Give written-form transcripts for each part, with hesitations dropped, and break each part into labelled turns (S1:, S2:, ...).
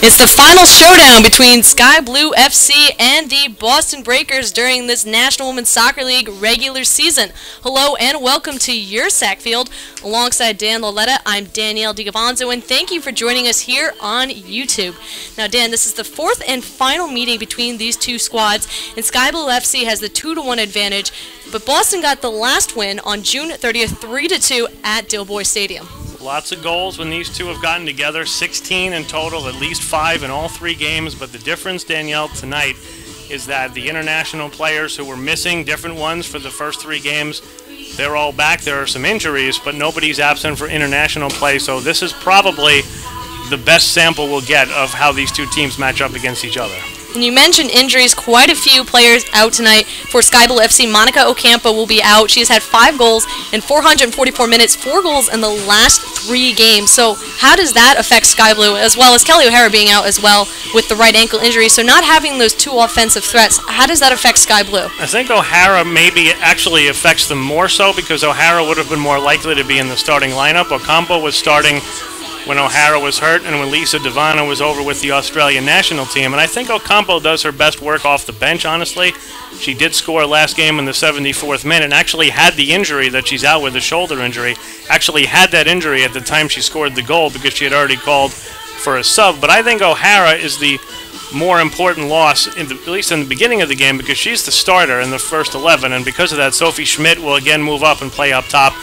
S1: It's the final showdown between Sky Blue FC and the Boston Breakers during this National Women's Soccer League regular season. Hello and welcome to Yurcak Field. Alongside Dan Loletta, I'm Danielle DiGavanzo, and thank you for joining us here on YouTube. Now, Dan, this is the fourth and final meeting between these two squads, and Sky Blue FC has the 2-1 advantage, but Boston got the last win on June 30th, 3-2 at Dilboy Stadium.
S2: Lots of goals when these two have gotten together, 16 in total, at least 5 in all 3 games. But the difference, Danielle, tonight is that the international players who were missing, different ones for the first 3 games, they're all back. There are some injuries, but nobody's absent for international play. So this is probably the best sample we'll get of how these two teams match up against each other.
S1: And you mentioned injuries, quite a few players out tonight. For Sky Blue FC, Monica Ocampo will be out. She has had 5 goals in 444 minutes, 4 goals in the last 3 games. So how does that affect Sky Blue, as well as Kelly O'Hara being out as well with the right ankle injury? So not having those 2 offensive threats, how does that affect Sky Blue?
S2: I think O'Hara maybe actually affects them more so because O'Hara would have been more likely to be in the starting lineup. Ocampo was starting when O'Hara was hurt and when Lisa Devana was over with the Australian national team. And I think Ocampo does her best work off the bench, honestly. She did score last game in the 74th minute and actually had the injury that she's out with, a shoulder injury. Actually had that injury at the time she scored the goal because she had already called for a sub. But I think O'Hara is the more important loss, at least in the beginning of the game, because she's the starter in the first 11. And because of that, Sophie Schmidt will again move up and play up top.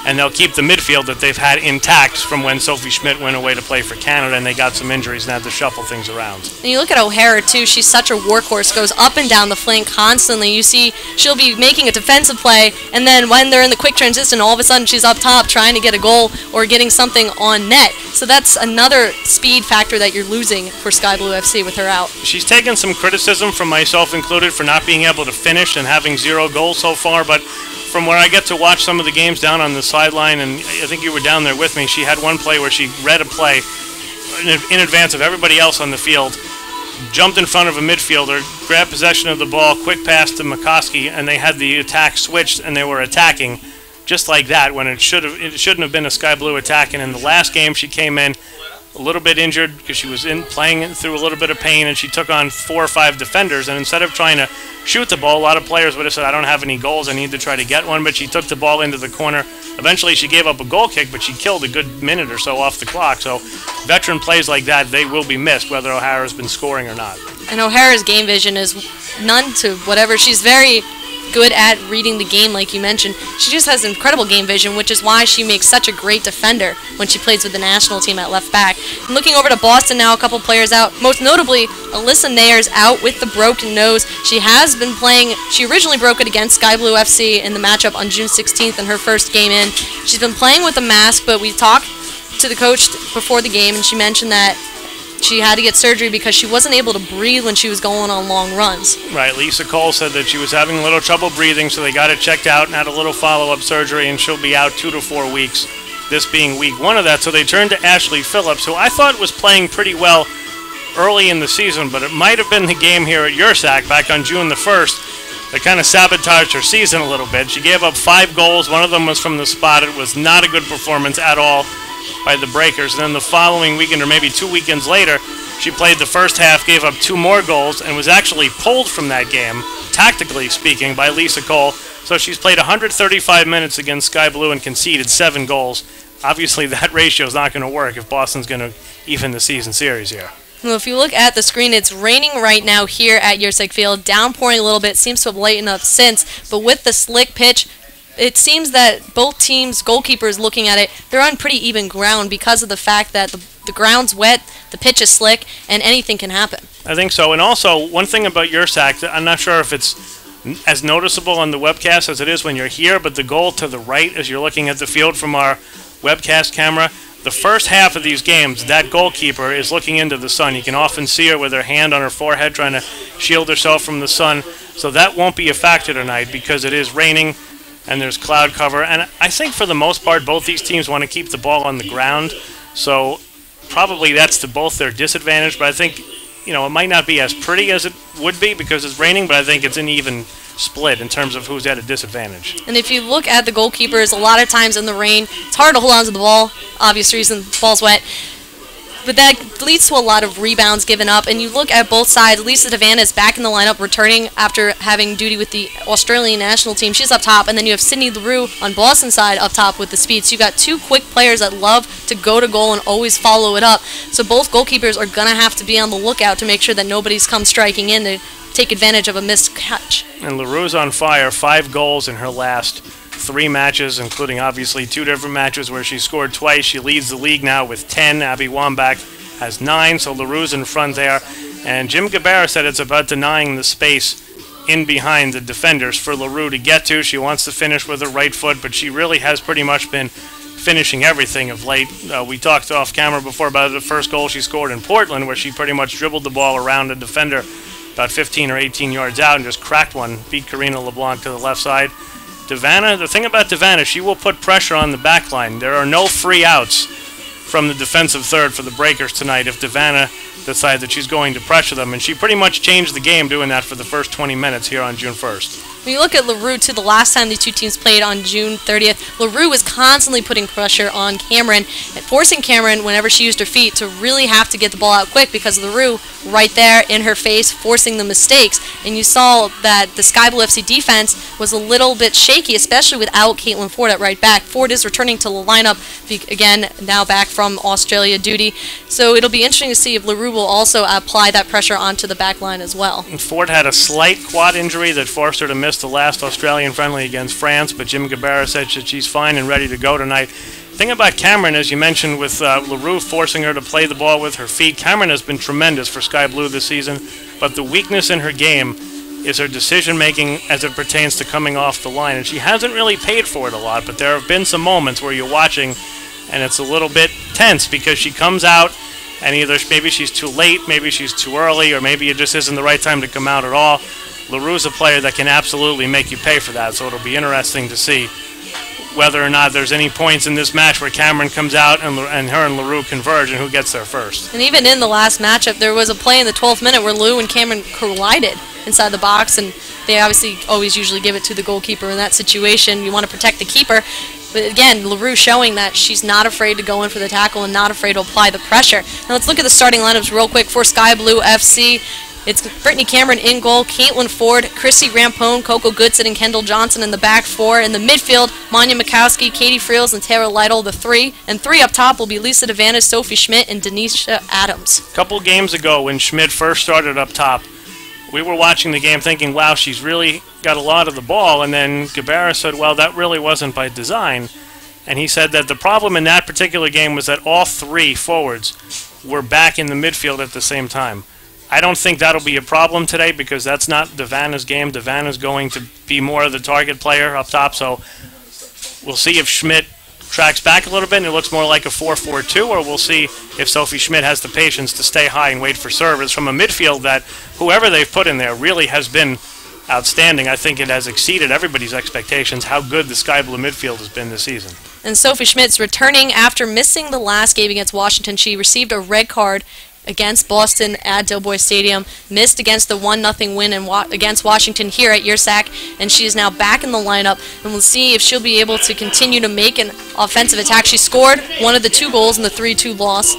S2: And they'll keep the midfield that they've had intact from when Sophie Schmidt went away to play for Canada and they got some injuries and had to shuffle things around.
S1: And you look at O'Hara, too. She's such a workhorse, goes up and down the flank constantly. You see she'll be making a defensive play, and then when they're in the quick transition, all of a sudden she's up top trying to get a goal or getting something on net. So that's another speed factor that you're losing for Sky Blue FC with her out.
S2: She's taken some criticism, from myself included, for not being able to finish and having 0 goals so far, but from where I get to watch some of the games down on the sideline, and I think you were down there with me, she had one play where she read a play in advance of everybody else on the field, jumped in front of a midfielder, grabbed possession of the ball, quick pass to McCoskey, and they had the attack switched and they were attacking just like that when it shouldn't have been a Sky Blue attack. And in the last game she came in a little bit injured because she was playing through a little bit of pain, and she took on 4 or 5 defenders, and instead of trying to shoot the ball, a lot of players would have said, I don't have any goals, I need to try to get one, but she took the ball into the corner. Eventually she gave up a goal kick, but she killed a good minute or so off the clock. So veteran plays like that, they will be missed whether O'Hara's been scoring or not.
S1: And O'Hara's game vision is none to whatever. She's very good at reading the game, like you mentioned. She just has incredible game vision, which is why she makes such a great defender when she plays with the national team at left back. And looking over to Boston now, a couple players out, most notably Alyssa Nayer's out with the broken nose. She has been playing, she originally broke it against Sky Blue FC in the matchup on June 16th in her first game in. She's been playing with a mask, but we talked to the coach before the game, and she mentioned that she had to get surgery because she wasn't able to breathe when she was going on long runs.
S2: Right, Lisa Cole said that she was having a little trouble breathing, so they got it checked out and had a little follow-up surgery, and she'll be out 2 to 4 weeks, this being week 1 of that. So they turned to Ashley Phillips, who I thought was playing pretty well early in the season, but it might have been the game here at Yurcak back on June the 1st that kind of sabotaged her season a little bit. She gave up 5 goals. One of them was from the spot. It was not a good performance at all by the Breakers. And then the following weekend, or maybe 2 weekends later, she played the first half, gave up 2 more goals, and was actually pulled from that game, tactically speaking, by Lisa Cole. So she's played 135 minutes against Sky Blue and conceded 7 goals. Obviously, that ratio is not going to work if Boston's going to even the season series here.
S1: Well, if you look at the screen, it's raining right now here at Yurcak Field, downpouring a little bit, seems to have lightened up since, but with the slick pitch, it seems that both teams' goalkeepers looking at it, they're on pretty even ground because of the fact that the ground's wet, the pitch is slick, and anything can happen.
S2: I think so. And also, one thing about Yurcak, I'm not sure if it's as noticeable on the webcast as it is when you're here, but the goal to the right as you're looking at the field from our webcast camera, the first half of these games, that goalkeeper is looking into the sun. You can often see her with her hand on her forehead trying to shield herself from the sun. So that won't be a factor tonight because it is raining and there's cloud cover. And I think for the most part, both these teams want to keep the ball on the ground. So probably that's to both their disadvantage. But I think, you know, it might not be as pretty as it would be because it's raining, but I think it's an even split in terms of who's at a disadvantage.
S1: And if you look at the goalkeepers, a lot of times in the rain, it's hard to hold on to the ball. Obvious reason, the ball's wet. But that leads to a lot of rebounds given up, and you look at both sides. Lisa Devanna is back in the lineup, returning after having duty with the Australian national team. She's up top, and then you have Sydney Leroux on Boston's side up top with the speed. So you got two quick players that love to go to goal and always follow it up. So both goalkeepers are going to have to be on the lookout to make sure that nobody's come striking in to take advantage of a missed catch.
S2: And Leroux's on fire, 5 goals in her last 3 matches, including obviously 2 different matches where she scored twice. She leads the league now with 10. Abby Wambach has 9, so Leroux's in front there. And Jim Gabera said it's about denying the space in behind the defenders for Leroux to get to. She wants to finish with her right foot, but she really has pretty much been finishing everything of late. We talked off camera before about the first goal she scored in Portland, where she pretty much dribbled the ball around a defender about 15 or 18 yards out and just cracked one, beat Karina LeBlanc to the left side. Devanna, the thing about Devanna, she will put pressure on the back line. There are no free outs from the defensive third for the Breakers tonight if Devanna decides that she's going to pressure them, and she pretty much changed the game doing that for the first 20 minutes here on June 1st.
S1: When you look at Leroux, too, the last time these two teams played on June 30th, Leroux was constantly putting pressure on Cameron and forcing Cameron, whenever she used her feet, to really have to get the ball out quick because Leroux, right there in her face, forcing the mistakes. And you saw that the Sky Blue FC defense was a little bit shaky, especially without Caitlin Ford at right back. Ford is returning to the lineup, again, now back from Australia duty. So it'll be interesting to see if Leroux will also apply that pressure onto the back line as well.
S2: And Ford had a slight quad injury that forced her to miss the last Australian friendly against France, but Jim Gabera said that she's fine and ready to go tonight. The thing about Cameron, as you mentioned, with Leroux forcing her to play the ball with her feet, Cameron has been tremendous for Sky Blue this season, but the weakness in her game is her decision-making as it pertains to coming off the line, and she hasn't really paid for it a lot, but there have been some moments where you're watching and it's a little bit tense because she comes out and either maybe she's too late, maybe she's too early, or maybe it just isn't the right time to come out at all. Leroux's a player that can absolutely make you pay for that, so it'll be interesting to see whether or not there's any points in this match where Cameron comes out and her and Leroux converge and who gets there first.
S1: And even in the last matchup, there was a play in the 12th minute where Leroux and Cameron collided inside the box, and they obviously always usually give it to the goalkeeper in that situation. You want to protect the keeper. But again, Leroux showing that she's not afraid to go in for the tackle and not afraid to apply the pressure. Now let's look at the starting lineups real quick for Sky Blue FC. It's Brittany Cameron in goal, Caitlin Ford, Chrissy Rampone, Coco Goodson, and Kendall Johnson in the back 4. In the midfield, Manya Mikowski, Katie Friels, and Tara Lytle, the 3. And 3 up top will be Lisa Devanna, Sophie Schmidt, and Denisha Adams.
S2: A couple games ago when Schmidt first started up top, we were watching the game thinking, wow, she's really got a lot of the ball. And then Gabera said, well, that really wasn't by design. And he said that the problem in that particular game was that all 3 forwards were back in the midfield at the same time. I don't think that'll be a problem today because that's not Devanna's game. Devanna's going to be more of the target player up top, so we'll see if Schmidt tracks back a little bit and it looks more like a 4-4-2, or we'll see if Sophie Schmidt has the patience to stay high and wait for service from a midfield that whoever they've put in there really has been outstanding. I think it has exceeded everybody's expectations how good the Sky Blue midfield has been this season.
S1: And Sophie Schmidt's returning after missing the last game against Washington. She received a red card against Boston at Doughboy Stadium, missed against the 1-0 win against Washington here at Yurcak, and she is now back in the lineup, and we'll see if she'll be able to continue to make an offensive attack. She scored one of the 2 goals in the 3-2 loss,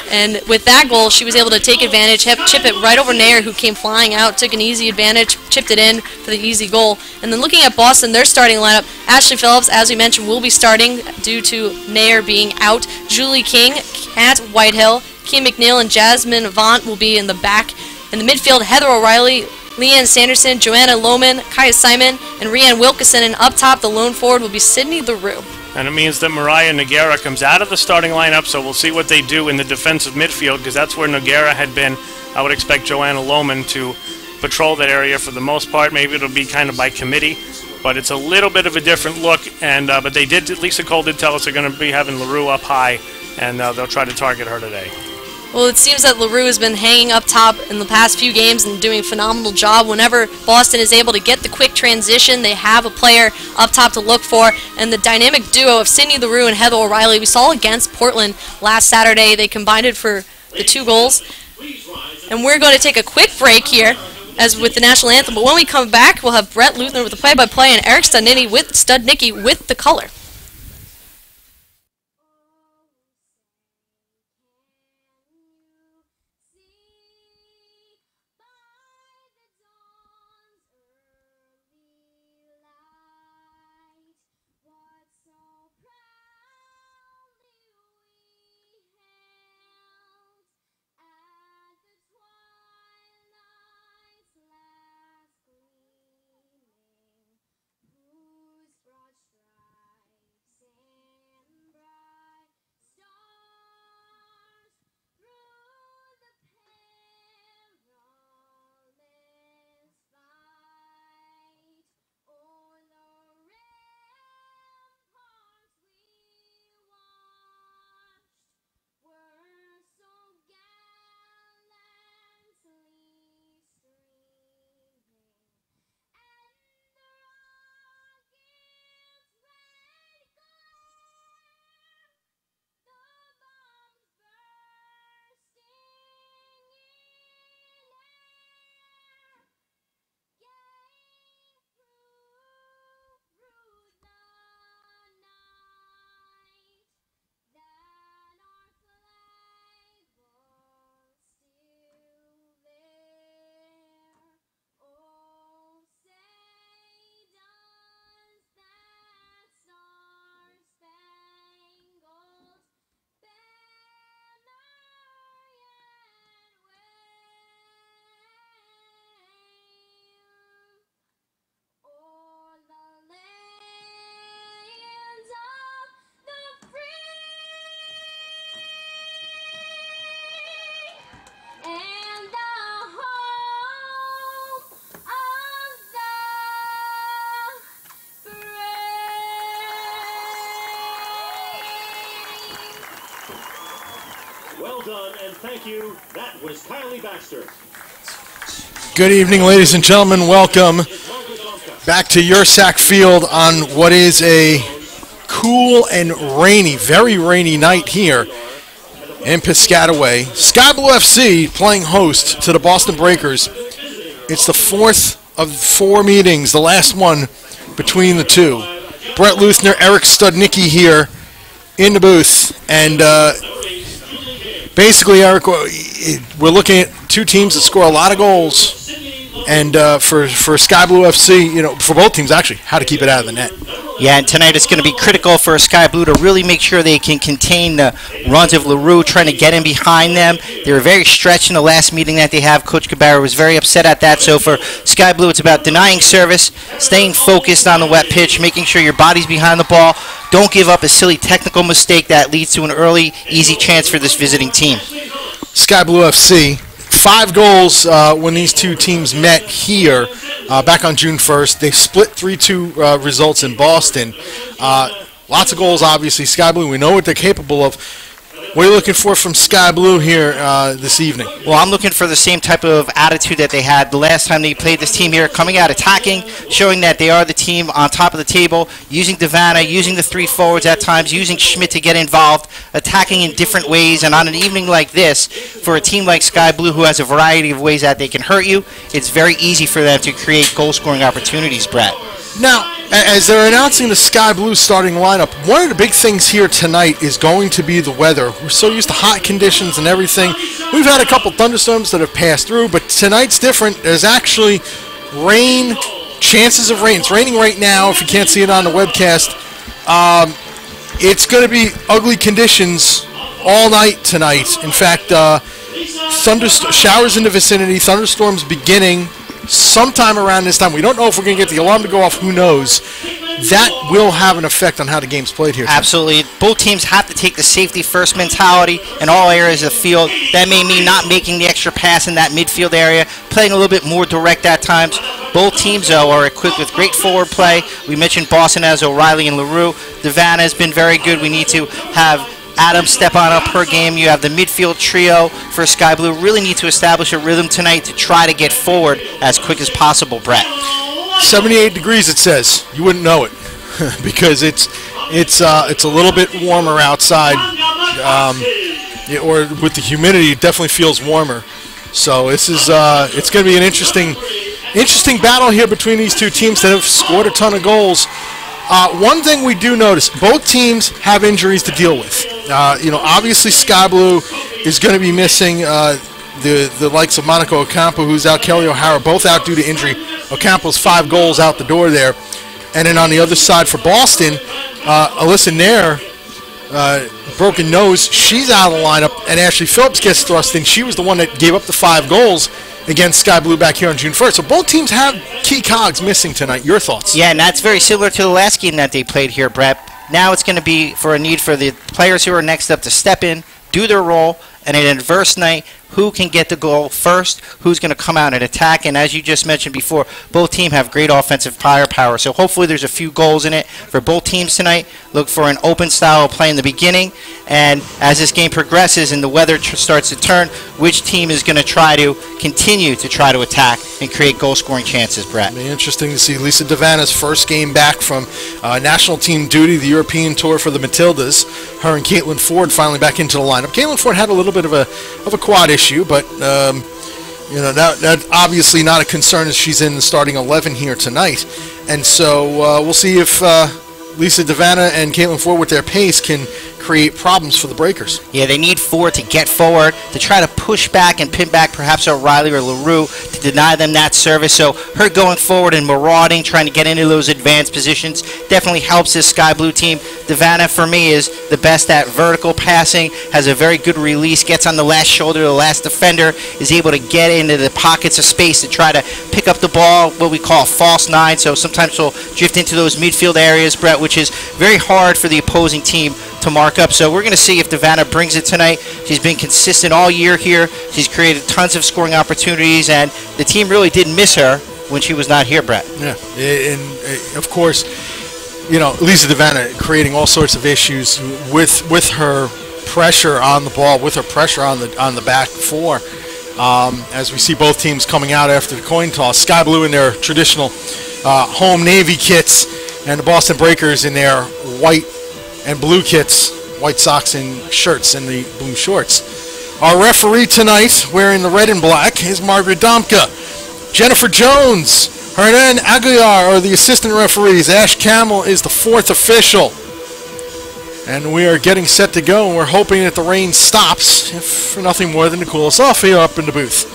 S1: and with that goal, she was able to take advantage, chip it right over Nair, who came flying out, took an easy advantage, chipped it in for the easy goal. And then looking at Boston, their starting lineup, Ashley Phillips, as we mentioned, will be starting due to Nair being out. Julie King, Kat Whitehill, Kim McNeil, and Jasmine Avant will be in the back. In the midfield, Heather O'Reilly, Leanne Sanderson, Joanna Lohman, Kaya Simon, and Rianne Wilkinson. And up top, the lone forward will be Sydney Leroux.
S2: And it means that Mariah Noguera comes out of the starting lineup, so we'll see what they do in the defensive midfield, because that's where Noguera had been. I would expect Joanna Lohman to patrol that area for the most part. Maybe it'll be kind of by committee, but it's a little bit of a different look. And but they did, Lisa Cole did tell us they're going to be having Leroux up high, and they'll try to target her today.
S1: Well, it seems that Leroux has been hanging up top in the past few games and doing a phenomenal job. Whenever Boston is able to get the quick transition, they have a player up top to look for. And the dynamic duo of Sydney Leroux and Heather O'Reilly, we saw against Portland last Saturday. They combined it for the 2 goals. And we're going to take a quick break here as with the national anthem. But when we come back, we'll have Brett Luthner with the play-by-play and Eric Studnicki with the color.
S3: Well done, and thank you. That was Kylie Baxter.
S4: Good evening, ladies and gentlemen. Welcome back to Yurcak Field on what is a cool and rainy, very rainy night here in Piscataway. Sky Blue FC playing host to the Boston Breakers. It's the fourth of 4 meetings, the last one between the two. Brett Luthner, Eric Studnicki here in the booth. And basically, Eric, we're looking at two teams that score a lot of goals. And for Sky Blue FC, you know, for both teams actually, how to keep it out of the net.
S5: Yeah, and tonight it's going to be critical for Sky Blue to really make sure they can contain the runs of LaRue, trying to get in behind them. They were very stretched in the last meeting that they have. Coach Cabarra was very upset at that. So for Sky Blue, it's about denying service, staying focused on the wet pitch, making sure your body's behind the ball. Don't give up a silly technical mistake that leads to an early, easy chance for this visiting team.
S4: Sky Blue FC. 5 goals when these two teams met here back on June 1st. They split 3-2 results in Boston. Lots of goals, obviously. Sky Blue, we know what they're capable of. What are you looking for from Sky Blue here this evening?
S5: Well, I'm looking for the same type of attitude that they had the last time they played this team here, coming out attacking, showing that they are the team on top of the table, using Devana, using the 3 forwards at times, using Schmidt to get involved, attacking in different ways. And on an evening like this, for a team like Sky Blue who has a variety of ways that they can hurt you, it's very easy for them to create goal-scoring opportunities, Brett.
S4: Now, as they're announcing the Sky Blue starting lineup, one of the big things here tonight is going to be the weather. We're so used to hot conditions and everything. We've had a couple thunderstorms that have passed through, but tonight's different. There's actually rain, chances of rain. It's raining right now if you can't see it on the webcast. It's going to be ugly conditions all night tonight. In fact, showers in the vicinity, thunderstorms beginning sometime around this time. We don't know if we're going to get the alarm to go off. Who knows? That will have an effect on how the game's played here tonight.
S5: Absolutely. Both teams have to take the safety-first mentality in all areas of the field. That may mean not making the extra pass in that midfield area, playing a little bit more direct at times. Both teams, though, are equipped with great forward play. We mentioned Boston has O'Reilly and LaRue. Devana has been very good. We need to have Adam step on up per game. You have the midfield trio for Sky Blue. Really need to establish a rhythm tonight to try to get forward as quick as possible, Brett.
S4: 78 degrees, it says. You wouldn't know it because it's a little bit warmer outside, or with the humidity, it definitely feels warmer. So this is it's going to be an interesting battle here between these two teams that have scored a ton of goals. One thing we do notice, both teams have injuries to deal with. Obviously Sky Blue is going to be missing the likes of Monica Ocampo, who's out, Kelly O'Hara, both out due to injury. Ocampo's 5 goals out the door there. And then on the other side for Boston, Alyssa Nair, broken nose, she's out of the lineup, and Ashley Phillips gets thrust in. She was the one that gave up the 5 goals against Sky Blue back here on June 1st. So both teams have key cogs missing tonight. Your thoughts?
S5: Yeah, and that's very similar to the last game that they played here, Brett. Now it's going to be for a need for the players who are next up to step in, do their role, and in an adverse night, who can get the goal first, who's going to come out and attack. And as you just mentioned before, both teams have great offensive firepower. So hopefully there's a few goals in it for both teams tonight. Look for an open style of play in the beginning. And as this game progresses and the weather starts to turn, which team is going to try to continue to try to attack and create goal-scoring chances, Brett?
S4: It'll be interesting to see Lisa Devana's first game back from national team duty, the European tour for the Matildas. Her and Caitlin Ford finally back into the lineup. Caitlin Ford had a little bit of a quad issue, but that's obviously not a concern as she's in the starting 11 here tonight. And so we'll see if Lisa Devana and Caitlin Ford with their pace can create problems for the Breakers.
S5: Yeah, they need Ford to get forward, to try to push back and pin back perhaps O'Reilly or LaRue to deny them that service. So her going forward and marauding, trying to get into those advanced positions, definitely helps this Sky Blue team. Devana, for me, is the best at vertical passing, has a very good release, gets on the last shoulder, the last defender, is able to get into the pockets of space to try to pick up the ball, what we call a false 9. So sometimes she'll drift into those midfield areas, Brett, which is very hard for the opposing team to mark up. So we're going to see if Devana brings it tonight. She's been consistent all year here. She's created tons of scoring opportunities, and the team really did miss her when she was not here, Brett.
S4: Yeah, and of course, Lisa Devana creating all sorts of issues with her pressure on the ball, with her pressure on the back four. As we see both teams coming out after the coin toss. Sky Blue in their traditional home Navy kits, and the Boston Breakers in their white and blue kits, white socks and shirts and the blue shorts. Our referee tonight, wearing the red and black, is Margaret Domka. Jennifer Jones, Hernan Aguilar are the assistant referees. Ash Camel is the fourth official. And we are getting set to go, and we're hoping that the rain stops, if for nothing more than to cool us off here up in the booth.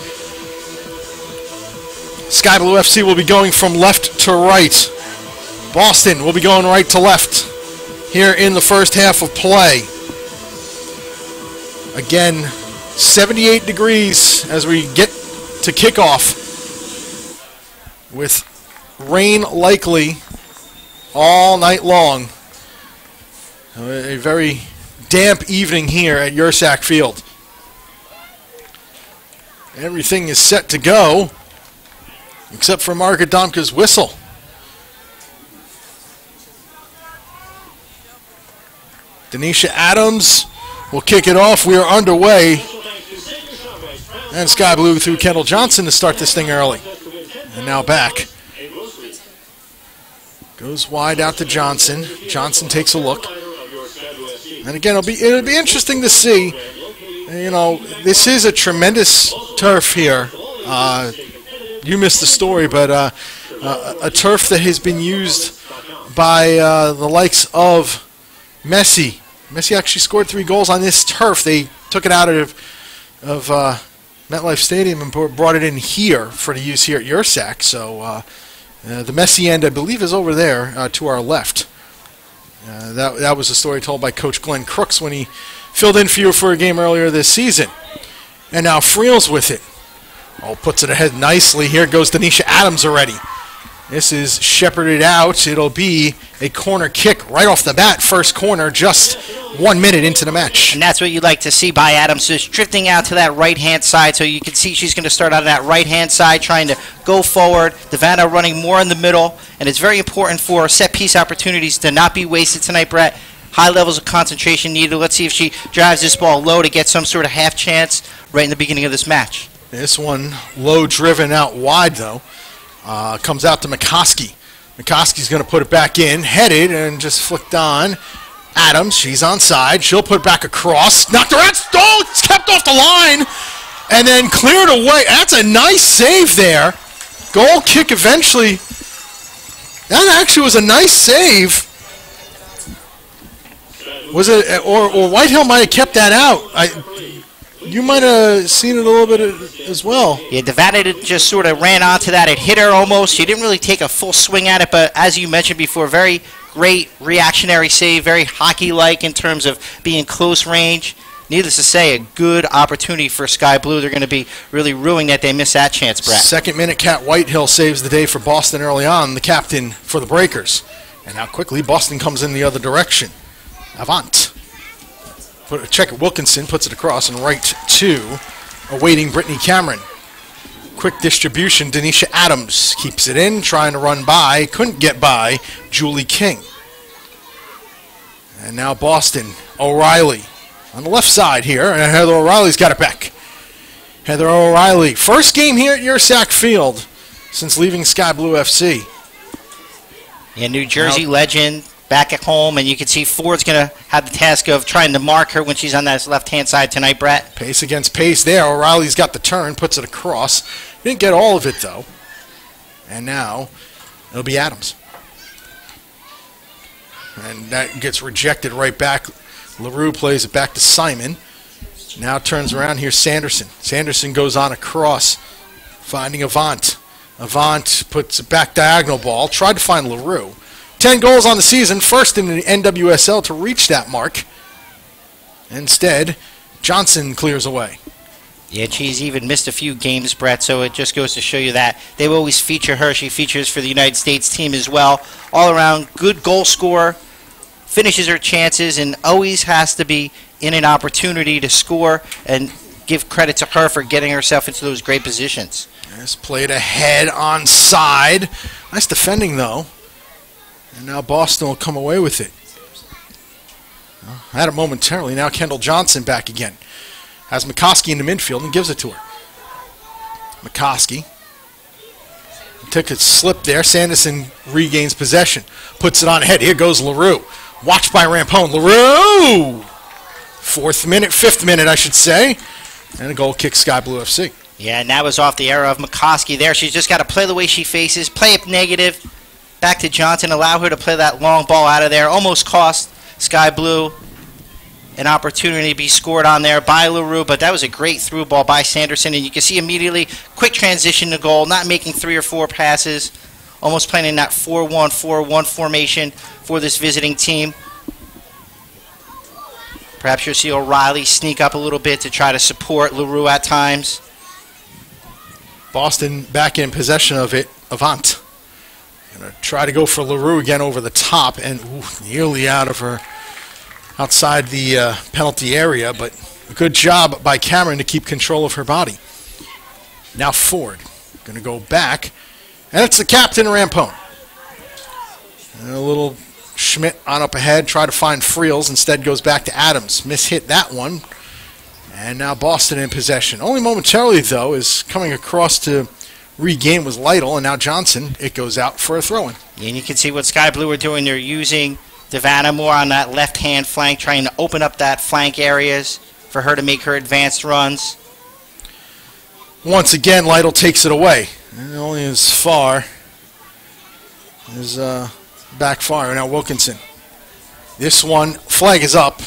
S4: Sky Blue FC will be going from left to right. Boston will be going right to left here in the first half of play. Again, 78 degrees as we get to kickoff, with rain likely all night long. A very damp evening here at Yurcak Field. Everything is set to go, except for Margaret Domka's whistle. Denisha Adams will kick it off. We are underway. And Sky Blue through Kendall Johnson to start this thing early. And now back. Goes wide out to Johnson. Johnson takes a look. And again, it'll be interesting to see. You know, this is a tremendous turf here. You missed the story, but a turf that has been used by the likes of Messi. Messi actually scored 3 goals on this turf. They took it out of MetLife Stadium and brought it in here for the use here at Yurcak. So the Messi end, I believe, is over there to our left. That was a story told by Coach Glenn Crooks when he filled in for you for a game earlier this season. And now Friel's with it. Oh, puts it ahead nicely. Here goes Denisha Adams already. This is shepherded out. It'll be a corner kick right off the bat. First corner, just 1 minute into the match.
S5: And that's what you'd like to see by Adams, just drifting out to that right-hand side. So you can see she's going to start on that right-hand side, trying to go forward. Devana running more in the middle. And it's very important for set-piece opportunities to not be wasted tonight, Brett. High levels of concentration needed. Let's see if she drives this ball low to get some sort of half chance right in the beginning of this match.
S4: This one low driven out wide, though. Comes out to McCoskey. McCoskey's going to put it back in, headed, and just flicked on. Adams, she's onside. She'll put it back across. Knocked her out. Oh, it's kept off the line. And then cleared away. That's a nice save there. Goal kick eventually. That actually was a nice save. Was it, or Whitehill might have kept that out. You might have seen it a little bit as well.
S5: Yeah, Devana just sort of ran onto that. It hit her almost. She didn't really take a full swing at it, but as you mentioned before, very great reactionary save, very hockey-like in terms of being close range. Needless to say, a good opportunity for Sky Blue. They're going to be really ruining that they missed that chance, Brett.
S4: Second minute, Kat Whitehill saves the day for Boston early on, the captain for the Breakers. And now quickly, Boston comes in the other direction. Avant. Check it. Wilkinson puts it across and right to awaiting Brittany Cameron. Quick distribution. Denisha Adams keeps it in, trying to run by. Couldn't get by Julie King. And now Boston. O'Reilly on the left side here. And Heather O'Reilly's got it back. Heather O'Reilly. First game here at Yurcak Field since leaving Sky Blue FC.
S5: Yeah, New Jersey legend. Back at home, and you can see Ford's going to have the task of trying to mark her when she's on that left-hand side tonight, Brett.
S4: Pace against pace there. O'Reilly's got the turn, puts it across. Didn't get all of it, though. And now it'll be Adams. And that gets rejected right back. LaRue plays it back to Simon. Now turns around. Here's Sanderson. Sanderson goes on across, finding Avant. Avant puts it back diagonal ball. Tried to find LaRue. 10 goals on the season, first in the NWSL to reach that mark. Instead, Johnson clears away.
S5: Yeah, she's even missed a few games, Brett, so it just goes to show you that they will always feature her. She features for the United States team as well. All around, good goal scorer, finishes her chances, and always has to be in an opportunity to score, and give credit to her for getting herself into those great positions.
S4: This played ahead onside. Nice defending, though. And now Boston will come away with it. Had it momentarily. Now Kendall Johnson back again. Has McCoskey in the midfield and gives it to her. McCoskey. Took a slip there. Sanderson regains possession. Puts it on ahead. Here goes LaRue. Watched by Rampone. LaRue! Fifth minute, I should say. And a goal kick, Sky Blue FC.
S5: Yeah, and that was off the error of McCoskey there. She's just got to play the way she faces, play it negative. Back to Johnson, allow her to play that long ball out of there. Almost cost Sky Blue an opportunity to be scored on there by LaRue, but that was a great through ball by Sanderson, and you can see immediately quick transition to goal, not making 3 or 4 passes, almost playing in that 4-1-4-1 formation for this visiting team. Perhaps you'll see O'Reilly sneak up a little bit to try to support LaRue at times.
S4: Boston back in possession of it. Avant. Gonna try to go for LaRue again over the top, and nearly out of her, outside the penalty area, but a good job by Cameron to keep control of her body. Now Ford. Gonna go back, and it's the captain, Rampone. And a little Schmidt on up ahead, try to find Friels, instead goes back to Adams. Mishit that one. And now Boston in possession. Only momentarily, though, is coming across to regain was Lytle, and now Johnson, it goes out for a throw-in.
S5: And you can see what Sky Blue are doing. They're using Devana more on that left-hand flank, trying to open up that flank areas for her to make her advanced runs.
S4: Once again, Lytle takes it away. And only as far as back far. Now Wilkinson. This one, flag is up,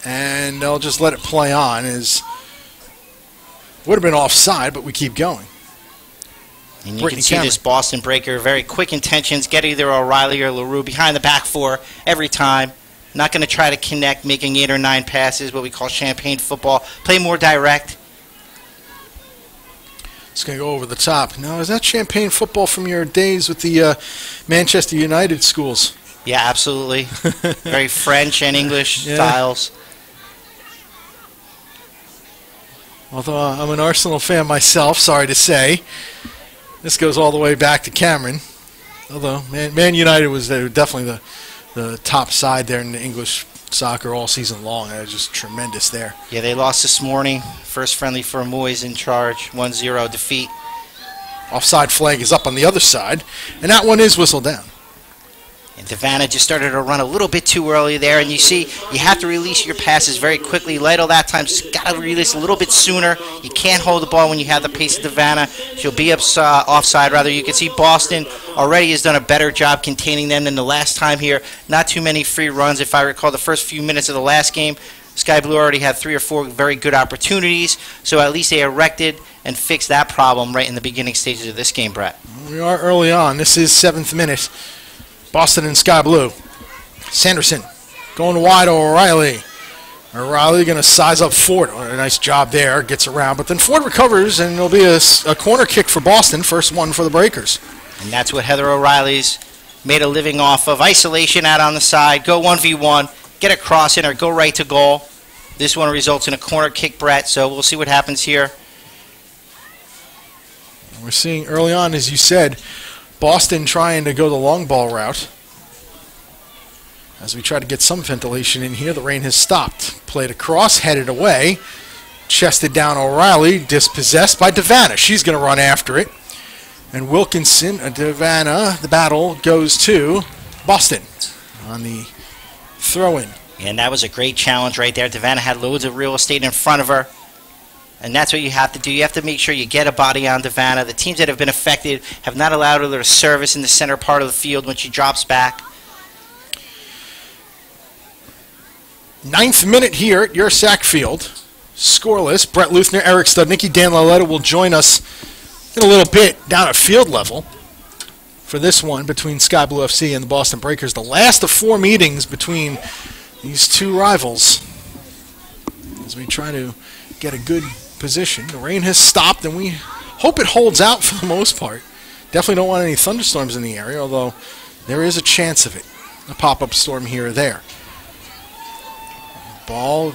S4: and they'll just let it play on. Would have been offside, but we keep going.
S5: And you can see this Boston breaker, very quick intentions, get either O'Reilly or LaRue behind the back 4 every time. Not going to try to connect, making 8 or 9 passes, what we call champagne football. Play more direct.
S4: It's going to go over the top. Now, is that champagne football from your days with the Manchester United schools?
S5: Yeah, absolutely. Very French and English styles.
S4: Although I'm an Arsenal fan myself, sorry to say. This goes all the way back to Cameron. Although Man United was definitely the top side there in the English soccer all season long. It was just tremendous there.
S5: Yeah, they lost this morning. First friendly for Moyes in charge. 1-0 defeat.
S4: Offside flag is up on the other side, and that one is whistled down.
S5: And Devana just started to run a little bit too early there, and you see you have to release your passes very quickly. Lytle that time just got to release a little bit sooner. You can't hold the ball when you have the pace of Devana. She'll be offside, rather. You can see Boston already has done a better job containing them than the last time here. Not too many free runs. If I recall the first few minutes of the last game, Sky Blue already had 3 or 4 very good opportunities, so at least they erected and fixed that problem right in the beginning stages of this game, Brett.
S4: We are early on. This is 7th minute. Boston and Sky Blue. Sanderson going wide to O'Reilly. O'Reilly going to size up Ford. Oh, a nice job there. Gets around. But then Ford recovers, and it'll be a corner kick for Boston. First one for the Breakers.
S5: And that's what Heather O'Reilly's made a living off of. Isolation out on the side. Go 1v1. Get a cross in or go right to goal. This one results in a corner kick, Brett. So we'll see what happens here.
S4: We're seeing early on, as you said, Boston trying to go the long ball route. As we try to get some ventilation in here, the rain has stopped. Played across, headed away. Chested down O'Reilly, dispossessed by Devana. She's going to run after it. And Wilkinson, Devana, the battle goes to Boston on the throw-in.
S5: And that was a great challenge right there. Devana had loads of real estate in front of her. And that's what you have to do. You have to make sure you get a body on Devana. The teams that have been affected have not allowed her to service in the center part of the field when she drops back.
S4: 9th minute here at Yurcak Field. Scoreless. Brett Luthner, Eric Studnicki, Dan Laletta will join us in a little bit down at field level for this one between Sky Blue FC and the Boston Breakers. The last of 4 meetings between these two rivals as we try to get a good position. The rain has stopped, and we hope it holds out for the most part. Definitely don't want any thunderstorms in the area, although there is a chance of it. A pop-up storm here or there. Ball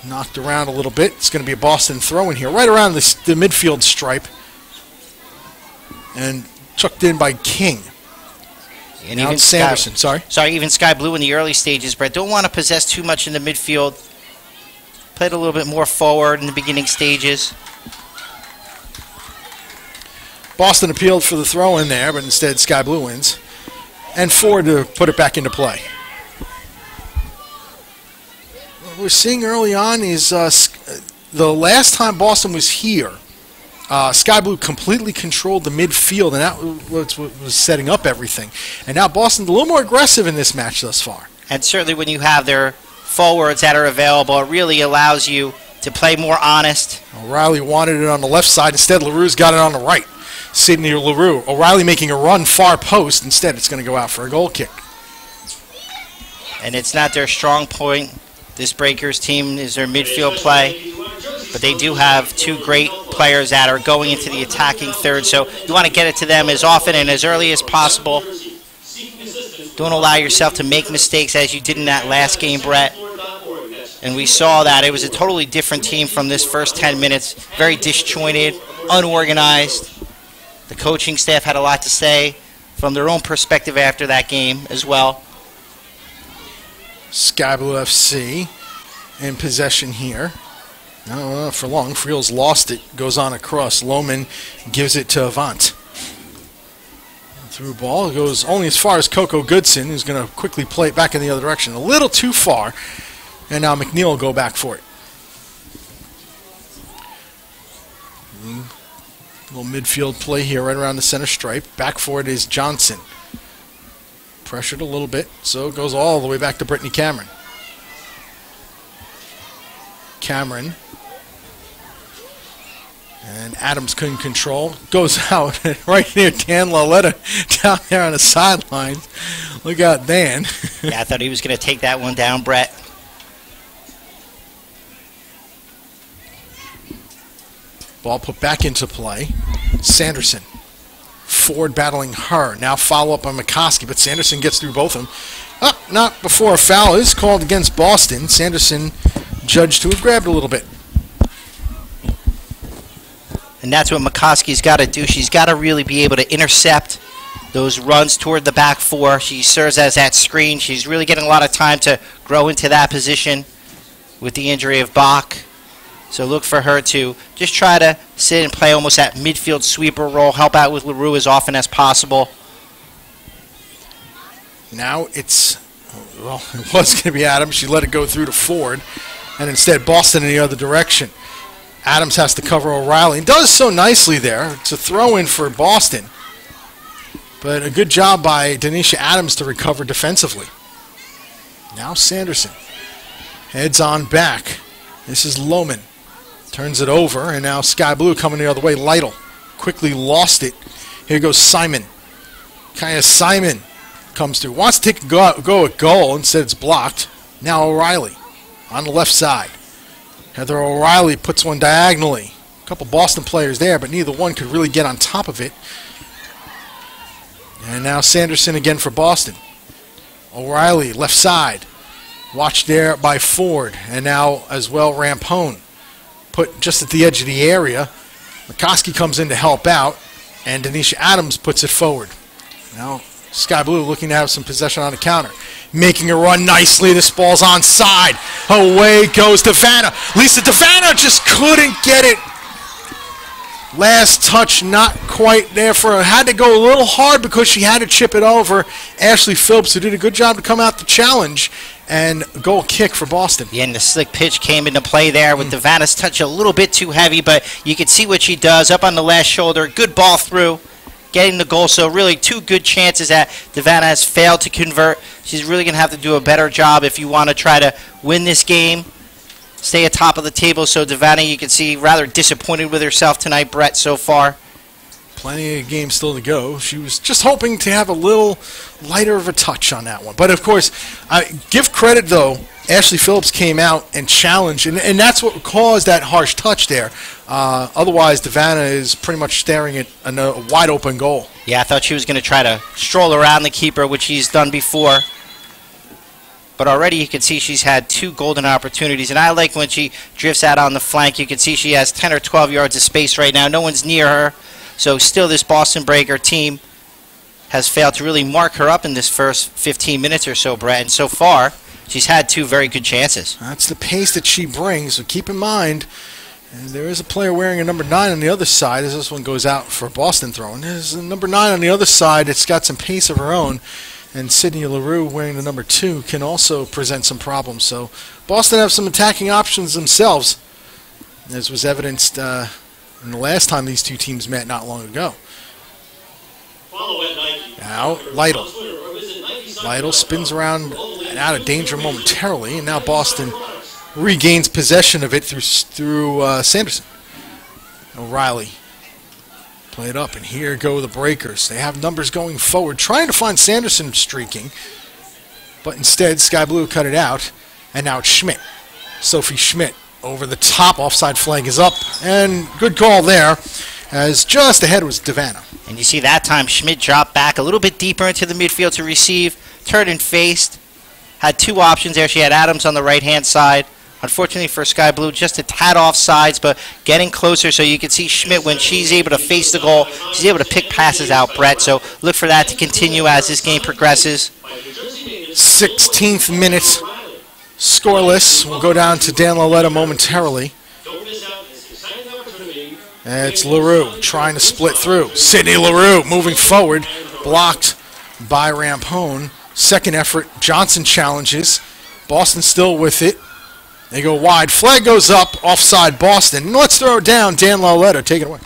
S4: knocked around a little bit. It's going to be a Boston throw in here, right around the midfield stripe. And chucked in by King.
S5: And
S4: now
S5: even
S4: it's Sanderson, sorry.
S5: Even Sky Blue in the early stages, Brett, don't want to possess too much in the midfield. Played a little bit more forward in the beginning stages.
S4: Boston appealed for the throw in there, but instead Sky Blue wins. And Ford to put it back into play. What we're seeing early on is the last time Boston was here, Sky Blue completely controlled the midfield, and that was setting up everything. And now Boston's a little more aggressive in this match thus far.
S5: And certainly when you have their forwards that are available, it really allows you to play more honest.
S4: O'Reilly wanted it on the left side. Instead, LaRue's got it on the right. Sidney LaRue. O'Reilly making a run far post. Instead, it's going to go out for a goal kick.
S5: And it's not their strong point. This Breakers team is their midfield play. But they do have two great players that are going into the attacking third. So you want to get it to them as often and as early as possible. Don't allow yourself to make mistakes as you did in that last game, Brett. And we saw that. It was a totally different team from this first 10 minutes. Very disjointed, unorganized. The coaching staff had a lot to say from their own perspective after that game as well.
S4: Sky Blue FC in possession here. No, for long. Friel's lost it. Goes on across. Lohman gives it to Avant. Through ball. It goes only as far as Coco Goodson, who's going to quickly play it back in the other direction. A little too far. And now McNeil will go back for it. Little midfield play here right around the center stripe. Back for it is Johnson. Pressured a little bit, so it goes all the way back to Brittany Cameron. Cameron. And Adams couldn't control. Goes out right near Dan Laletta down there on the sideline. Look out, Dan.
S5: Yeah, I thought he was going to take that one down, Brett.
S4: Ball put back into play. Sanderson. Ford battling her. Now follow up on McCoskey, but Sanderson gets through both of them. Oh, not before a foul is called against Boston. Sanderson judged to have grabbed a little bit.
S5: And that's what McCoskey's got to do. She's got to really be able to intercept those runs toward the back four. She serves as that screen. She's really getting a lot of time to grow into that position with the injury of Bach. So look for her to just try to sit and play almost that midfield sweeper role, help out with LaRue as often as possible.
S4: Now it's, well, it was going to be Adams. She let it go through to Ford, and instead Boston in the other direction. Adams has to cover O'Reilly, and does so nicely there. It's a throw-in for Boston, but a good job by Denisha Adams to recover defensively. Now Sanderson heads on back. This is Lohman. Turns it over, and now Sky Blue coming the other way. Lytle quickly lost it. Here goes Simon. Kaya Simon comes through. Wants to take a go at goal. Instead, it's blocked. Now O'Reilly on the left side. Heather O'Reilly puts one diagonally. A couple Boston players there, but neither one could really get on top of it. And now Sanderson again for Boston. O'Reilly, left side. Watched there by Ford. And now as well Rampone. Put just at the edge of the area. McCoskey comes in to help out, and Denisha Adams puts it forward. Now Sky Blue looking to have some possession on the counter. Making a run nicely. This ball's onside. Away goes Devana. Lisa Devana just couldn't get it. Last touch not quite there for her. Had to go a little hard because she had to chip it over. Ashley Phillips, who did a good job to come out to challenge. And goal kick for Boston.
S5: Yeah, and the slick pitch came into play there with Devana's touch a little bit too heavy, but you can see what she does up on the last shoulder. Good ball through, getting the goal. So really two good chances that Devana has failed to convert. She's really going to have to do a better job if you want to try to win this game, stay atop of the table. So Devana, you can see, rather disappointed with herself tonight, Brett, so far.
S4: Plenty of games still to go. She was just hoping to have a little lighter of a touch on that one. But, of course, I give credit, though. Ashley Phillips came out and challenged, and that's what caused that harsh touch there. Otherwise, Devana is pretty much staring at a wide-open goal.
S5: Yeah, I thought she was going to try to stroll around the keeper, which she's done before. But already you can see she's had two golden opportunities. And I like when she drifts out on the flank. You can see she has 10 or 12 yards of space right now. No one's near her. So still this Boston Breaker team has failed to really mark her up in this first 15 minutes or so, Brett. And so far, she's had 2 very good chances.
S4: That's the pace that she brings, so keep in mind, there is a player wearing a number 9 on the other side as this one goes out for Boston throwing. There's a number 9 on the other side. It's got some pace of her own, and Sydney LaRue wearing the number 2 can also present some problems. So Boston have some attacking options themselves, as was evidenced in the last time these two teams met not long ago. Now Lytle. Lytle spins around and out of danger momentarily, and now Boston regains possession of it through Sanderson. O'Reilly play it up, and here go the Breakers. They have numbers going forward, trying to find Sanderson streaking, but instead Sky Blue cut it out, and now it's Schmidt. Sophie Schmidt over the top, offside flag is up, and good call there, as just ahead was Devanna.
S5: And you see that time Schmidt dropped back a little bit deeper into the midfield to receive, turned and faced, had 2 options there. She had Adams on the right-hand side. Unfortunately for Sky Blue, just a tad off sides, but getting closer, so you can see Schmidt, when she's able to face the goal, she's able to pick passes out, Brett. So look for that to continue as this game progresses.
S4: 16th minute, scoreless. We'll go down to Dan Lauletta momentarily. It's LaRue trying to split through. Sydney LaRue moving forward, blocked by Rampone. Second effort, Johnson challenges. Boston still with it. They go wide. Flag goes up, offside Boston. Let's throw it down. Dan Lauletta, take it away.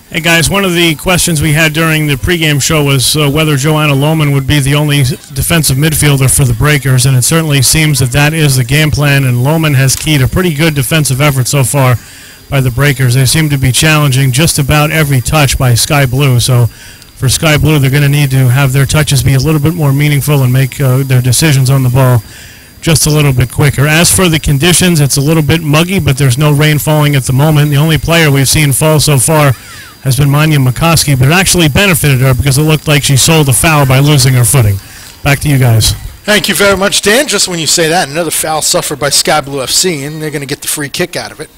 S2: Hey guys, one of the questions we had during the pregame show was whether Joanna Lohman would be the only defensive midfielder for the Breakers, and it certainly seems that that is the game plan, and Lohman has keyed a pretty good defensive effort so far by the Breakers. They seem to be challenging just about every touch by Sky Blue, so for Sky Blue they're going to need to have their touches be a little bit more meaningful and make their decisions on the ball just a little bit quicker. As for the conditions, it's a little bit muggy, but there's no rain falling at the moment. The only player we've seen fall so far has been Manya McCoskey, but it actually benefited her because it looked like she sold a foul by losing her footing. Back to you guys.
S4: Thank you very much, Dan. Just when you say that, another foul suffered by Sky Blue FC, and they're going to get the free kick out of it.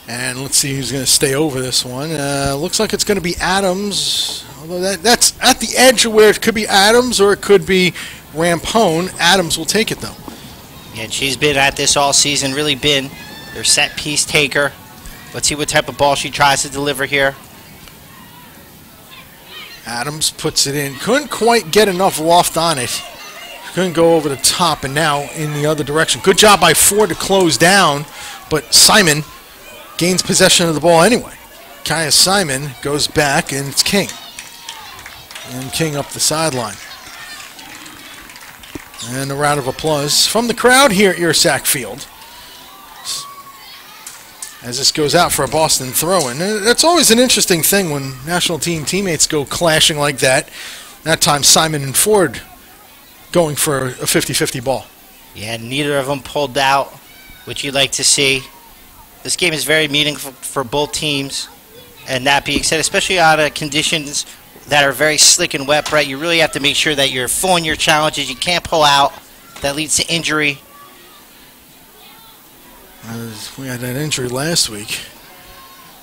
S4: And let's see who's going to stay over this one. Looks like it's going to be Adams, although that's at the edge of where it could be Adams or it could be Rampone. Adams will take it, though.
S5: Yeah, and she's been at this all season, really been their set-piece taker. Let's see what type of ball she tries to deliver here.
S4: Adams puts it in. Couldn't quite get enough loft on it. Couldn't go over the top, and now in the other direction. Good job by Ford to close down, but Simon gains possession of the ball anyway. Kaya Simon goes back, and it's King. And King up the sideline. And a round of applause from the crowd here at Yurcak Field as this goes out for a Boston throw-in. That's always an interesting thing when national team teammates go clashing like that. That time Simon and Ford going for a 50-50 ball.
S5: Yeah, neither of them pulled out, which you'd like to see. This game is very meaningful for both teams. And that being said, especially out of conditions that are very slick and wet, Brett, you really have to make sure that you're full in your challenges. You can't pull out. That leads to injury.
S4: We had that injury last week.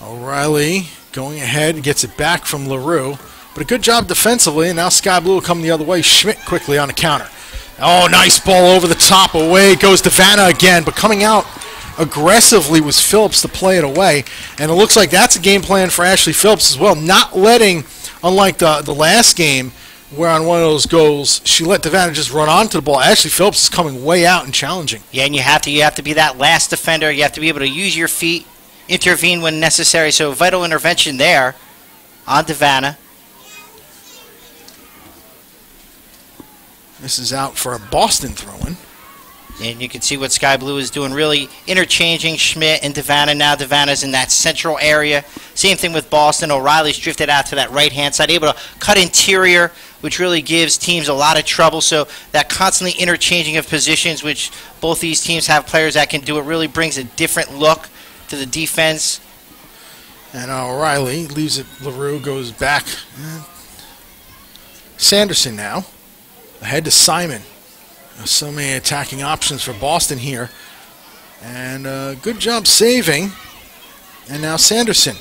S4: O'Reilly going ahead, gets it back from LaRue. But a good job defensively, and now Sky Blue will come the other way. Schmidt quickly on the counter. Oh, nice ball over the top. Away goes Devanna again, but coming out aggressively was Phillips to play it away. And it looks like that's a game plan for Ashley Phillips as well. Not letting, unlike the last game, where on one of those goals she let Devanna just run onto the ball. Ashley Phillips is coming way out and challenging.
S5: Yeah, and you have to be that last defender. You have to be able to use your feet, intervene when necessary. So vital intervention there on Devanna.
S4: This is out for a Boston throw-in.
S5: And you can see what Sky Blue is doing, really interchanging Schmidt and Devanna. Now Devanna's in that central area. Same thing with Boston. O'Reilly's drifted out to that right-hand side, able to cut interior, which really gives teams a lot of trouble. So that constantly interchanging of positions, which both these teams have players that can do, it really brings a different look to the defense.
S4: And O'Reilly leaves it. LaRue goes back. Sanderson now. Ahead to Simon. So many attacking options for Boston here. And good job saving. And now Sanderson.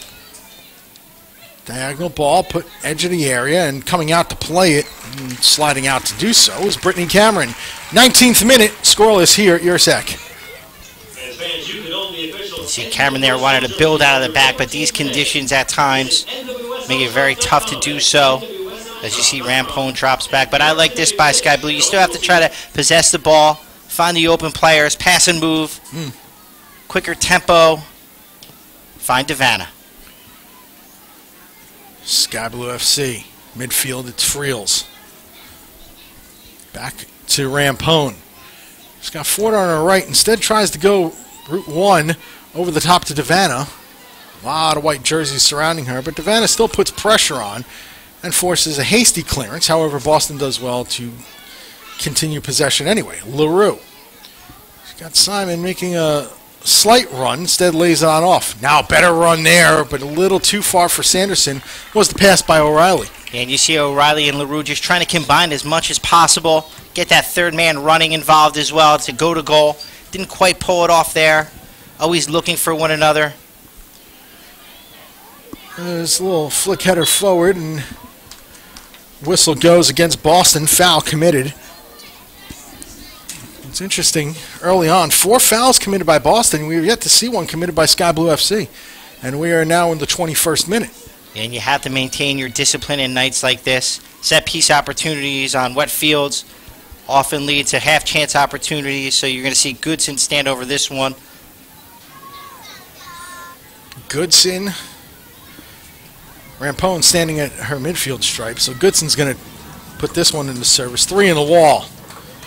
S4: Diagonal ball, put edge of the area, and coming out to play it, and sliding out to do so, is Brittany Cameron. 19th minute, scoreless here at Yurcak.
S5: You see Cameron there wanted to build out of the back, but these conditions at times make it very tough to do so. As you see, Rampone drops back. But I like this by Sky Blue. You still have to try to possess the ball, find the open players, pass and move, quicker tempo, find Devana.
S4: Sky Blue FC. Midfield, it's Friels. Back to Rampone. She's got Ford on her right. Instead tries to go route one over the top to Devana. A lot of white jerseys surrounding her, but Devana still puts pressure on and forces a hasty clearance. However, Boston does well to continue possession anyway. LaRue. She's got Simon making a slight run, instead lays it on off. Now a better run there, but a little too far for Sanderson was the pass by O'Reilly.
S5: And you see O'Reilly and LaRue just trying to combine as much as possible, get that third man running involved as well to go to goal. Didn't quite pull it off there. Always looking for one another.
S4: There's a little flick header forward, and whistle goes against Boston. Foul committed. It's interesting, early on, 4 fouls committed by Boston. We have yet to see one committed by Sky Blue FC. And we are now in the 21st minute.
S5: And you have to maintain your discipline in nights like this. Set-piece opportunities on wet fields often lead to half-chance opportunities, so you're going to see Goodson stand over this one.
S4: Goodson. Rampone standing at her midfield stripe, so Goodson's going to put this one into service. 3 in the wall.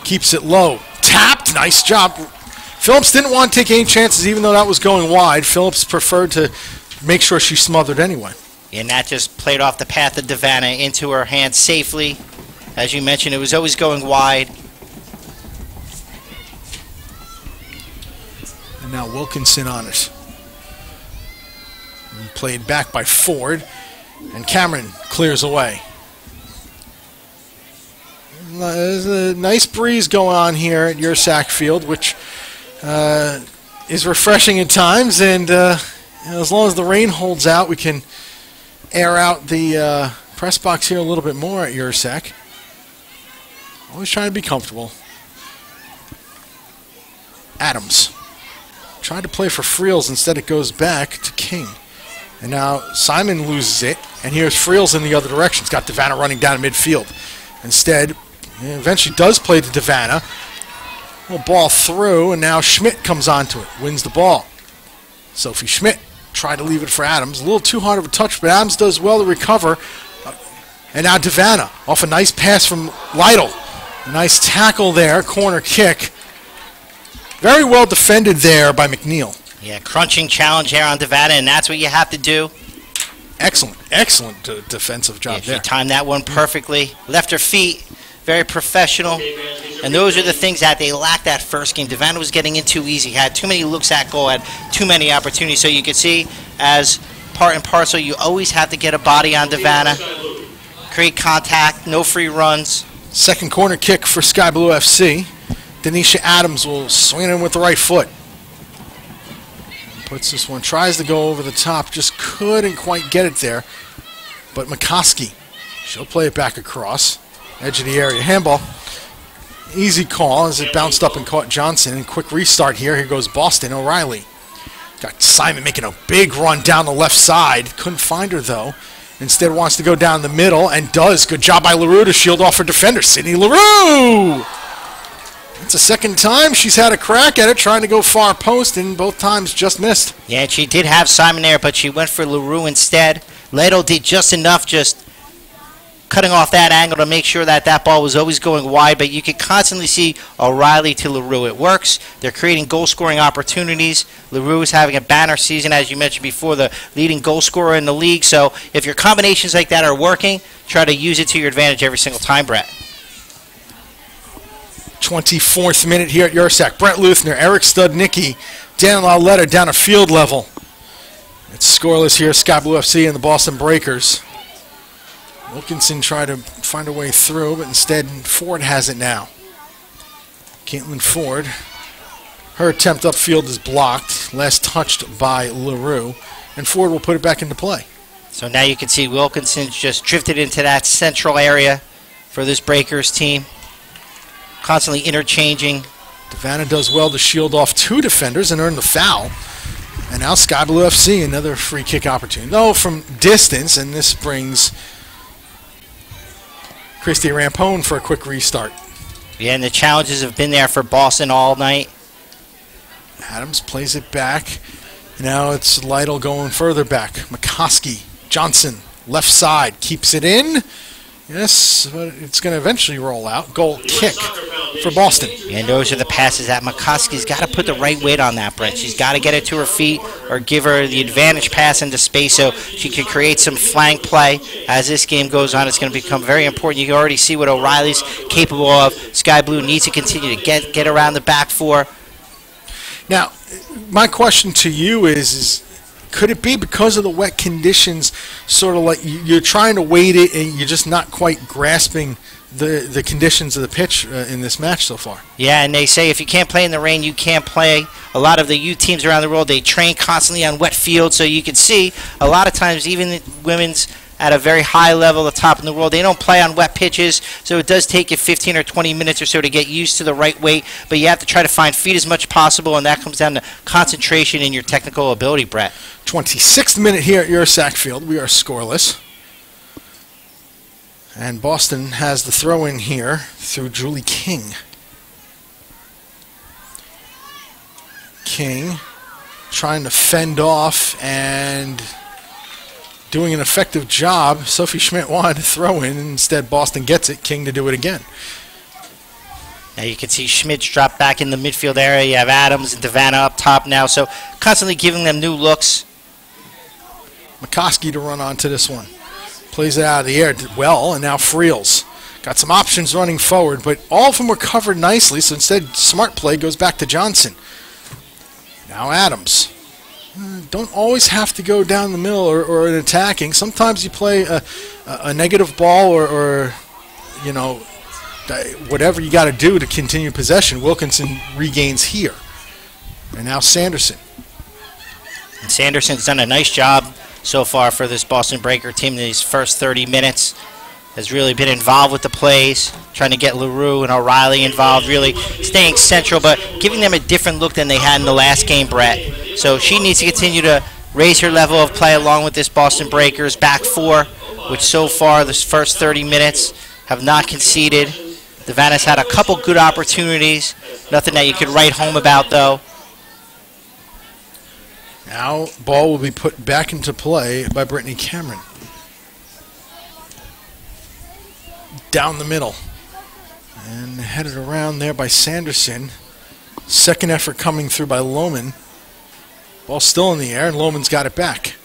S4: Keeps it low. Tapped. Nice job. Phillips didn't want to take any chances, even though that was going wide. Phillips preferred to make sure she smothered anyway.
S5: And that just played off the path of Devana into her hands safely. As you mentioned, it was always going wide.
S4: And now Wilkinson on it. And played back by Ford. And Cameron clears away. There's a nice breeze going on here at Yurcak Field, which is refreshing at times. And as long as the rain holds out, we can air out the press box here a little bit more at Yurcak. Always trying to be comfortable. Adams tried to play for Friels. Instead, it goes back to King. And now Simon loses it. And here's Friels in the other direction. It's got Devana running down midfield. Instead, eventually does play to Devana. Little ball through, and now Schmidt comes onto it. Wins the ball. Sophie Schmidt tried to leave it for Adams. A little too hard of a touch, but Adams does well to recover. And now Devana off a nice pass from Lytle. A nice tackle there, corner kick. Very well defended there by McNeil.
S5: Yeah, crunching challenge here on Devana, and that's what you have to do.
S4: Excellent defensive job there.
S5: She timed that one perfectly. Left her feet, very professional. And those are the things that they lacked that first game. Devana was getting in too easy, had too many looks at goal, had too many opportunities. So you can see, as part and parcel, you always have to get a body on Devana, create contact, no free runs.
S4: Second corner kick for Sky Blue FC. Denisha Adams will swing in with the right foot. Puts this one, tries to go over the top, just couldn't quite get it there. But McCoskey, she'll play it back across. Edge of the area, handball. Easy call as it bounced up and caught Johnson. And quick restart here. Here goes Boston. O'Reilly. Got Simon making a big run down the left side. Couldn't find her though. Instead wants to go down the middle and does. Good job by LaRue to shield off her defender. Sydney LaRue! It's the second time she's had a crack at it, trying to go far post, and both times just missed.
S5: Yeah, she did have Simon there, but she went for LaRue instead. Lytle did just enough, just cutting off that angle to make sure that that ball was always going wide, but you could constantly see O'Reilly to LaRue. It works. They're creating goal-scoring opportunities. LaRue is having a banner season, as you mentioned before, the leading goal scorer in the league. So if your combinations like that are working, try to use it to your advantage every single time, Brett.
S4: 24th minute here at Yurcak. Brett Luthner, Eric Studnicki, Dan Lauletta down at field level. It's scoreless here, Sky Blue FC and the Boston Breakers. Wilkinson tried to find a way through, but instead Ford has it now. Caitlin Ford. Her attempt upfield is blocked. Last touched by LaRue. And Ford will put it back into play.
S5: So now you can see Wilkinson's just drifted into that central area for this Breakers team. Constantly interchanging.
S4: Devanna does well to shield off 2 defenders and earn the foul. And now Sky Blue FC, another free kick opportunity. No, from distance, and this brings Christy Rampone for a quick restart.
S5: Yeah, and the challenges have been there for Boston all night.
S4: Adams plays it back. Now it's Lytle going further back. McCoskey, Johnson, left side, keeps it in. Yes, but it's going to eventually roll out. Goal kick for Boston.
S5: And those are the passes that McCoskey's got to put the right weight on that, Brent. She's got to get it to her feet or give her the advantage pass into space so she can create some flank play. As this game goes on, it's going to become very important. You can already see what O'Reilly's capable of. Sky Blue needs to continue to get around the back four.
S4: Now, my question to you is could it be because of the wet conditions, sort of like you're trying to weight it and you're just not quite grasping the conditions of the pitch in this match so far?
S5: Yeah, and they say if you can't play in the rain, you can't play. A lot of the youth teams around the world, they train constantly on wet fields, so you can see a lot of times even the women's at a very high level, the top in the world, they don't play on wet pitches, so it does take you 15 or 20 minutes or so to get used to the right weight, but you have to try to find feet as much as possible, and that comes down to concentration and your technical ability, Brett.
S4: 26th minute here at Yurcak Field. We are scoreless. And Boston has the throw-in here through Julie King. King trying to fend off and doing an effective job. Sophie Schmidt wanted to throw in. Instead, Boston gets it. King to do it again.
S5: Now you can see Schmidt's drop back in the midfield area. You have Adams and Devanna up top now, so constantly giving them new looks.
S4: McCoskey to run onto this one. Plays it out of the air well, and now Friels. Got some options running forward, but all of them were covered nicely, so instead, smart play goes back to Johnson. Now Adams. Don't always have to go down the middle or in attacking. Sometimes you play a negative ball or you know, whatever you got to do to continue possession. Wilkinson regains here. And now Sanderson.
S5: And Sanderson's done a nice job so far for this Boston Breaker team in these first 30 minutes. Has really been involved with the plays, trying to get LaRue and O'Reilly involved, really staying central, but giving them a different look than they had in the last game, Brett. So she needs to continue to raise her level of play along with this Boston Breakers back four, which so far, this first 30 minutes, have not conceded. Devanna's had a couple good opportunities, nothing that you could write home about, though.
S4: Now, ball will be put back into play by Brittany Cameron. Down the middle. And headed around there by Sanderson. Second effort coming through by Lohman. Ball still in the air, and Lohman's got it back.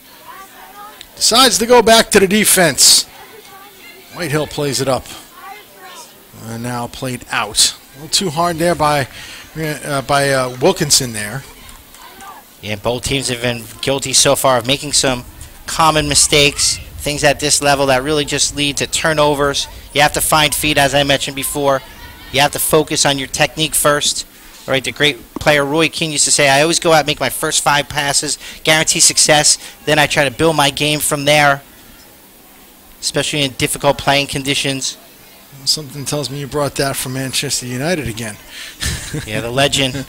S4: Decides to go back to the defense. Whitehill plays it up. And now played out. A little too hard there by Wilkinson there.
S5: Yeah, both teams have been guilty so far of making some common mistakes, things at this level that really just lead to turnovers. You have to find feet, as I mentioned before. You have to focus on your technique first. All right, the great player Roy King used to say, I always go out and make my first 5 passes, guarantee success, then I try to build my game from there, especially in difficult playing conditions.
S4: Something tells me you brought that from Manchester United again.
S5: Yeah, the legend.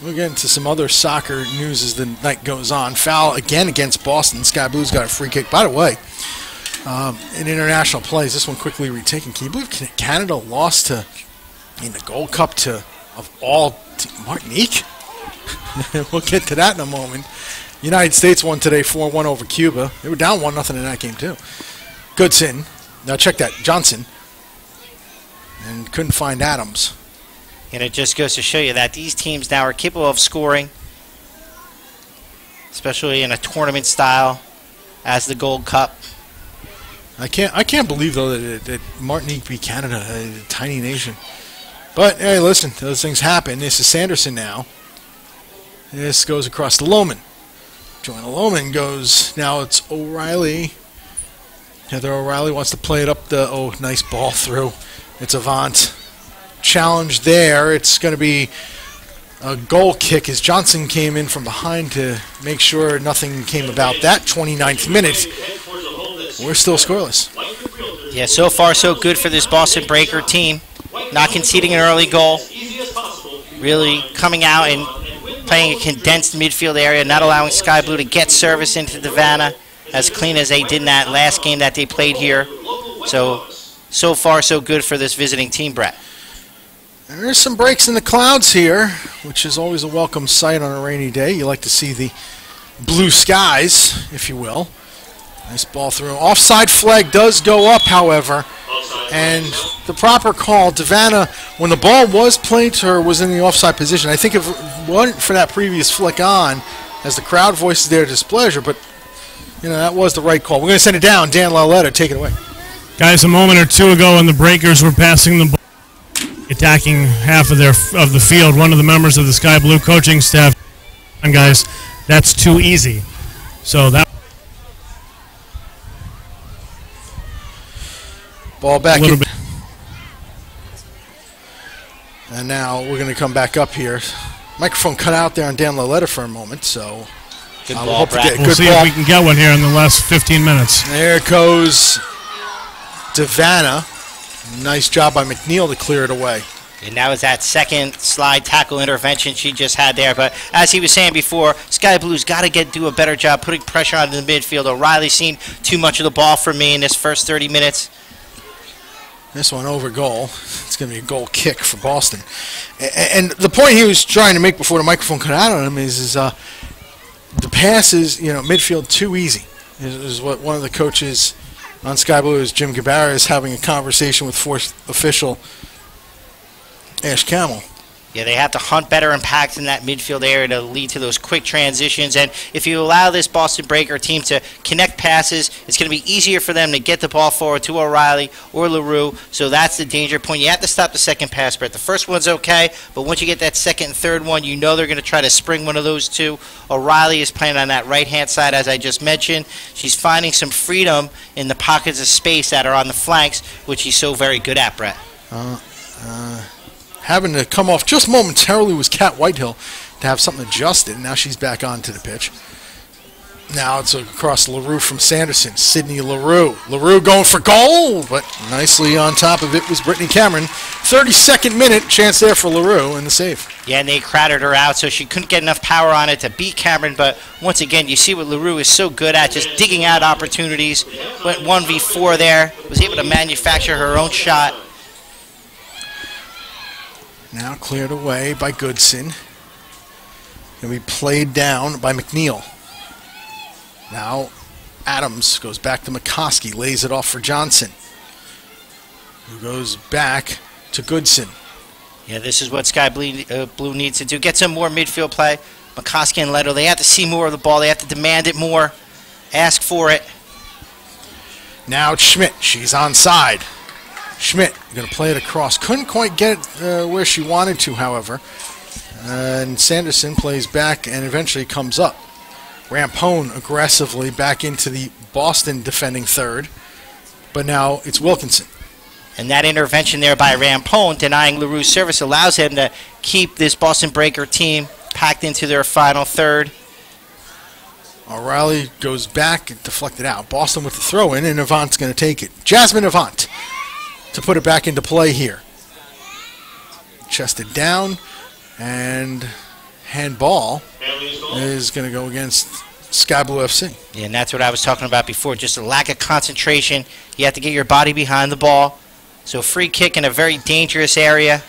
S4: We'll get into some other soccer news as the night goes on. Foul again against Boston. Sky Blues got a free kick. By the way, in international plays, this one quickly retaken. Can you believe Canada lost in the Gold Cup to, of all, Martinique? We'll get to that in a moment. United States won today 4-1 over Cuba. They were down 1-0 in that game, too. Goodson. Now check that. Johnson. And couldn't find Adams.
S5: And it just goes to show you that these teams now are capable of scoring, especially in a tournament style as the Gold Cup.
S4: I can't believe, though, that Martinique beat Canada, a tiny nation. But, hey, listen, those things happen. This is Sanderson now. This goes across to Lohman. Joanna Lohman goes, now it's O'Reilly. Heather O'Reilly wants to play it up the, nice ball through. It's Avant. Challenge there. It's going to be a goal kick as Johnson came in from behind to make sure nothing came about that. 29th minute. We're still scoreless.
S5: Yeah, so far so good for this Boston Breaker team. Not conceding an early goal. Really coming out and playing a condensed midfield area, not allowing Sky Blue to get service into the Vanna as clean as they did in that last game that they played here. So far so good for this visiting team, Brett.
S4: There's some breaks in the clouds here, which is always a welcome sight on a rainy day. You like to see the blue skies, if you will. Nice ball through. Offside flag does go up, however, and the proper call. Devanna, when the ball was played to her, was in the offside position. I think if it weren't for that previous flick on, as the crowd voices their displeasure, but that was the right call. We're going to send it down. Dan Lauletta, take it away.
S6: Guys, a moment or two ago, when the Breakers were passing the ball, attacking half of the field, one of the members of the Sky Blue coaching staff, and guys, that's too easy. So that
S4: ball back
S6: a little
S4: in.
S6: bit.
S4: And now we're going to come back up here. Microphone cut out there on Dan Lauletta for a moment, so
S5: good ball, Brad.
S6: We'll see if we can get one here in the last 15 minutes.
S4: There goes Devanna. Nice job by McNeil to clear it away.
S5: And that was that second slide tackle intervention she just had there. But as he was saying before, Sky Blue's got to do a better job putting pressure on the midfield. O'Reilly's seen too much of the ball for me in this first 30 minutes.
S4: This one over goal. It's going to be a goal kick for Boston. And the point he was trying to make before the microphone cut out on him is the pass is, midfield too easy. Is what one of the coaches on Sky Blue, is Jim Gabarra, is having a conversation with fourth official Ash Camel.
S5: Yeah, they have to hunt better impacts in that midfield area to lead to those quick transitions. And if you allow this Boston Breaker team to connect passes, it's going to be easier for them to get the ball forward to O'Reilly or LaRue. So that's the danger point. You have to stop the second pass, Brett. The first one's okay, but once you get that second and third one, they're going to try to spring one of those two. O'Reilly is playing on that right-hand side, as I just mentioned. She's finding some freedom in the pockets of space that are on the flanks, which she's so very good at, Brett.
S4: Having to come off just momentarily was Kat Whitehill to have something adjusted. Now she's back onto the pitch. Now it's across LaRue from Sanderson. Sydney LaRue. LaRue going for goal, but nicely on top of it was Brittany Cameron. 32nd minute, chance there for LaRue and the save.
S5: Yeah, and they crowded her out, so she couldn't get enough power on it to beat Cameron. But once again, you see what LaRue is so good at, just digging out opportunities. Went 1v4 there, was able to manufacture her own shot.
S4: Now cleared away by Goodson. Going to be played down by McNeil. Now Adams goes back to McCoskey, lays it off for Johnson, who goes back to Goodson.
S5: Yeah, this is what Sky Blue needs to do. Get some more midfield play. McCoskey and Leto, they have to see more of the ball. They have to demand it more, ask for it.
S4: Now it's Schmidt. She's onside. Schmidt going to play it across. Couldn't quite get it where she wanted to, however. And Sanderson plays back and eventually comes up. Rampone aggressively back into the Boston defending third. But now it's Wilkinson.
S5: And that intervention there by Rampone, denying LaRue's service, allows him to keep this Boston Breaker team packed into their final third.
S4: O'Reilly goes back, deflected out. Boston with the throw-in, and Avant's going to take it. Jasmine Avant to put it back into play here. Chested down, and handball is going to go against Sky Blue FC.
S5: Yeah, and that's what I was talking about before, just a lack of concentration. You have to get your body behind the ball. So free kick in a very dangerous area.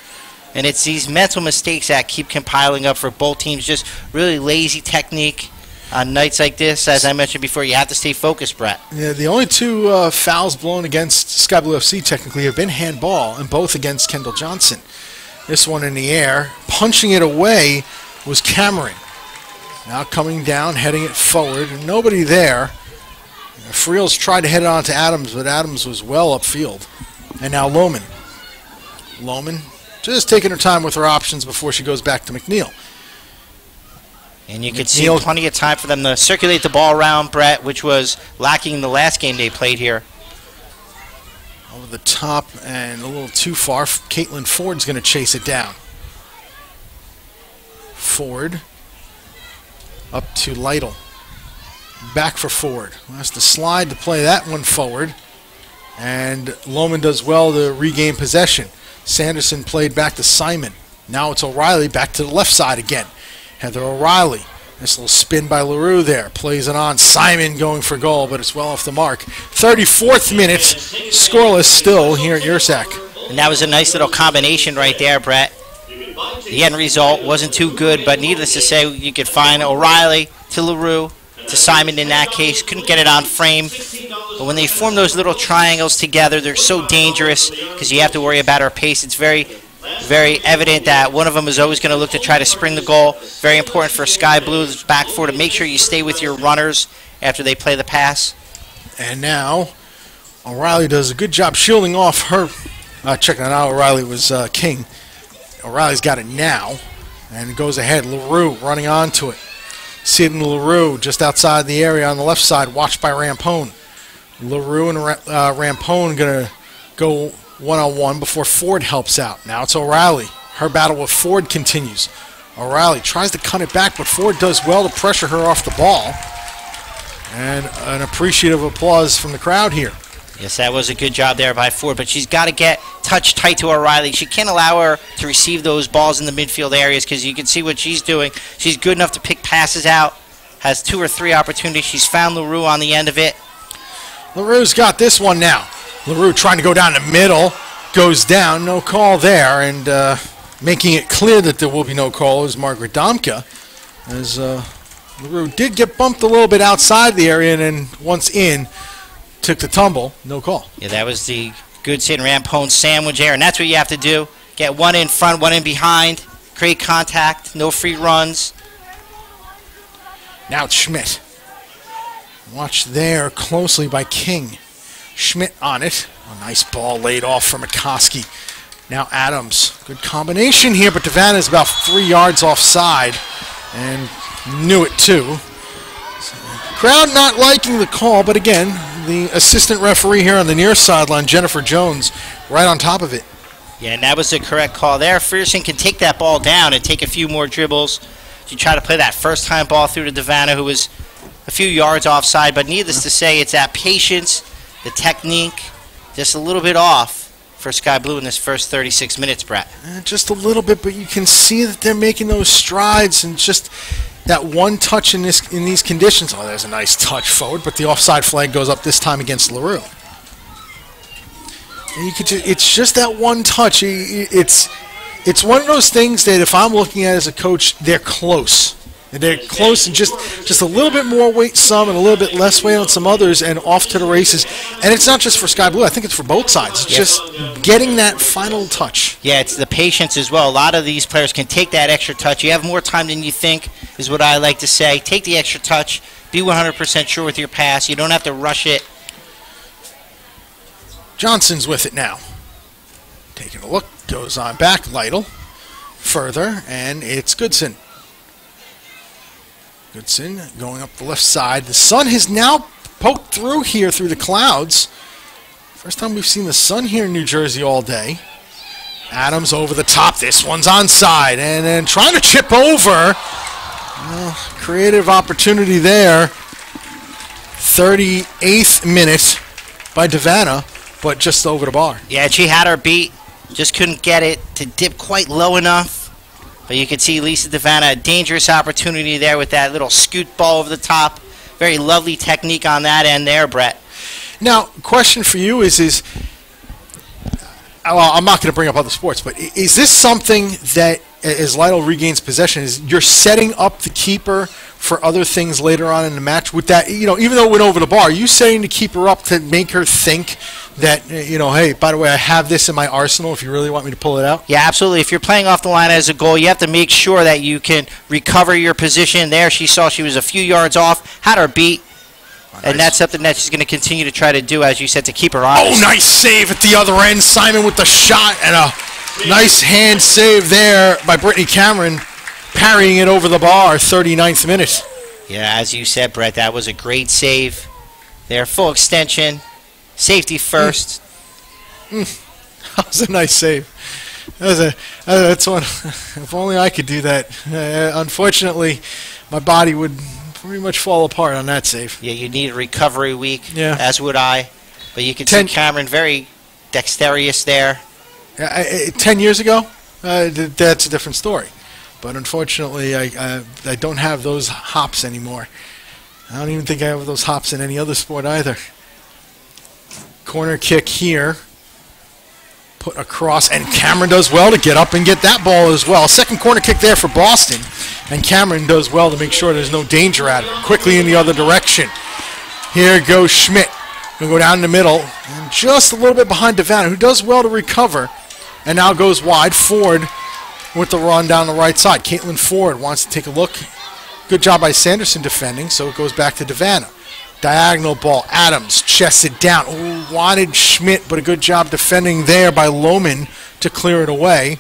S5: And it's these mental mistakes that keep compiling up for both teams, just really lazy technique. On nights like this, as I mentioned before, you have to stay focused, Brett.
S4: Yeah, the only two fouls blown against Sky Blue FC technically have been handball, and both against Kendall Johnson. This one in the air, punching it away, was Cameron. Now coming down, heading it forward, nobody there. Friels tried to head it on to Adams, but Adams was well upfield. And now Lohman. Lohman just taking her time with her options before she goes back to McNeil.
S5: And you could see plenty of time for them to circulate the ball around, Brett, which was lacking in the last game they played here.
S4: Over the top and a little too far. Caitlin Ford's going to chase it down. Ford. Up to Lytle. Back for Ford. Has to slide to play that one forward. And Lohman does well to regain possession. Sanderson played back to Simon. Now it's O'Reilly back to the left side again. Heather O'Reilly. Nice little spin by LaRue there. Plays it on. Simon going for goal, but it's well off the mark. 34th minute. Scoreless still here at Yurcak.
S5: And that was a nice little combination right there, Brett. The end result wasn't too good, but needless to say, you could find O'Reilly to LaRue to Simon in that case. Couldn't get it on frame. But when they form those little triangles together, they're so dangerous because you have to worry about our pace. It's very evident that one of them is always going to look to try to spring the goal. Very important for Sky Blue's back four to make sure you stay with your runners after they play the pass.
S4: And now O'Reilly does a good job shielding off her. Checking it out, O'Reilly was King. O'Reilly's got it now, and it goes ahead. LaRue running onto it. Sidney LaRue just outside the area on the left side, watched by Rampone. LaRue and Rampone going to go one-on-one before Ford helps out. Now it's O'Reilly. Her battle with Ford continues. O'Reilly tries to cut it back, but Ford does well to pressure her off the ball. And an appreciative applause from the crowd here.
S5: Yes, that was a good job there by Ford, but she's got to get touch tight to O'Reilly. She can't allow her to receive those balls in the midfield areas because you can see what she's doing. She's good enough to pick passes out, has 2 or 3 opportunities. She's found LaRue on the end of it.
S4: LaRue's got this one now. LaRue trying to go down the middle, goes down, no call there, and making it clear that there will be no call is Margaret Domke, as LaRue did get bumped a little bit outside the area, and then once in, took the tumble, no call.
S5: Yeah, that was the good Sid Rampone sandwich there, and that's what you have to do. Get one in front, one in behind, create contact, no free runs.
S4: Now it's Schmidt. Watched there closely by King. Schmidt on it. A nice ball laid off for McCoskey. Now Adams. Good combination here, but Devanna is about 3 yards offside, and knew it too. Crowd not liking the call, but again, the assistant referee here on the near sideline, Jennifer Jones, right on top of it.
S5: Yeah, and that was the correct call there. Ferguson can take that ball down and take a few more dribbles to try to play that first-time ball through to Devanna, who was a few yards offside. But needless to say, it's that patience, the technique, just a little bit off for Sky Blue in this first 36 minutes, Brett.
S4: Just a little bit, but you can see that they're making those strides, and just that one touch in these conditions. Oh, there's a nice touch forward, but the offside flag goes up this time against LaRue. And you could it's just that one touch. It's one of those things that if I'm looking at it as a coach, they're close. They're close, and just a little bit more weight some and a little bit less weight on some others, and off to the races. And it's not just for Sky Blue. I think it's for both sides. It's just getting that final touch.
S5: Yeah, it's the patience as well. A lot of these players can take that extra touch. You have more time than you think, is what I like to say. Take the extra touch. Be 100% sure with your pass. You don't have to rush it.
S4: Johnson's with it now. Taking a look. Goes on back. Lytle. Further. And it's Goodson. Goodson going up the left side. The sun has now poked through here through the clouds. First time we've seen the sun here in New Jersey all day. Adams over the top. This one's onside. And then trying to chip over. Creative opportunity there. 38th minute by Devanna, but just over the bar.
S5: Yeah, she had her beat. Just couldn't get it to dip quite low enough. But you can see Lisa Devanna, a dangerous opportunity there with that little scoot ball over the top. Very lovely technique on that end there, Brett.
S4: Now, question for you is well, I'm not going to bring up other sports, but is this something that, as Lytle regains possession, is you're setting up the keeper for other things later on in the match? With that, even though it went over the bar, are you setting the keeper up to make her think that, hey, by the way, I have this in my arsenal if you really want me to pull it out?
S5: Yeah, absolutely. If you're playing off the line as a goal, you have to make sure that you can recover your position. There she saw she was a few yards off, had her beat, and that's something that she's going to continue to try to do, as you said, to keep her honest.
S4: Oh, nice save at the other end. Simon with the shot, and a nice hand save there by Brittany Cameron, parrying it over the bar, 39th minute.
S5: Yeah, as you said, Brett, that was a great save there. Full extension. Safety first.
S4: That was a nice save. That's one. If only I could do that. Unfortunately, my body would pretty much fall apart on that save.
S5: Yeah, you need a recovery week,
S4: Yeah.
S5: as would I. But you can see Cameron very dexterous there.
S4: 10 years ago, that's a different story. But unfortunately, I don't have those hops anymore. I don't even think I have those hops in any other sport either. Corner kick here. Put across, and Cameron does well to get up and get that ball as well. Second corner kick there for Boston, and Cameron does well to make sure there's no danger at it. Quickly in the other direction. Here goes Schmidt. Going to go down the middle, and just a little bit behind Devanna, who does well to recover, and now goes wide. Ford with the run down the right side. Caitlin Ford wants to take a look. Good job by Sanderson defending, so it goes back to Devanna. Diagonal ball. Adams chests it down. Ooh, wanted Schmidt, but a good job defending there by Lohman to clear it away.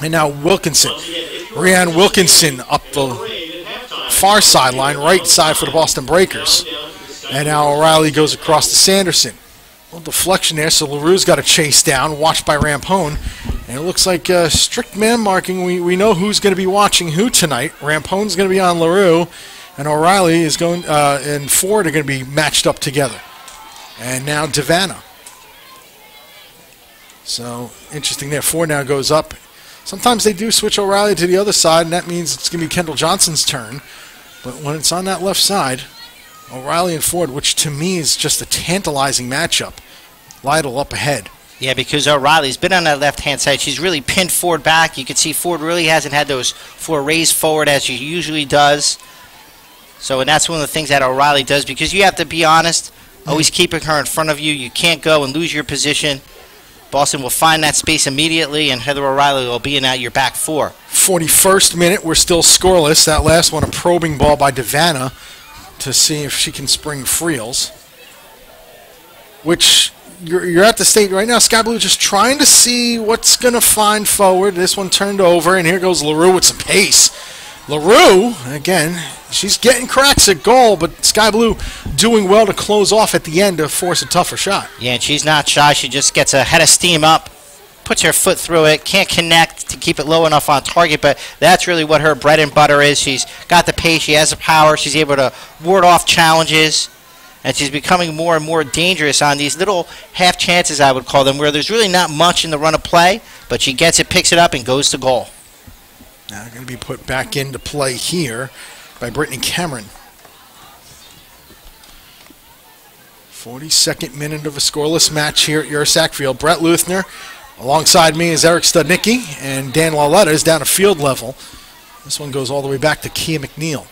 S4: And now Wilkinson. Rianne Wilkinson up the far sideline, right side for the Boston Breakers. And now O'Reilly goes across to Sanderson. A little deflection there, so LaRue's got a chase down, watched by Rampone. And it looks like strict man marking. We know who's going to be watching who tonight. Rampone's going to be on LaRue. And O'Reilly is going, and Ford are going to be matched up together. And now Devanna. So, interesting there. Ford now goes up. Sometimes they do switch O'Reilly to the other side, and that means it's going to be Kendall Johnson's turn. But when it's on that left side, O'Reilly and Ford, which to me is just a tantalizing matchup. Lytle up ahead.
S5: Yeah, because O'Reilly's been on that left-hand side. She's really pinned Ford back. You can see Ford really hasn't had those forays forward as she usually does. So, and that's one of the things that O'Reilly does, because you have to be honest, always keeping her in front of you. You can't go and lose your position. Boston will find that space immediately, and Heather O'Reilly will be in at your back four. 41st minute, we're still scoreless. That last one, a probing ball by Devanna to see if she can spring Friels. Which, you're at the state right now, Sky Blue just trying to see what's going to find forward. This one turned over, and here goes LaRue with some pace. LaRue, again, she's getting cracks at goal, but Sky Blue doing well to close off at the end to force a tougher shot. Yeah, and she's not shy. She just gets a head of steam up, puts her foot through it, can't connect to keep it low enough on target, but that's really what her bread and butter is. She's got the pace, she has the power, she's able to ward off challenges, and she's becoming more and more dangerous on these little half chances, I would call them, where there's really not much in the run of play, but she gets it, picks it up, and goes to goal.
S4: Now going to be put back into play here by Brittany Cameron. 42nd minute of a scoreless match here at Yurcak Field. Brett Luthner, alongside me is Eric Studnicki, and Dan Lauletta is down at field level. This one goes all the way back to Kia McNeil.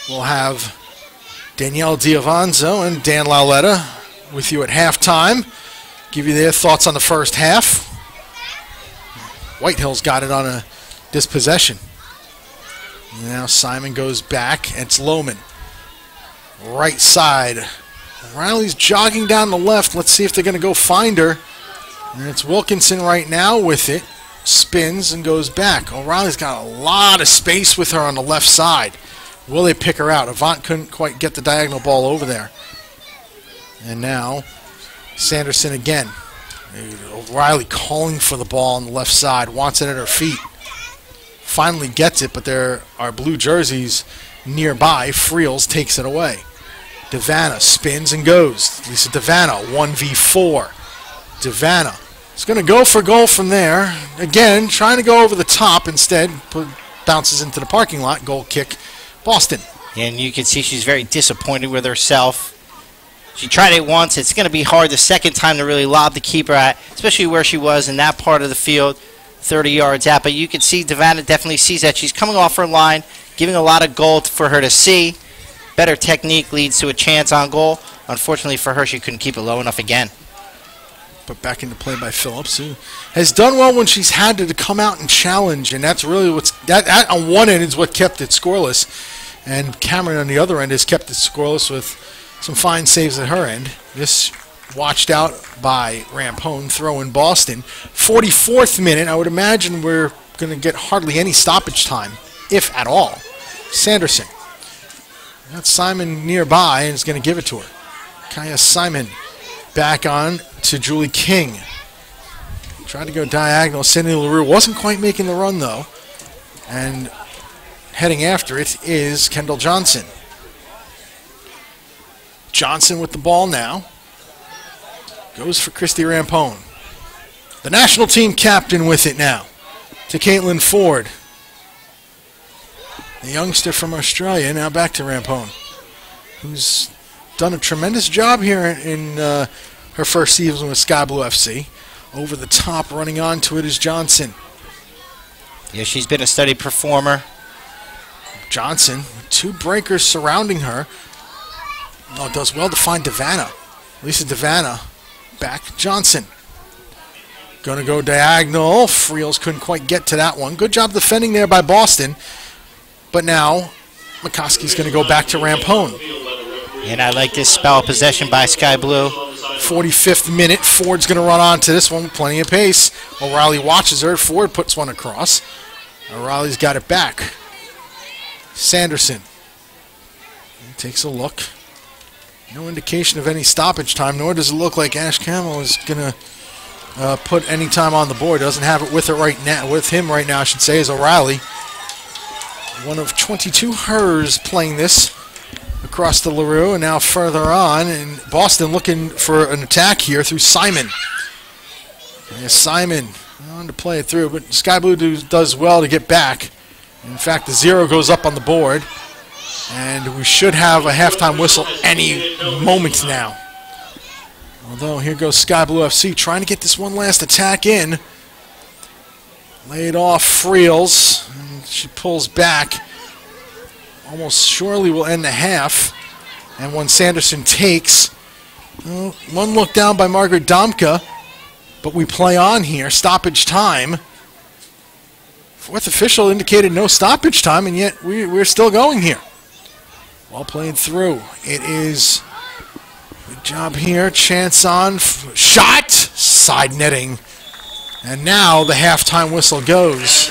S4: We'll have Danielle Diavanzo and Dan Lauletta with you at halftime. Give you their thoughts on the first half. Whitehill's got it on a dispossession. Now Simon goes back. It's Lohman. Right side. Riley's jogging down the left. Let's see if they're going to go find her. And it's Wilkinson right now with it. Spins and goes back. O'Reilly's got a lot of space with her on the left side. Will they pick her out? Avant couldn't quite get the diagonal ball over there. And now Sanderson again. O'Reilly calling for the ball on the left side, wants it at her feet. Finally gets it, but there are blue jerseys nearby. Friels takes it away. Devanna spins and goes. Lisa Devanna, 1v4. Devanna is going to go for goal from there. Again, trying to go over the top. Instead, bounces into the parking lot. Goal kick, Boston.
S5: And you can see she's very disappointed with herself. She tried it once. It's going to be hard the second time to really lob the keeper at, especially where she was in that part of the field, 30 yards out. But you can see Devanna definitely sees that. She's coming off her line, giving a lot of goal for her to see. Better technique leads to a chance on goal. Unfortunately for her, she couldn't keep it low enough again.
S4: But back into play by Phillips, who has done well when she's had to come out and challenge, and that's really that on one end is what kept it scoreless, and Cameron on the other end has kept it scoreless with some fine saves at her end. This watched out by Rampone, throwing Boston. 44th minute, I would imagine we're going to get hardly any stoppage time, if at all. Sanderson. That's Simon nearby, and is going to give it to her. Kaya Simon back on to Julie King. Tried to go diagonal. Cindy LaRue wasn't quite making the run, though. And heading after it is Kendall Johnson. Johnson with the ball now. Goes for Christy Rampone. The national team captain with it now. To Caitlin Ford. The youngster from Australia, now back to Rampone, who's done a tremendous job here in her first season with Sky Blue FC. Over the top, running onto it is Johnson.
S5: Yeah, she's been a steady performer.
S4: Johnson, 2 breakers surrounding her. Oh, does well to find Devana. Lisa Devana, back Johnson. Gonna go diagonal. Friels couldn't quite get to that one. Good job defending there by Boston. But now, McCoskey's going to go back to Rampone.
S5: And I like this spell of possession by Sky Blue.
S4: 45th minute. Ford's going to run on to this one with plenty of pace. O'Reilly watches her. Ford puts one across. O'Reilly's got it back. Sanderson takes a look. No indication of any stoppage time, nor does it look like Ash Camel is going to put any time on the board. Doesn't have it with her right now. With him right now, I should say, is O'Reilly. One of 22 hers playing this across the LaRue, and now further on, and Boston looking for an attack here through Simon. Simon on to play it through, but Sky Blue does well to get back. In fact, the 0 goes up on the board, and we should have a halftime whistle any moment now. Although here goes Sky Blue FC trying to get this one last attack in. Laid off Friels. She pulls back. Almost surely will end the half. And when Sanderson takes, one look down by Margaret Domka, but we play on here. Stoppage time. Fourth official indicated no stoppage time, and yet we're still going here. Well played through. It is good job here. Chance on. Shot! Side netting. And now the halftime whistle goes.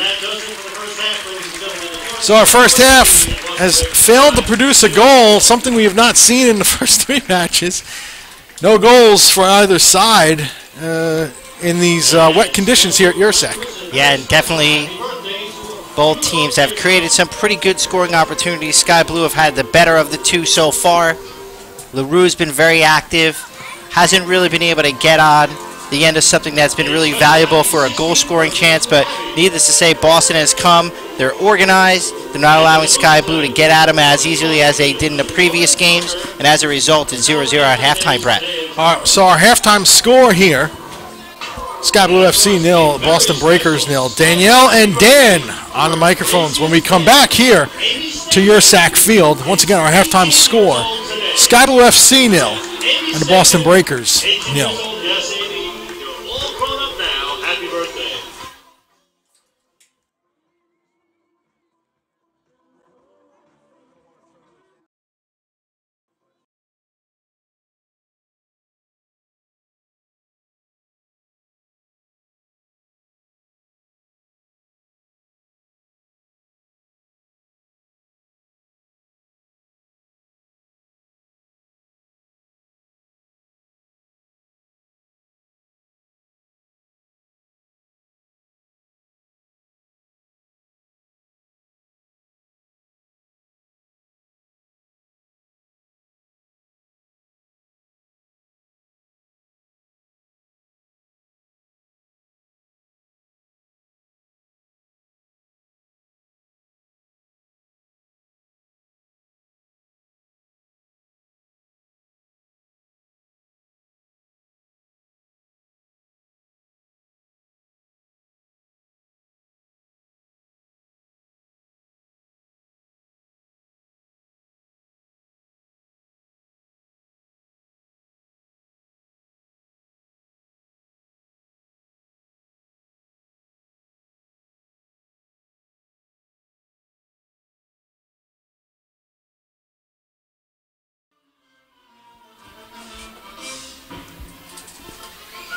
S4: So our first half has failed to produce a goal, something we have not seen in the first 3 matches. No goals for either side in these wet conditions here at Yurcak.
S5: Yeah, and definitely both teams have created some pretty good scoring opportunities. Sky Blue have had the better of the 2 so far. LaRue's been very active, hasn't really been able to get on the end of something that's been really valuable for a goal-scoring chance, but needless to say, Boston has come. They're organized. They're not allowing Sky Blue to get at them as easily as they did in the previous games, and as a result, it's 0-0 at halftime, Brett.
S4: So our halftime score here, Sky Blue FC 0, Boston Breakers 0. Danielle and Dan on the microphones. When we come back here to Yurcak Field, once again, our halftime score, Sky Blue FC 0 and the Boston Breakers 0.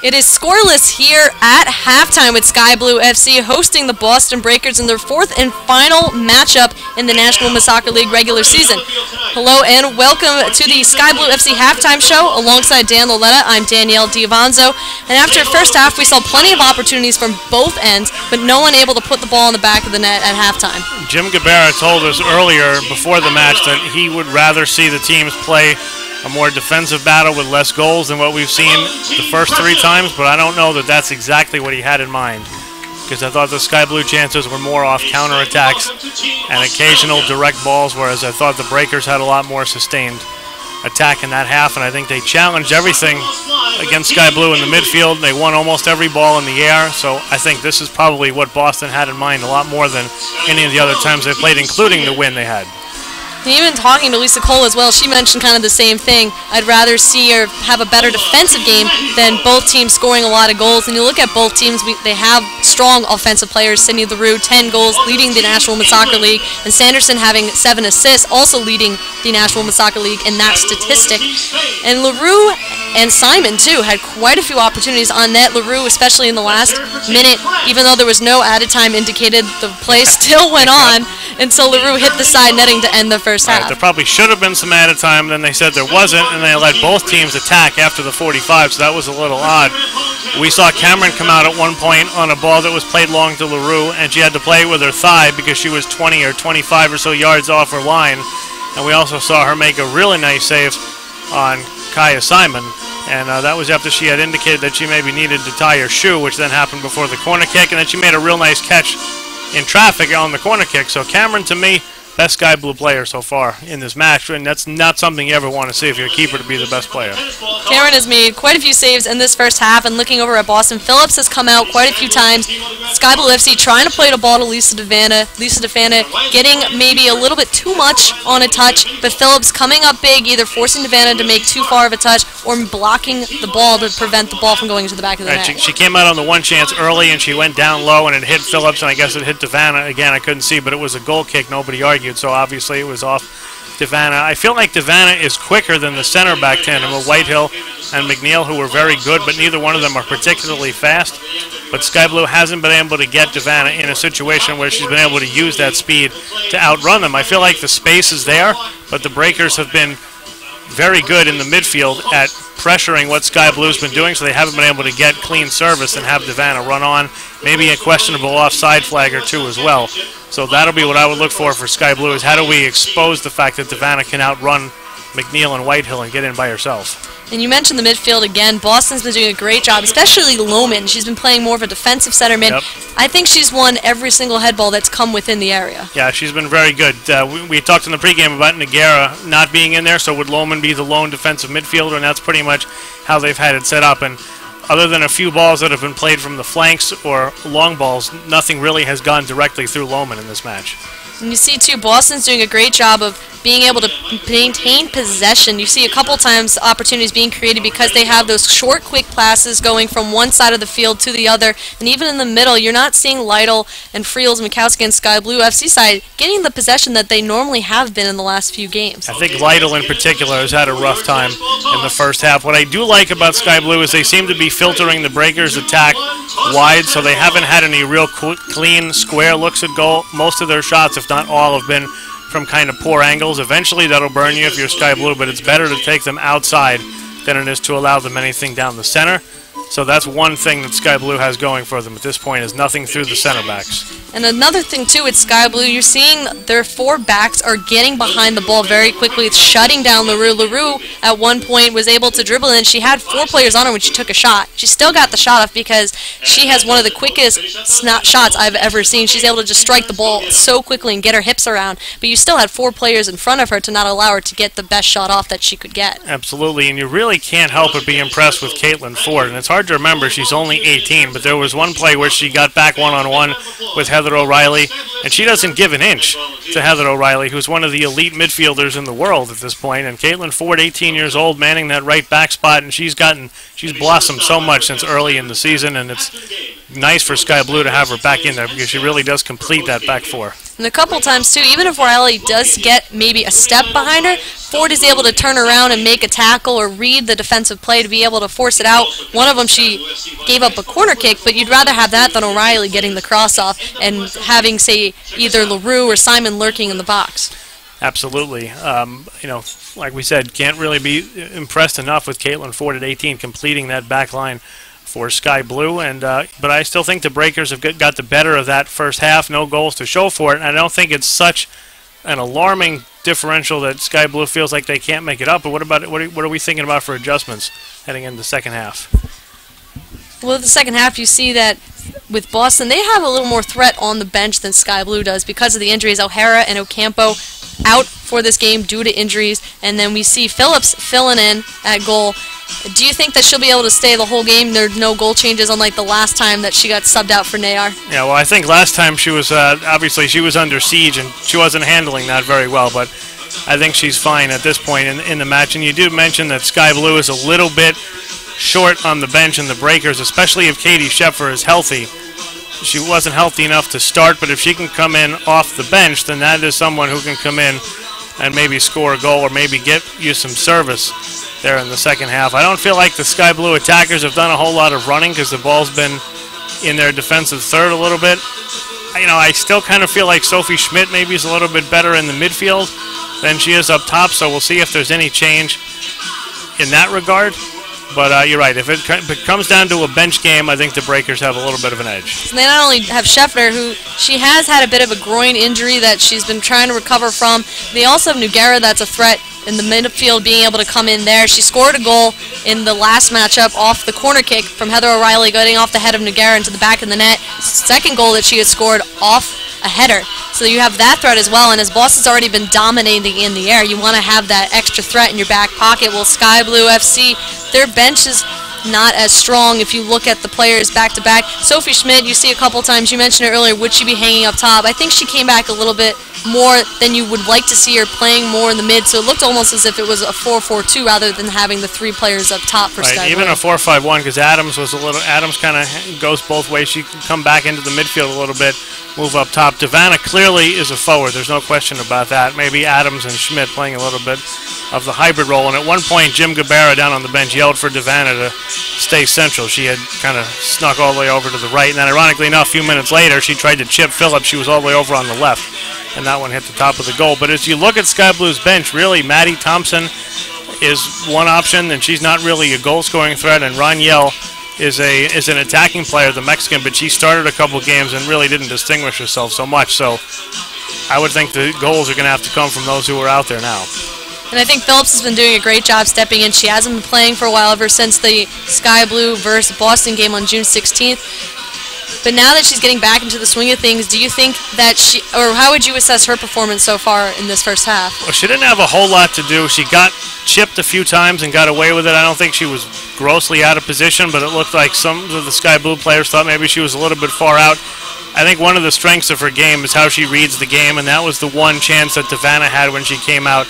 S1: It is scoreless here at halftime with Sky Blue FC hosting the Boston Breakers in their fourth and final matchup in the National Women's Soccer League regular season. Hello and welcome to the Sky Blue FC halftime show. Alongside Dan Loletta, I'm Danielle Diavanzo. And after the first half, we saw plenty of opportunities from both ends, but no one able to put the ball in the back of the net at halftime.
S2: Jim Gabera told us earlier before the match that he would rather see the teams play a more defensive battle with less goals than what we've seen the first 3 times, but I don't know that that's exactly what he had in mind, because I thought the Sky Blue chances were more off counterattacks and occasional direct balls, whereas I thought the Breakers had a lot more sustained attack in that half, and I think they challenged everything against Sky Blue in the midfield. They won almost every ball in the air, so I think this is probably what Boston had in mind a lot more than any of the other times they played, including the win they had.
S1: And even talking to Lisa Cole as well, she mentioned kind of the same thing. I'd rather see her have a better defensive game than both teams scoring a lot of goals. And you look at both teams, they have strong offensive players. Sydney LaRue, 10 goals, leading the National Women's Soccer League. And Sanderson having 7 assists, also leading the National Women's Soccer League in that statistic. And LaRue and Simon, too, had quite a few opportunities on net. LaRue, especially in the last minute, even though there was no added time indicated, the play still went on until LaRue hit the side netting to end the first half.
S2: There probably should have been some added time, then they said there wasn't, and they let both teams attack after the 45, so that was a little odd. We saw Cameron come out at one point on a ball that was played long to LaRue, and she had to play it with her thigh because she was 20 or 25 or so yards off her line. And we also saw her make a really nice save on Kaya Simon, and that was after she had indicated that she maybe needed to tie her shoe, which then happened before the corner kick, and then she made a real nice catch in traffic on the corner kick. So Cameron, to me, best Sky Blue player so far in this match, and that's not something you ever want to see if you're a keeper, to be the best player.
S1: Cameron has made quite a few saves in this first half, and looking over at Boston, Phillips has come out quite a few times. Sky Blue FC trying to play the ball to Lisa Defana. Lisa Defana getting maybe a little bit too much on a touch, but Phillips coming up big, either forcing Defana to make too far of a touch or blocking the ball to prevent the ball from going into the back of the net.
S2: She came out on the one chance early, and she went down low, and it hit Phillips, and I guess it hit Defana. Again, I couldn't see, but it was a goal kick. Nobody argued, so obviously it was off Defana. I feel like Defana is quicker than the center back tandem of Whitehill and McNeil, who were very good, but neither one of them are particularly fast. But Sky Blue hasn't been able to get Defana in a situation where she's been able to use that speed to outrun them. I feel like the space is there, but the Breakers have been very good in the midfield at pressuring what Sky Blue's been doing, so they haven't been able to get clean service and have Defana run on, maybe a questionable offside flag or two as well. So that'll be what I would look for Sky Blue, is how do we expose the fact that Defana can outrun McNeil and Whitehill and get in by herself.
S1: And you mentioned the midfield again. Boston's been doing a great job, especially Lohman. She's been playing more of a defensive center mid.
S2: Yep.
S1: I think she's won every single head ball that's come within the area.
S2: Yeah, she's been very good. We talked in the pregame about Nagara not being in there, so would Lohman be the lone defensive midfielder, and that's pretty much how they've had it set up. And other than a few balls that have been played from the flanks or long balls, nothing really has gone directly through Lohman in this match.
S1: And you see, too, Boston's doing a great job of being able to maintain possession. You see a couple times opportunities being created because they have those short, quick passes going from one side of the field to the other. And even in the middle, you're not seeing Lytle and Friels and Mikowski and Sky Blue FC side getting the possession that they normally have been in the last few games.
S2: I think Lytle in particular has had a rough time in the first half. What I do like about Sky Blue is they seem to be filtering the Breakers' attack wide, so they haven't had any real clean, square looks at goal. Most of their shots, if not all, have been from kind of poor angles. Eventually that'll burn you if you're Sky Blue, but it's better to take them outside than it is to allow them anything down the center. So that's one thing that Sky Blue has going for them at this point, is nothing through the center backs.
S1: And another thing, too, with Sky Blue, you're seeing their 4 backs are getting behind the ball very quickly. It's shutting down LaRue. LaRue, at one point, was able to dribble in. She had 4 players on her when she took a shot. She still got the shot off because she has one of the quickest shots I've ever seen. She's able to just strike the ball so quickly and get her hips around. But you still had 4 players in front of her to not allow her to get the best shot off that she could get.
S2: Absolutely, and you really can't help but be impressed with Caitlin Ford. And it's hard to remember, she's only 18, but there was one play where she got back one-on-one with Heather O'Reilly, and she doesn't give an inch to Heather O'Reilly, who's one of the elite midfielders in the world at this point. And Caitlin Ford, 18 years old, manning that right back spot, and she's blossomed so much since early in the season, and it's nice for Sky Blue to have her back in there because she really does complete that back 4.
S1: And a couple times, too, even if Riley does get maybe a step behind her, Ford is able to turn around and make a tackle or read the defensive play to be able to force it out. One of them, she gave up a corner kick, but you'd rather have that than O'Reilly getting the cross off and having, say, either LaRue or Simon lurking in the box.
S2: Absolutely. You know, like we said, can't really be impressed enough with Caitlin Ford at 18 completing that back line for Sky Blue, and but I still think the Breakers have got the better of that first half. No goals to show for it, and I don't think it's such an alarming differential that Sky Blue feels like they can't make it up. But what about what are we thinking about for adjustments heading into the second half?
S1: Well, the second half, you see that with Boston, they have a little more threat on the bench than Sky Blue does because of the injuries. O'Hara and Ocampo out for this game due to injuries, and then we see Phillips filling in at goal. Do you think that she'll be able to stay the whole game? There are no goal changes, unlike the last time that she got subbed out for Nayar.
S2: Yeah, well, I think last time she was obviously she was under siege and she wasn't handling that very well, but I think she's fine at this point in the match. And you do mention that Sky Blue is a little bit short on the bench in the Breakers, especially if Katie Sheffer is healthy. She wasn't healthy enough to start, but if she can come in off the bench, then that is someone who can come in and maybe score a goal or maybe get you some service there in the second half. I don't feel like the Sky Blue attackers have done a whole lot of running because the ball's been in their defensive third a little bit. You know, I still kind of feel like Sophie Schmidt maybe is a little bit better in the midfield than she is up top, so we'll see if there's any change in that regard. But you're right. If it comes down to a bench game, I think the Breakers have a little bit of an edge.
S1: So they not only have Scheffner, who she has had a bit of a groin injury that she's been trying to recover from. They also have Noguera, that's a threat in the midfield, being able to come in there. She scored a goal in the last matchup off the corner kick from Heather O'Reilly, getting off the head of Noguera into the back of the net. Second goal that she has scored off a header. So you have that threat as well, and as Boston's already been dominating in the air, you want to have that extra threat in your back pocket. Well, Sky Blue FC, their bench is not as strong if you look at the players back-to-back. Sophie Schmidt, you see a couple times, you mentioned it earlier, would she be hanging up top? I think she came back a little bit more than you would like to see her playing more in the mid, so it looked almost as if it was a 4-4-2 rather than having the three players up top for Sky Blue.
S2: Even a 4-5-1, because Adams kind of goes both ways. She can come back into the midfield a little bit, move up top. Devana clearly is a forward. There's no question about that. Maybe Adams and Schmidt playing a little bit of the hybrid role. And at one point, Jim Gabera down on the bench yelled for Devana to stay central. She had kind of snuck all the way over to the right. And then, ironically enough, a few minutes later, she tried to chip Phillips. She was all the way over on the left. And that one hit the top of the goal. But as you look at Sky Blue's bench, really, Maddie Thompson is one option, and she's not really a goal-scoring threat. And Raniel is an attacking player, the Mexican, but she started a couple games and really didn't distinguish herself so much. So I would think the goals are going to have to come from those who are out there now.
S1: And I think Phillips has been doing a great job stepping in. She hasn't been playing for a while ever since the Sky Blue versus Boston game on June 16th. But now that she's getting back into the swing of things, do you think that how would you assess her performance so far in this first half?
S2: Well, she didn't have a whole lot to do. She got chipped a few times and got away with it. I don't think she was grossly out of position, but it looked like some of the Sky Blue players thought maybe she was a little bit far out. I think one of the strengths of her game is how she reads the game, and that was the one chance that Devana had when she came out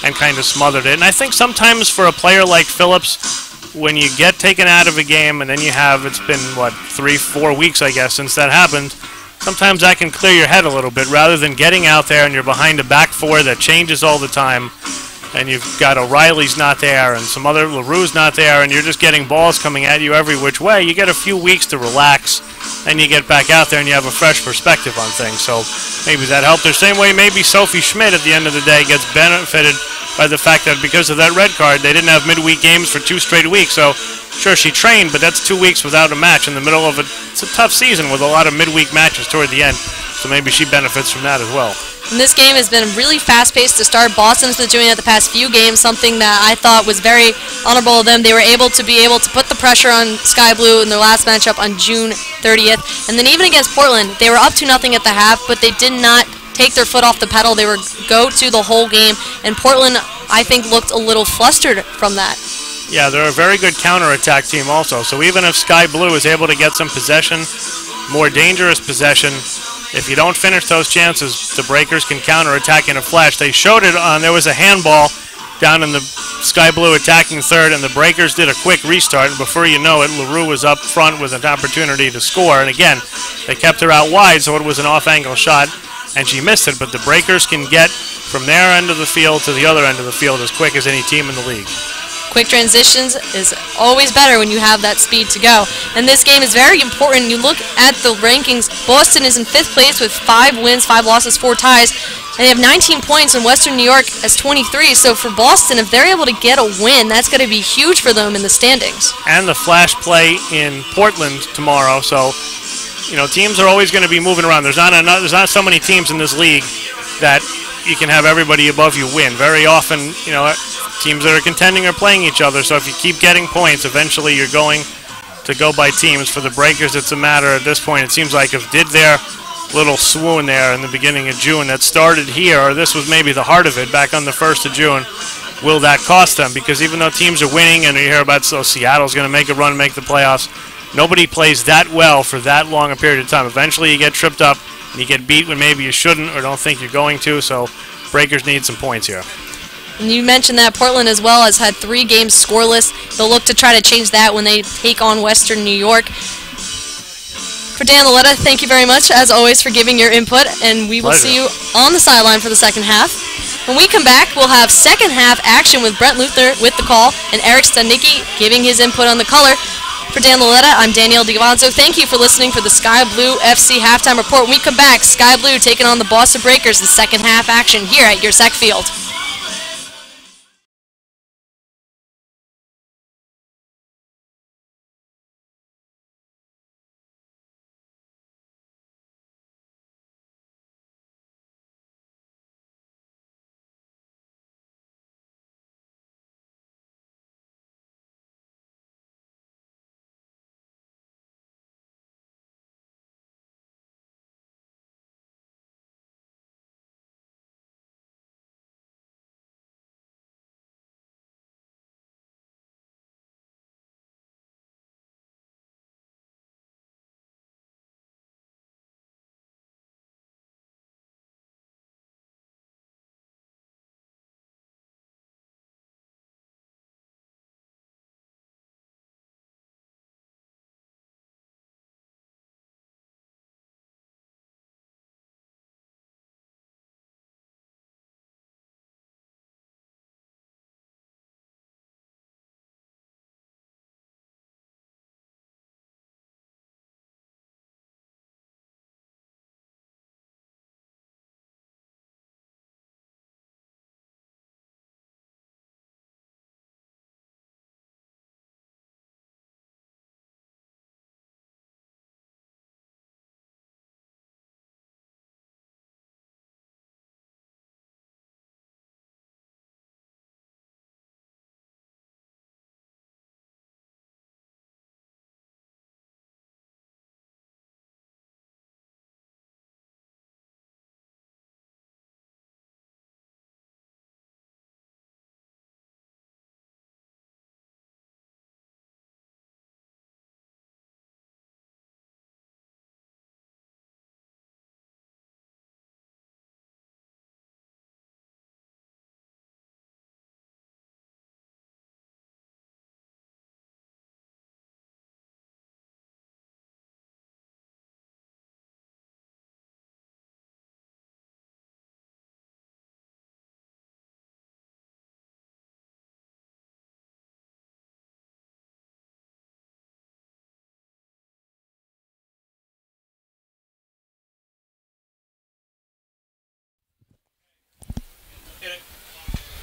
S2: and kind of smothered it. And I think sometimes for a player like Phillips, when you get taken out of a game and then you have, it's been, 3-4 weeks, I guess, since that happened, sometimes that can clear your head a little bit rather than getting out there and you're behind a back four that changes all the time, and you've got O'Reilly's not there and some other LaRue's not there, and you're just getting balls coming at you every which way. You get a few weeks to relax, and you get back out there and you have a fresh perspective on things. So maybe that helped her. Same way maybe Sophie Schmidt at the end of the day gets benefited by the fact that because of that red card, they didn't have midweek games for 2 straight weeks. So sure, she trained, but that's 2 weeks without a match in the middle of it's a tough season with a lot of midweek matches toward the end. So maybe she benefits from that as well.
S1: And this game has been really fast-paced to start. Boston's been doing it the past few games, something that I thought was very honorable of them. They were able to put the pressure on Sky Blue in their last matchup on June 30th. And then even against Portland, they were up 2-0 at the half, but they did not take their foot off the pedal. They were go-to the whole game. And Portland, I think, looked a little flustered from that.
S2: Yeah, they're a very good counter-attack team also. So even if Sky Blue is able to get some possession, more dangerous possession, if you don't finish those chances, the Breakers can counter-attack in a flash. They showed it on, there was a handball down in the Sky Blue attacking third, and the Breakers did a quick restart, and before you know it, LaRue was up front with an opportunity to score. And again, they kept her out wide, so it was an off-angle shot and she missed it. But the Breakers can get from their end of the field to the other end of the field as quick as any team in the league.
S1: Quick transitions is always better when you have that speed to go. And this game is very important. You look at the rankings, Boston is in 5th place with 5 wins, 5 losses, 4 ties. And they have 19 points, and Western New York has 23. So for Boston, if they're able to get a win, that's going to be huge for them in the standings.
S2: And the flash play in Portland tomorrow. So, you know, teams are always going to be moving around. There's not so many teams in this league that you can have everybody above you win. Very often, you know, teams that are contending are playing each other. So if you keep getting points, eventually you're going to go by teams. For the Breakers, it's a matter at this point. It seems like if did their little swoon there in the beginning of June that started here, or this was maybe the heart of it back on the 1st of June, will that cost them? Because even though teams are winning, and you hear about Seattle's going to make a run, make the playoffs, nobody plays that well for that long a period of time. Eventually you get tripped up and you get beat when maybe you shouldn't or don't think you're going to. So Breakers need some points here.
S1: And you mentioned that Portland as well has had 3 games scoreless. They'll look to try to change that when they take on Western New York. For Dan Loletta, thank you very much, as always, for giving your input, and we will see you on the sideline for the second half. When we come back, we'll have second half action with Brent Luthner with the call and Eric Studnicki giving his input on the color. For Dan Loletta, I'm Danielle DiGavanzo. Thank you for listening for the Sky Blue FC Halftime Report. When we come back, Sky Blue taking on the Boston Breakers in second half action here at Yurcak Field.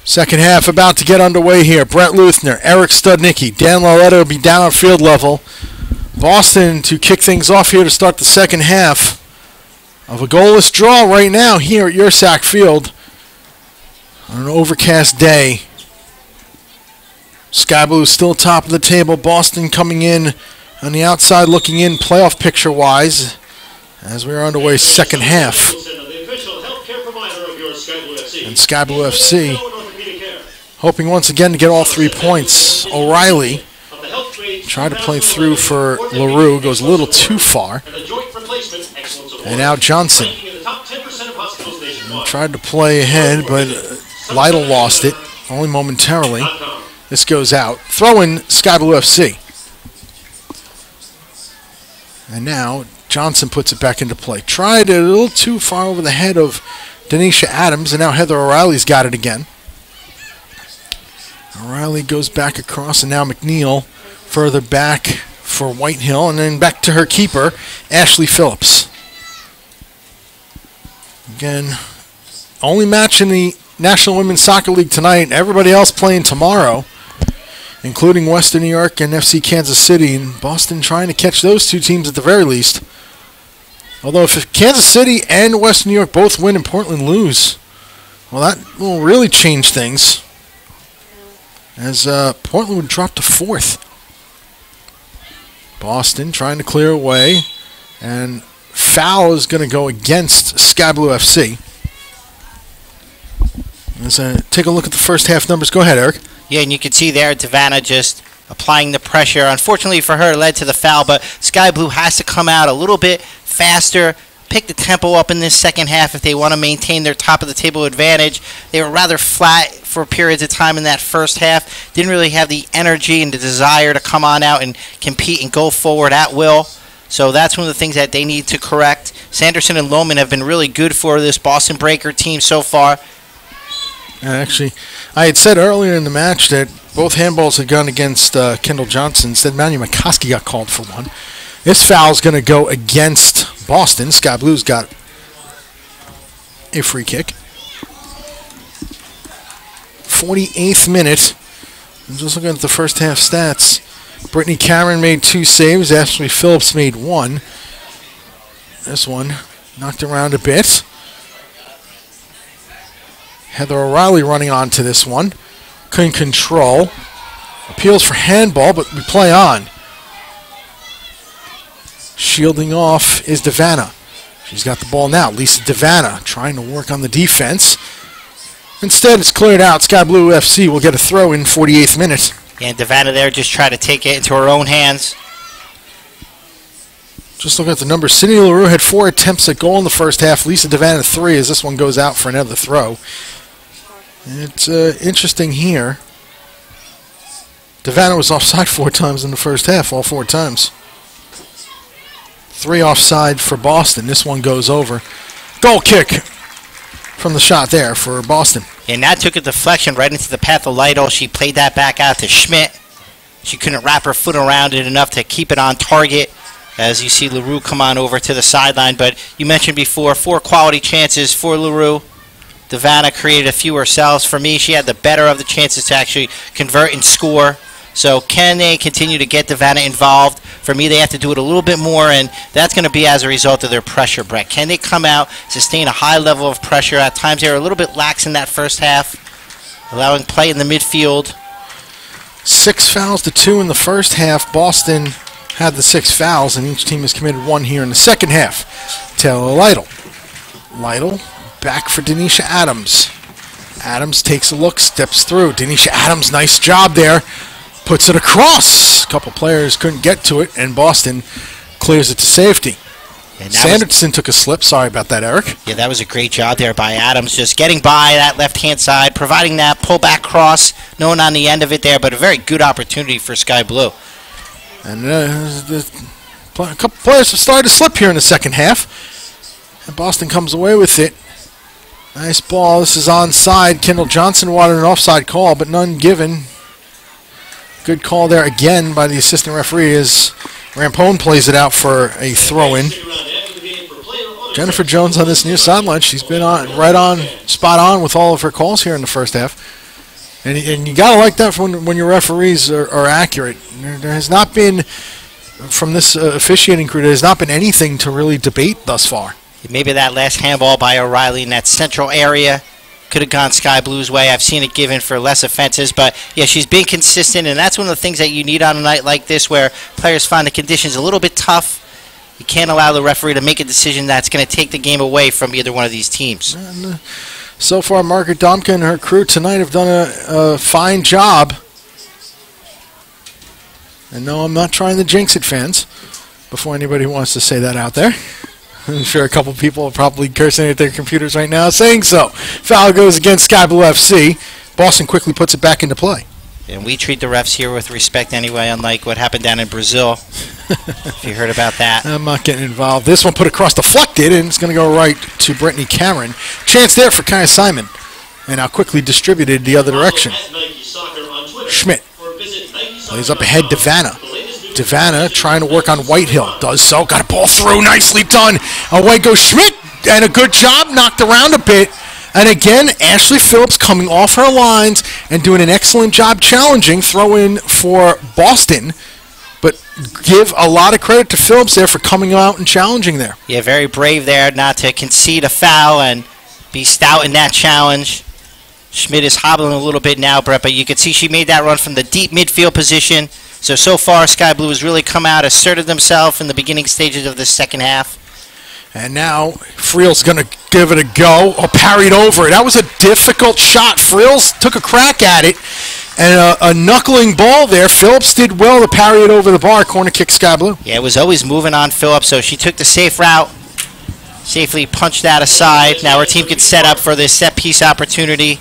S4: Second half about to get underway here. Brent Luthner, Eric Studnicki, Dan Loletta will be down on field level. Boston to kick things off here to start the second half of a goalless draw right now here at Yurcak Field on an overcast day. Sky Blue still top of the table. Boston coming in on the outside looking in playoff picture-wise as we are underway second half. And Sky Blue FC hoping once again to get all 3 points. O'Reilly tried to play through for LaRue, goes a little too far. And now Johnson tried to play ahead, but Lytle lost it, only momentarily. This goes out. Throw in Sky Blue FC. And now Johnson puts it back into play. Tried it a little too far over the head of Denisha Adams, and now Heather O'Reilly's got it again. O'Reilly goes back across, and now McNeil further back for Whitehill, and then back to her keeper, Ashley Phillips. Again, only match in the National Women's Soccer League tonight. Everybody else playing tomorrow, including Western New York and FC Kansas City, and Boston trying to catch those two teams at the very least. Although if Kansas City and Western New York both win and Portland lose, well, that will really change things, as Portland would drop to 4th. Boston trying to clear away, and foul is going to go against Sky Blue FC. Let's take a look at the first half numbers. Go ahead, Eric.
S5: Yeah, and you can see there Devana just applying the pressure. Unfortunately for her, it led to the foul, but Sky Blue has to come out a little bit faster, pick the tempo up in this second half if they want to maintain their top-of-the-table advantage. They were rather flat for periods of time in that first half. Didn't really have the energy and the desire to come on out and compete and go forward at will. So that's one of the things that they need to correct. Sanderson and Lohman have been really good for this Boston Breaker team so far.
S4: Actually, I had said earlier in the match that both handballs had gone against Kendall Johnson. Instead, Manu McCoskey got called for one. This foul is going to go against Boston. Sky Blue's got a free kick. 48th minute. I'm just looking at the first half stats. Brittany Cameron made 2 saves. Ashley Phillips made 1. This one knocked around a bit. Heather O'Reilly running on to this one. Couldn't control. Appeals for handball, but we play on. Shielding off is Devana. She's got the ball now. Lisa Devana trying to work on the defense. Instead, it's cleared out. Sky Blue FC will get a throw in 48th minute.
S5: And Devana there just tried to take it into her own hands.
S4: Just looking at the numbers, Cindy LaRue had 4 attempts at goal in the first half. Lisa Devana 3 as this one goes out for another throw. It's interesting here. Devana was offside 4 times in the first half, all 4 times. 3 offside for Boston. This one goes over. Goal kick from the shot there for Boston.
S5: And that took a deflection right into the path of Lytle. She played that back out to Schmidt. She couldn't wrap her foot around it enough to keep it on target. As you see LaRue come on over to the sideline. But you mentioned before, 4 quality chances for LaRue. Devana created a few herself. For me, she had the better of the chances to actually convert and score. So can they continue to get Devana involved? For me, they have to do it a little bit more, and that's going to be as a result of their pressure, Brett. Can they come out, sustain a high level of pressure? At times, they were a little bit lax in that first half, allowing play in the midfield.
S4: 6 fouls to 2 in the first half. Boston had the 6 fouls, and each team has committed 1 here in the second half. Taylor Lytle. Lytle back for Denisha Adams. Adams takes a look, steps through. Denisha Adams, nice job there. Puts it across. A couple players couldn't get to it, and Boston clears it to safety. Sanderson took a slip. Sorry about that, Eric.
S5: Yeah, that was a great job there by Adams, just getting by that left-hand side, providing that pullback cross, no one on the end of it there, but a very good opportunity for Sky Blue.
S4: And a couple players have started to slip here in the second half, and Boston comes away with it. Nice ball. This is onside. Kendall Johnson wanted an offside call, but none given. Good call there again by the assistant referee as Rampone plays it out for a throw-in. Jennifer Jones on this near sideline. She's been spot on with all of her calls here in the first half. And you got to like that when your referees are accurate. There has not been, from this officiating crew, there has not been anything to really debate thus far.
S5: Maybe that last handball by O'Reilly in that central area could have gone Sky Blue's way. I've seen it given for less offenses, but yeah, she's been consistent, and that's one of the things that you need on a night like this where players find the conditions a little bit tough. You can't allow the referee to make a decision that's going to take the game away from either one of these teams.
S4: And, so far, Margaret Domke and her crew tonight have done a fine job. And no, I'm not trying to jinx it, fans, before anybody wants to say that out there. I'm sure a couple people are probably cursing at their computers right now saying so. Foul goes against Sky Blue FC. Boston quickly puts it back into play.
S5: And we treat the refs here with respect anyway, unlike what happened down in Brazil. If you heard about that.
S4: I'm not getting involved. This one put across, deflected, and it's going to go right to Brittany Cameron. Chance there for Kaya Simon. And now quickly distributed the other direction. Schmidt plays up ahead to Vanna. Vanna trying to work on Whitehill. Does so. Got a ball through. Nicely done. Away goes Schmidt. And a good job. Knocked around a bit. And again, Ashley Phillips coming off her lines and doing an excellent job challenging. Throw in for Boston. But give a lot of credit to Phillips there for coming out and challenging there.
S5: Yeah, very brave there not to concede a foul and be stout in that challenge. Schmidt is hobbling a little bit now, Brett, but you can see she made that run from the deep midfield position. So far, Sky Blue has really come out, asserted themselves in the beginning stages of the second half.
S4: And now Friel's going to give it a go. Oh, parried over it. That was a difficult shot. Friels took a crack at it. And a knuckling ball there. Phillips did well to parry it over the bar. Corner kick, Sky Blue.
S5: Yeah, it was always moving on Phillips, so she took the safe route. Safely punched that aside. Now her team can set up for this set-piece opportunity.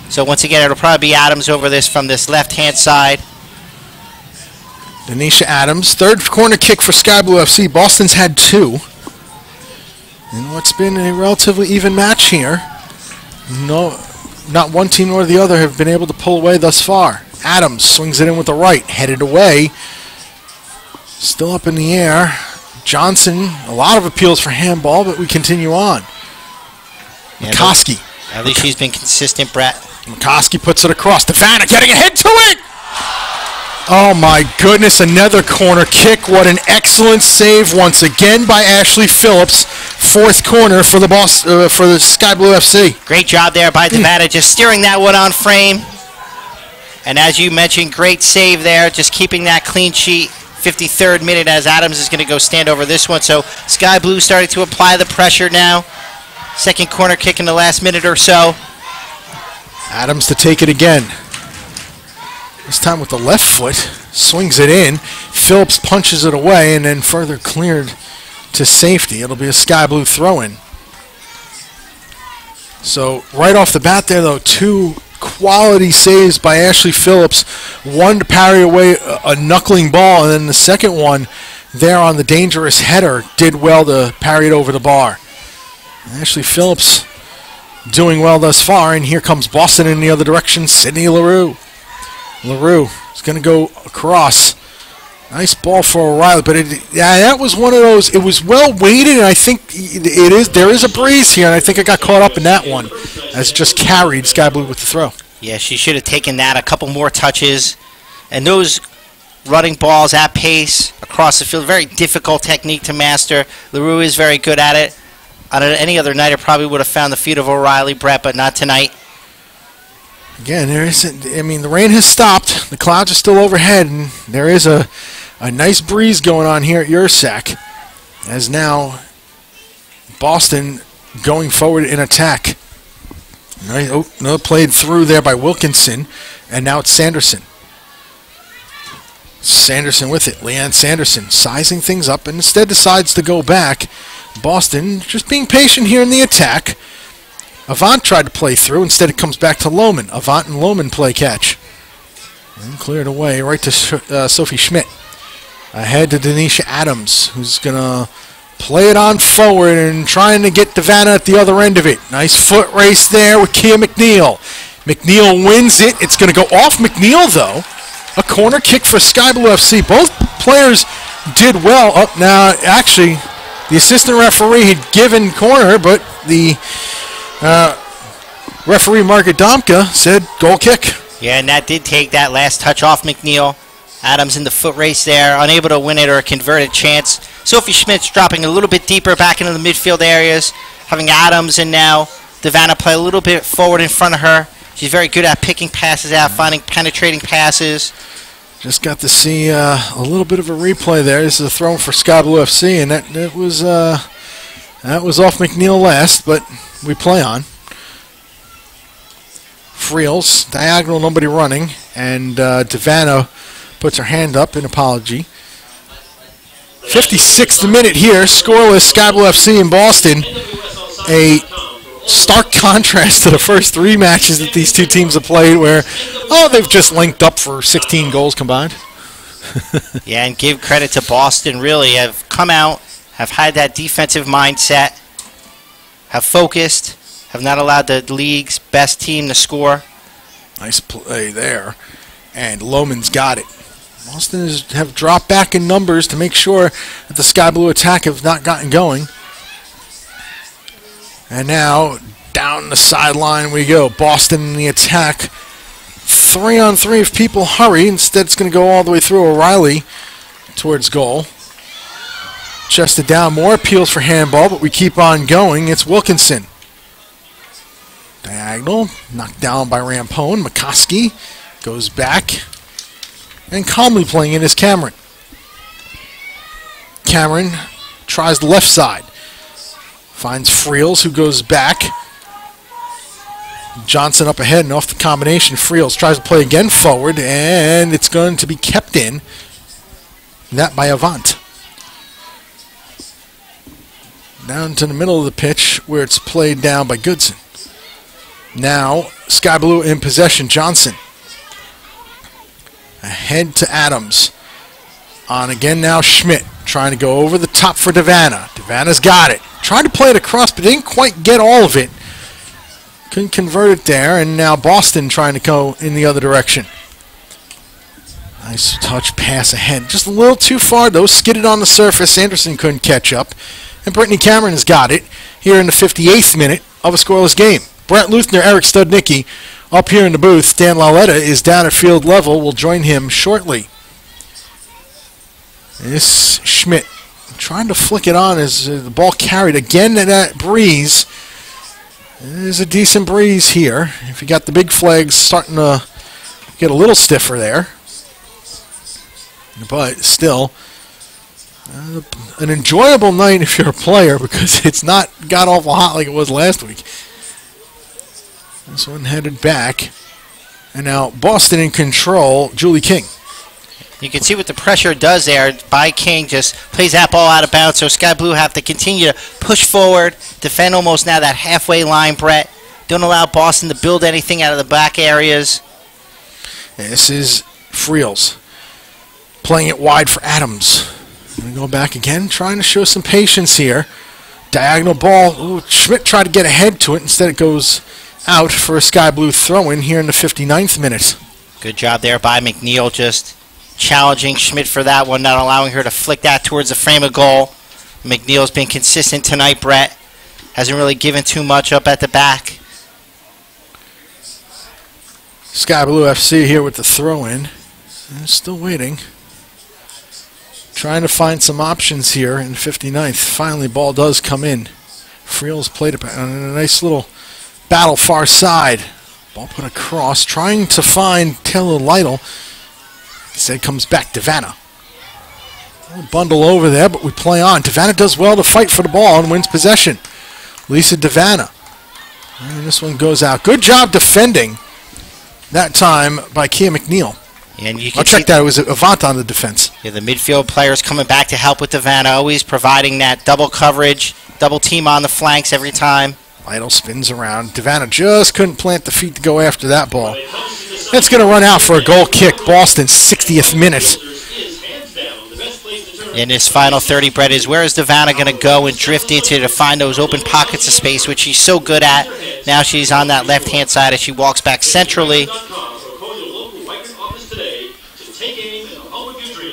S5: So once again, it'll probably be Adams over this from this left-hand side.
S4: Denisha Adams, third corner kick for Sky Blue FC. Boston's had two. In what's been a relatively even match here. No, not one team nor the other have been able to pull away thus far. Adams swings it in with the right, headed away. Still up in the air. Johnson, a lot of appeals for handball, but we continue on.
S5: Yeah,
S4: McCoskey.
S5: At least she's been consistent, Brett.
S4: McCoskey puts it across. Vanna getting ahead to it! Oh my goodness, another corner kick. What an excellent save once again by Ashley Phillips. Fourth corner for the Sky Blue FC.
S5: Great job there by Vanna, just steering that one on frame. And as you mentioned, great save there, just keeping that clean sheet. 53rd minute as Adams is going to go stand over this one. So Sky Blue starting to apply the pressure now. Second corner kick in the last minute or so.
S4: Adams to take it again. This time with the left foot. Swings it in. Phillips punches it away and then further cleared to safety. It'll be a Sky Blue throw-in. So right off the bat there, though, two quality saves by Ashley Phillips. One to parry away a knuckling ball, and then the second one there on the dangerous header did well to parry it over the bar. Ashley Phillips doing well thus far, and here comes Boston in the other direction. Sydney LaRue. LaRue is going to go across. Nice ball for O'Reilly, but that was one of those. It was well weighted, and I think there is a breeze here, and I think it got caught up in that one as it just carried Sky Blue with the throw.
S5: Yeah, she should have taken that a couple more touches. And those running balls at pace across the field, very difficult technique to master. LaRue is very good at it. On any other night, it probably would have found the feet of O'Reilly, Brett, but not tonight.
S4: Again, there isn't. I mean, the rain has stopped. The clouds are still overhead, and there is a nice breeze going on here at Yurcak, as now Boston going forward in attack. Nice, another played through there by Wilkinson, and now it's Sanderson. Sanderson with it. Leanne Sanderson sizing things up and instead decides to go back. Boston just being patient here in the attack. Avant tried to play through. Instead it comes back to Lohman. Avant and Lohman play catch. And cleared away right to Sophie Schmidt. Ahead to Denisha Adams, who's going to play it on forward and trying to get Vanna at the other end of it. Nice foot race there with Kia McNeil. McNeil wins it. It's going to go off McNeil, though. A corner kick for Sky Blue FC. Both players did well. Up now, actually, the assistant referee had given corner, but the referee, Mark Adamka, said goal kick.
S5: Yeah, and that did take that last touch off McNeil. Adams in the foot race there, unable to win it or a converted chance. Sophie Schmidt's dropping a little bit deeper back into the midfield areas, having Adams and now Vanna play a little bit forward in front of her. She's very good at picking passes out, finding penetrating passes.
S4: Just got to see a little bit of a replay there. This is a throw for Sky Blue FC, and that was off McNeil last, but we play on. Friels, diagonal, nobody running, and Vanna puts her hand up in apology. 56th minute here, scoreless, Sky Blue FC in Boston. A stark contrast to the first three matches that these two teams have played where, they've just linked up for 16 goals combined.
S5: Yeah, and give credit to Boston, really, have come out, have had that defensive mindset, have focused, have not allowed the league's best team to score.
S4: Nice play there. And Lohman's got it. Boston have dropped back in numbers to make sure that the Sky Blue attack have not gotten going. And now, down the sideline we go. Boston in the attack. 3-on-3 if people hurry. Instead, it's going to go all the way through O'Reilly towards goal. Chested down. More appeals for handball, but we keep on going. It's Wilkinson. Diagonal. Knocked down by Rampone. McCoskey goes back. And calmly playing in is Cameron. Cameron tries the left side. Finds Friels, who goes back. Johnson up ahead and off the combination. Friels tries to play again forward, and it's going to be kept in. That by Avant. Down to the middle of the pitch where it's played down by Goodson. Now, Sky Blue in possession. Johnson. Ahead to Adams. On again now Schmidt. Trying to go over the top for Devana. Devana's got it. Tried to play it across, but didn't quite get all of it. Couldn't convert it there, and now Boston trying to go in the other direction. Nice touch pass ahead. Just a little too far, though. Skidded on the surface. Anderson couldn't catch up. And Brittany Cameron has got it here in the 58th minute of a scoreless game. Brent Luthner, Eric Studnicki up here in the booth. Dan Lauletta is down at field level. We'll join him shortly. This Schmidt trying to flick it on as the ball carried again in that breeze. There's a decent breeze here. If you got the big flags starting to get a little stiffer there. But still, an enjoyable night if you're a player because it's not got awful hot like it was last week. This one headed back. And now Boston in control, Julie King.
S5: You can see what the pressure does there by King. Just plays that ball out of bounds. So Sky Blue have to continue to push forward, defend almost now that halfway line, Brett. Don't allow Boston to build anything out of the back areas.
S4: This is Friels. Playing it wide for Adams. Going to go back again, trying to show some patience here. Diagonal ball. Ooh, Schmidt tried to get ahead to it. Instead it goes out for a Sky Blue throw-in here in the 59th minute.
S5: Good job there by McNeil, just challenging Schmidt for that one, not allowing her to flick that towards the frame of goal. McNeil's been consistent tonight, Brett. Hasn't really given too much up at the back.
S4: Sky Blue FC here with the throw-in. Still waiting. Trying to find some options here in 59th. Finally, ball does come in. Friels played it on a nice little battle far side. Ball put across, trying to find Taylor Lytle. Instead comes back Devana. Bundle over there, but we play on. Devana does well to fight for the ball and wins possession. Lisa Devana. And this one goes out. Good job defending that time by Kia McNeil.
S5: And you can
S4: I'll check that. It was Avant on the defense.
S5: Yeah, the midfield players coming back to help with Devana, always providing that double coverage, double team on the flanks every time.
S4: Lytle spins around. Devana just couldn't plant the feet to go after that ball. It's going to run out for a goal kick. Boston, 60th minute.
S5: In this final 30, Brett, is where is Devana going to go and drift into to find those open pockets of space, which she's so good at. Now she's on that left-hand side as she walks back centrally.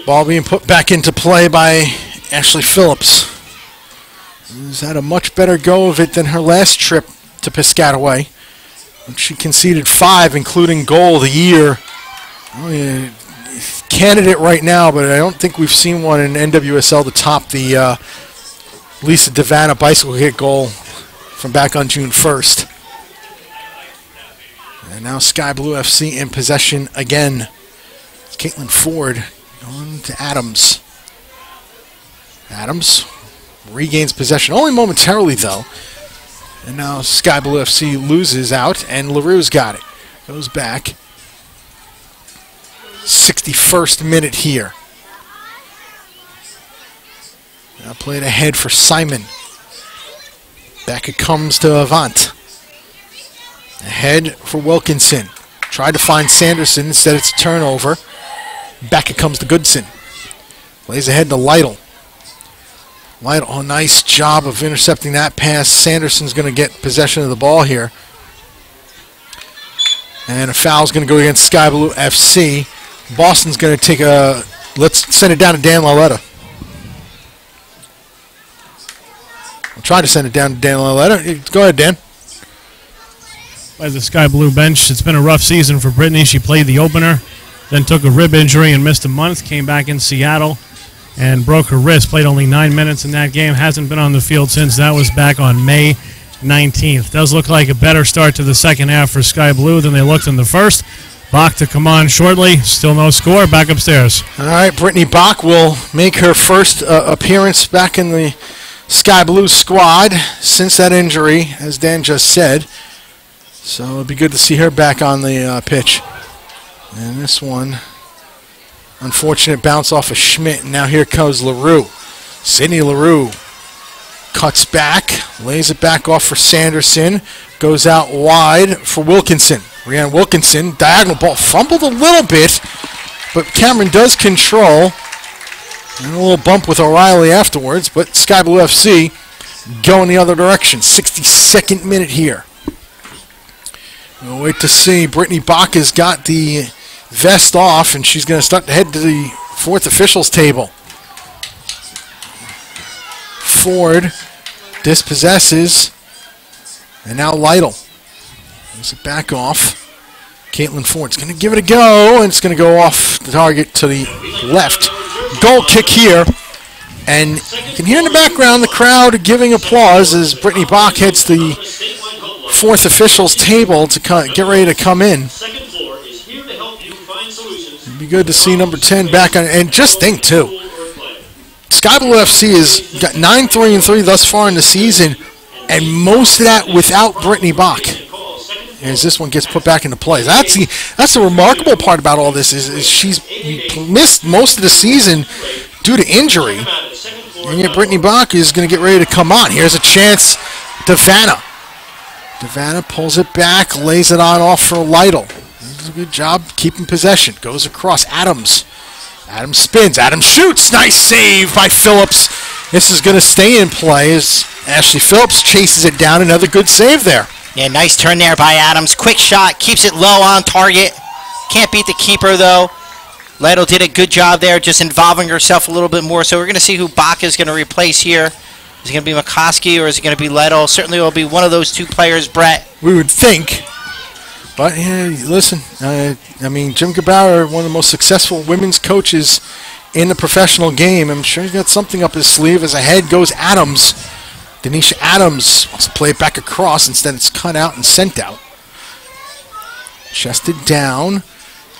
S4: Ball being put back into play by Ashley Phillips. She's had a much better go of it than her last trip to Piscataway. She conceded 5, including goal of the year. Oh, yeah. Candidate right now, but I don't think we've seen one in NWSL to top the Lisa Devana bicycle kick goal from back on June 1st. And now Sky Blue FC in possession again. Caitlin Ford going to Adams. Adams regains possession, only momentarily though. And now Sky Blue FC loses out, and LaRue's got it. Goes back. 61st minute here. Now played ahead for Simon. Back it comes to Avant. Ahead for Wilkinson. Tried to find Sanderson, instead it's a turnover. Back it comes to Goodson. Lays ahead to Lytle. Lytle, oh, nice job of intercepting that pass. Sanderson's going to get possession of the ball here. And a foul's going to go against Sky Blue FC. Boston's going to take a... Let's send it down to Dan Laletta. I'll try to send it down to Dan Laletta. Go ahead, Dan.
S6: By the Sky Blue bench, it's been a rough season for Brittany. She played the opener, then took a rib injury and missed a month, came back in Seattle and broke her wrist. Played only 9 minutes in that game. Hasn't been on the field since. That was back on May 19th. Does look like a better start to the second half for Sky Blue than they looked in the first. Bach to come on shortly. Still no score. Back upstairs.
S4: All right, Brittany Bach will make her first appearance back in the Sky Blue squad since that injury, as Dan just said. So it'll be good to see her back on the pitch. And this one, unfortunate bounce off of Schmidt. And now here comes LaRue. Sydney LaRue cuts back, lays it back off for Sanderson, goes out wide for Wilkinson. Rhiannon Wilkinson, diagonal ball, fumbled a little bit, but Cameron does control. And a little bump with O'Reilly afterwards, but Sky Blue FC going the other direction. 62nd minute here. We'll wait to see. Brittany Bach has got the vest off, and she's going to start to head to the fourth officials table. Ford dispossesses, and now Lytle. Moves it back off. Caitlin Ford's going to give it a go, and it's going to go off the target to the left. Goal kick here, and you can hear in the background the crowd giving applause as Brittany Bach heads to the fourth officials table to get ready to come in. It'd be good to see number 10 back on, and just think too, Sky Blue FC has got 9-3-3 thus far in the season, and most of that without Brittany Bach. As this one gets put back into play. That's the remarkable part about all this is she's missed most of the season due to injury. And yet Brittany Bach is going to get ready to come on. Here's a chance to Vanna. Vanna pulls it back, lays it on off for Lytle. Does a good job keeping possession. Goes across. Adams. Adams spins. Adams shoots. Nice save by Phillips. This is going to stay in play as Ashley Phillips chases it down. Another good save there.
S5: Yeah, nice turn there by Adams. Quick shot, keeps it low on target. Can't beat the keeper, though. Lytle did a good job there, just involving herself a little bit more. So we're going to see who Bach is going to replace here. Is it going to be McCoskey or is it going to be Lytle? Certainly it will be one of those two players, Brett.
S4: We would think. But, yeah, listen, I mean, Jim Gebauer, one of the most successful women's coaches in the professional game. I'm sure he's got something up his sleeve. As ahead goes Adams. Denisha Adams wants to play it back across. Instead, it's cut out and sent out. Chested down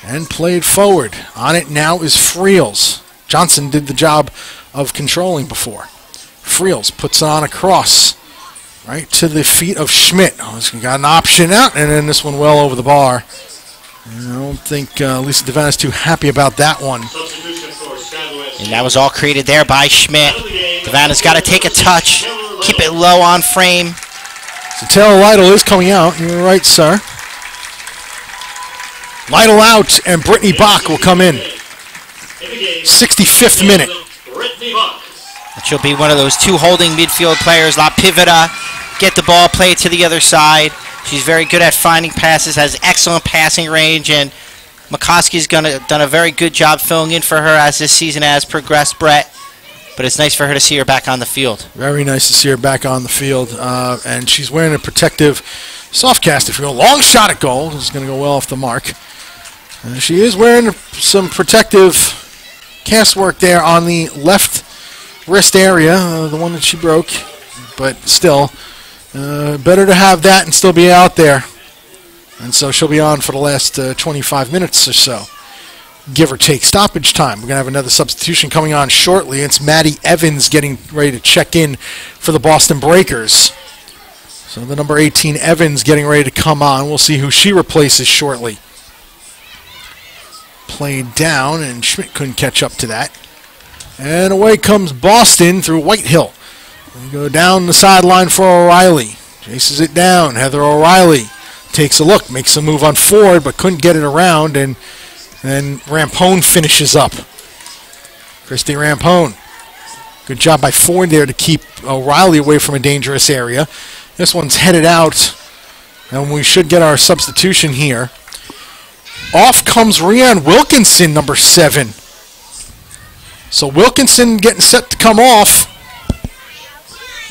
S4: and played forward. On it now is Friels. Johnson did the job of controlling before. Friels puts it on across. Right to the feet of Schmidt. Oh, he's got an option out, and then this one well over the bar. I don't think Lisa Devanna's too happy about that one.
S5: And that was all created there by Schmidt. Devanna's got to take a touch. Keep it low on frame.
S4: So Taylor Lytle is coming out. You're right, sir. Lytle out, and Brittany Bach will come in. 65th minute.
S5: She'll be one of those two holding midfield players. La Pivota, get the ball, play it to the other side. She's very good at finding passes, has excellent passing range, and McCoskey's done a very good job filling in for her as this season has progressed, Brett. But it's nice for her to see her back on the field.
S4: Very nice to see her back on the field. And she's wearing a protective soft cast. If you go long shot at goal, it's going to go well off the mark. She is wearing some protective cast work there on the left wrist area, the one that she broke. But still, better to have that and still be out there. And so she'll be on for the last 25 minutes or so. Give or take stoppage time. We're going to have another substitution coming on shortly. It's Maddie Evans getting ready to check in for the Boston Breakers. So the number 18 Evans getting ready to come on. We'll see who she replaces shortly. Played down, and Schmidt couldn't catch up to that. And away comes Boston through Whitehill. We go down the sideline for O'Reilly. Chases it down. Heather O'Reilly takes a look, makes a move on Ford, but couldn't get it around, and And Rampone finishes up. Christy Rampone. Good job by Ford there to keep O'Reilly away from a dangerous area. This one's headed out, and we should get our substitution here. Off comes Rhiannon Wilkinson, number 7. So Wilkinson getting set to come off.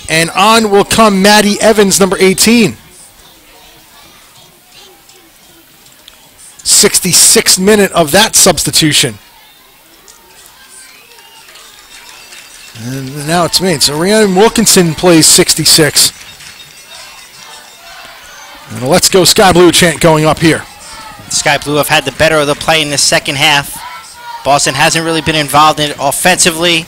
S4: And on will come Maddie Evans, number 18. 66th minute of that substitution. And now it's made. So Rhiannon Wilkinson plays 66. And a Let's Go Sky Blue chant going up here.
S5: Sky Blue have had the better of the play in the second half. Boston hasn't really been involved in it offensively.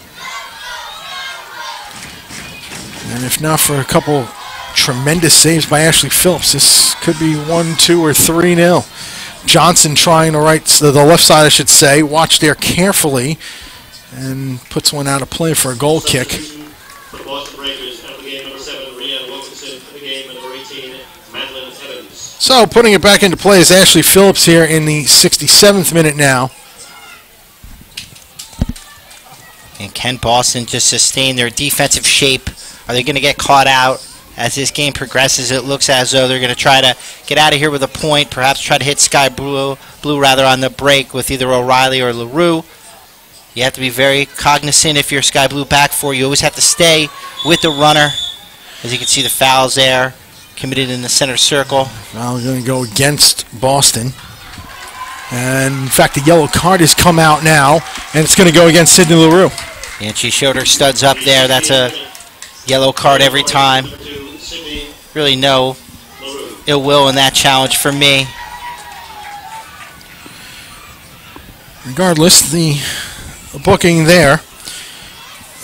S4: And if not for a couple tremendous saves by Ashley Phillips, this could be 1-2 or 3-0. Johnson trying to the left side, I should say. Watch there carefully. And puts one out of play for a goal kick.
S3: For the Boston Breakers, out of the game, number 7, Rhiannon Wilkinson. In the game, number 18, Madeline Evans.
S4: So putting it back into play is Ashley Phillips here in the 67th minute now.
S5: And can Boston just sustain their defensive shape? Are they going to get caught out? As this game progresses, it looks as though they're going to try to get out of here with a point, perhaps try to hit Sky Blue on the break with either O'Reilly or LaRue. You have to be very cognizant if you're Sky Blue back four. You always have to stay with the runner. As you can see, the fouls there committed in the center circle.
S4: Foul going to go against Boston. And in fact, the yellow card has come out now, and it's going to go against Sydney LaRue.
S5: And she showed her studs up there. That's a yellow card every time. Really no ill will in that challenge for me.
S4: Regardless, the booking there.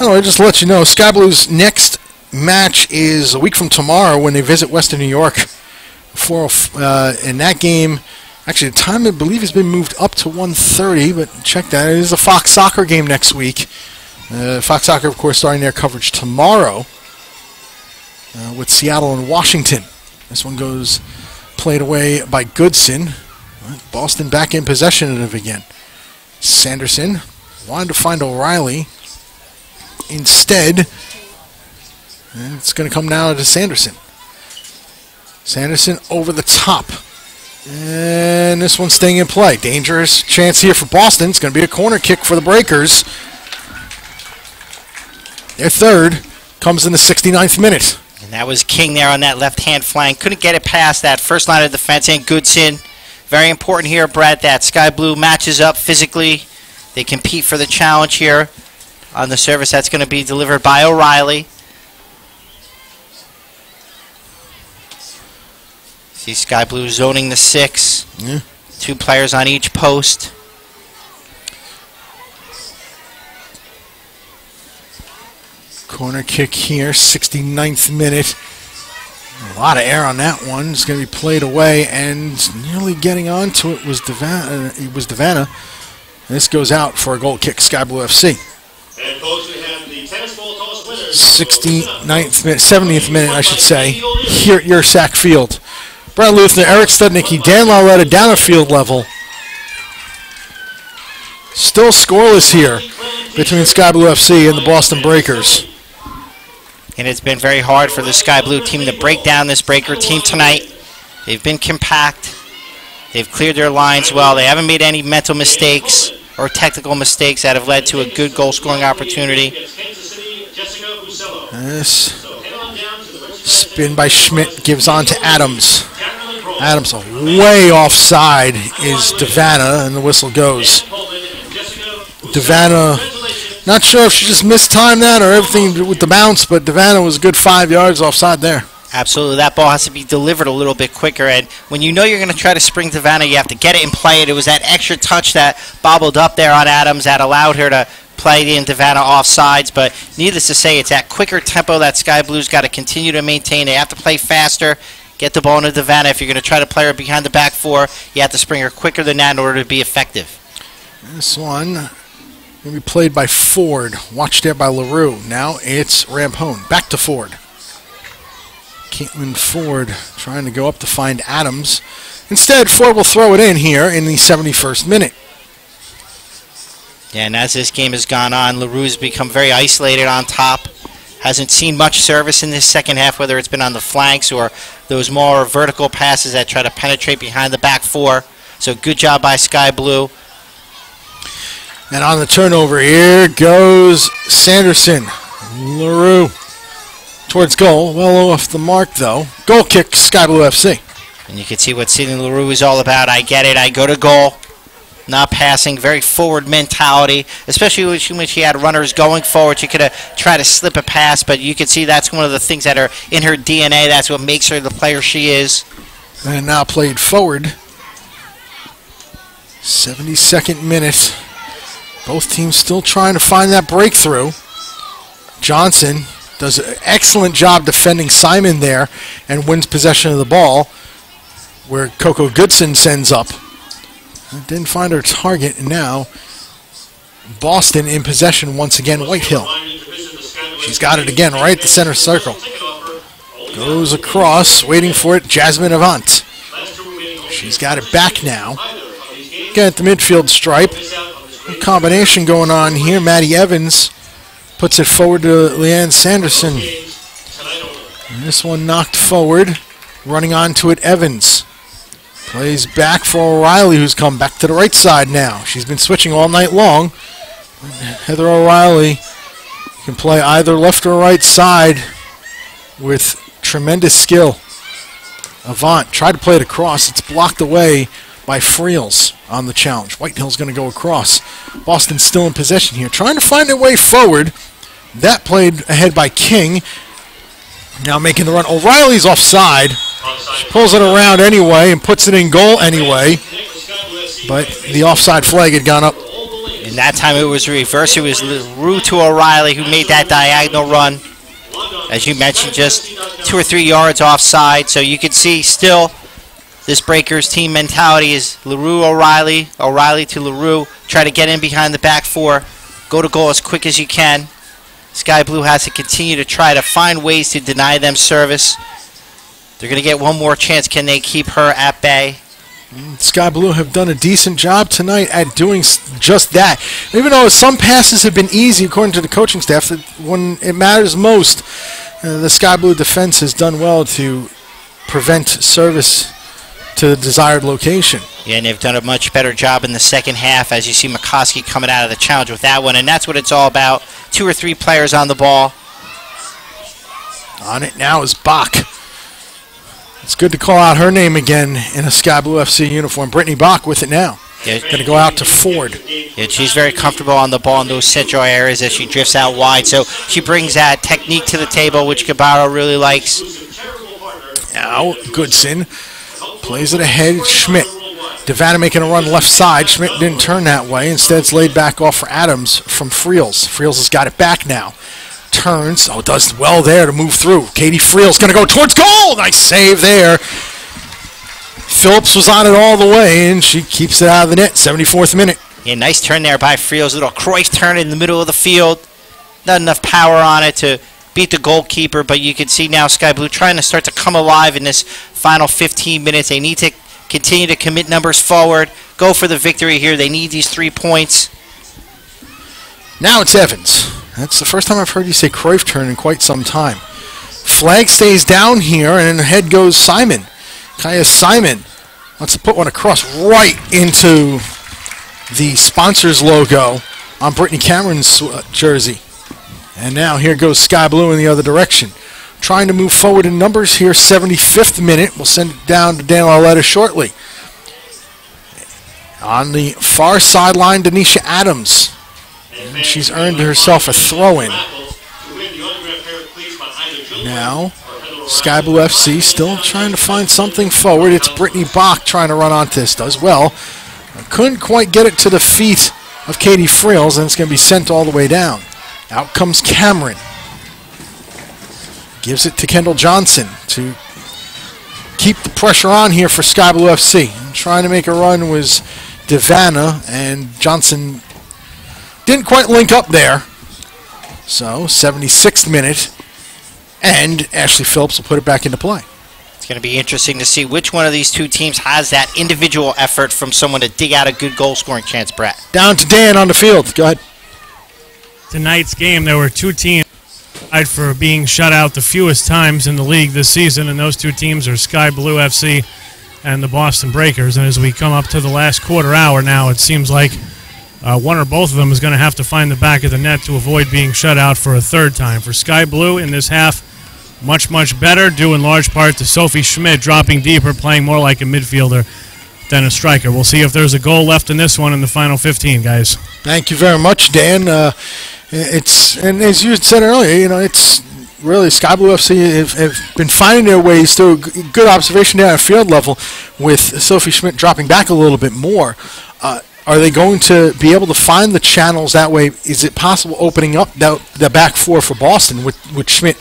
S4: Oh, I just let you know, Sky Blue's next match is a week from tomorrow when they visit Western New York. In that game, actually the time I believe has been moved up to 1:30, but check that. It is a Fox Soccer game next week. Fox Soccer, of course, starting their coverage tomorrow with Seattle and Washington. This one goes played away by Goodson. Boston back in possession of it again. Sanderson wanted to find O'Reilly. Instead, it's going to come now to Sanderson. Sanderson over the top. And this one's staying in play. Dangerous chance here for Boston. It's going to be a corner kick for the Breakers. Their third comes in the 69th minute.
S5: And that was King there on that left-hand flank. Couldn't get it past that first line of defense. And Goodson. Very important here, Brett, that Sky Blue matches up physically. They compete for the challenge here on the service that's going to be delivered by O'Reilly. See Sky Blue zoning the 6.
S4: Yeah.
S5: 2 players on each post.
S4: Corner kick here, 69th minute. A lot of air on that one. It's going to be played away, and nearly getting onto it was Devana. This goes out for a goal kick, Sky Blue FC.
S3: And folks, we have the tennis ball toss winner.
S4: 69th minute, 70th minute, I should say, here at Yurcak Field. Brad Luthner, Eric Studnicki, Dan Lauletta down at field level. Still scoreless here between Sky Blue FC and the Boston Breakers.
S5: And it's been very hard for the Sky Blue team to break down this Breaker team tonight. They've been compact. They've cleared their lines well. They haven't made any mental mistakes or technical mistakes that have led to a good goal-scoring opportunity.
S4: This spin by Schmidt gives on to Adams. Adams way offside is Devana, and the whistle goes. Devana, not sure if she just mistimed that or everything with the bounce, but Devana was a good 5 yards offside there.
S5: Absolutely. That ball has to be delivered a little bit quicker, and when you know you're going to try to spring Devana, you have to get it and play it. It was that extra touch that bobbled up there on Adams that allowed her to play in Devana offsides, but needless to say, it's that quicker tempo that Sky Blue's got to continue to maintain. They have to play faster, get the ball into Devana. If you're going to try to play her behind the back four, you have to spring her quicker than that in order to be effective.
S4: This one going to be played by Ford. Watched there by LaRue. Now it's Rampone. Back to Ford. Caitlin Ford trying to go up to find Adams. Instead, Ford will throw it in here in the 71st minute.
S5: Yeah, and as this game has gone on, LaRue's become very isolated on top. Hasn't seen much service in this second half, whether it's been on the flanks or those more vertical passes that try to penetrate behind the back four. So good job by Sky Blue.
S4: And on the turnover, here goes Sanderson. LaRue towards goal. Well off the mark, though. Goal kick, Sky Blue FC.
S5: And you can see what Sidney LaRue is all about. I get it. I go to goal. Not passing. Very forward mentality. Especially when she had runners going forward. She could have tried to slip a pass, but you can see that's one of the things that are in her DNA. That's what makes her the player she is.
S4: And now played forward. 72nd minute. Both teams still trying to find that breakthrough. Johnson does an excellent job defending Simon there and wins possession of the ball, where Coco Goodson sends up. Didn't find her target, and now Boston in possession once again. Whitehill. She's got it again right at the center circle. Goes across, waiting for it, Jasmine Avant. She's got it back now. Again at the midfield stripe. A combination going on here. Maddie Evans puts it forward to Leanne Sanderson. And this one knocked forward. Running onto it, Evans. Plays back for O'Reilly, who's come back to the right side now. She's been switching all night long. Heather O'Reilly can play either left or right side with tremendous skill. Avant tried to play it across. It's blocked away by Friels on the challenge. Whitehill's going to go across. Boston still in possession here, trying to find their way forward. That played ahead by King. Now making the run. O'Reilly's offside. She pulls it around anyway and puts it in goal anyway. But the offside flag had gone up.
S5: And that time it was reversed. It was LaRue to O'Reilly who made that diagonal run. As you mentioned, just 2 or 3 yards offside. So you can see still this Breakers team mentality is LaRue, O'Reilly, O'Reilly to LaRue. Try to get in behind the back four. Go to goal as quick as you can. Sky Blue has to continue to try to find ways to deny them service. They're going to get one more chance. Can they keep her at bay?
S4: Sky Blue have done a decent job tonight at doing just that. Even though some passes have been easy, according to the coaching staff, when it matters most, the Sky Blue defense has done well to prevent service to the desired location.
S5: Yeah, and they've done a much better job in the second half, as you see McCoskey coming out of the challenge with that one, and that's what it's all about. 2 or 3 players on the ball.
S4: On it now is Bach. It's good to call out her name again in a Sky Blue FC uniform. Brittany Bach with it now.
S5: Yeah,
S4: going to go out to Ford.
S5: Yeah, she's very comfortable on the ball in those central areas as she drifts out wide. So she brings that technique to the table, which Cabarro really likes.
S4: Now Goodson plays it ahead. Schmidt. Devanna making a run left side. Schmidt didn't turn that way. Instead, it's laid back off for Adams from Friels. Friels has got it back now. Turns. Oh, does well there to move through. Katie Friels going to go towards goal. Nice save there. Phillips was on it all the way, and she keeps it out of the net. 74th minute.
S5: Yeah, nice turn there by Friels. Little Cruyff turn in the middle of the field. Not enough power on it to beat the goalkeeper, but you can see now Sky Blue trying to start to come alive in this final 15 minutes. They need to continue to commit numbers forward. Go for the victory here. They need these 3 points.
S4: Now it's Evans. That's the first time I've heard you say Cruyff turn in quite some time. Flag stays down here, and ahead goes Simon. Kaya Simon wants to put one across right into the sponsor's logo on Brittany Cameron's jersey. And now here goes Sky Blue in the other direction. Trying to move forward in numbers here. 75th minute. We'll send it down to Dan Lauletta shortly. On the far sideline, Denisha Adams. And she's earned herself a throw-in. Now, Sky Blue FC still trying to find something forward. It's Brittany Bach trying to run onto this. Does well. Couldn't quite get it to the feet of Katie Friels, and it's going to be sent all the way down. Out comes Cameron. Gives it to Kendall Johnson to keep the pressure on here for Sky Blue FC. And trying to make a run was Devanna, and Johnson didn't quite link up there. So, 76th minute, and Ashley Phillips will put it back into play.
S5: It's going to be interesting to see which one of these two teams has that individual effort from someone to dig out a good goal-scoring chance, Brett.
S4: Down to Dan on the field. Go ahead.
S6: Tonight's game, there were two teams tied for being shut out the fewest times in the league this season, and those two teams are Sky Blue FC and the Boston Breakers. And as we come up to the last quarter hour now, it seems like one or both of them is going to have to find the back of the net to avoid being shut out for a third time. For Sky Blue in this half, much, much better, due in large part to Sophie Schmidt dropping deeper, playing more like a midfielder than a striker. We'll see if there's a goal left in this one in the final 15, guys.
S4: Thank you very much, Dan. And as you said earlier, it's really Sky Blue FC have been finding their ways through. Good observation down at field level with Sophie Schmidt dropping back a little bit more. Are they going to be able to find the channels that way? Is it possible opening up the back four for Boston with Schmidt,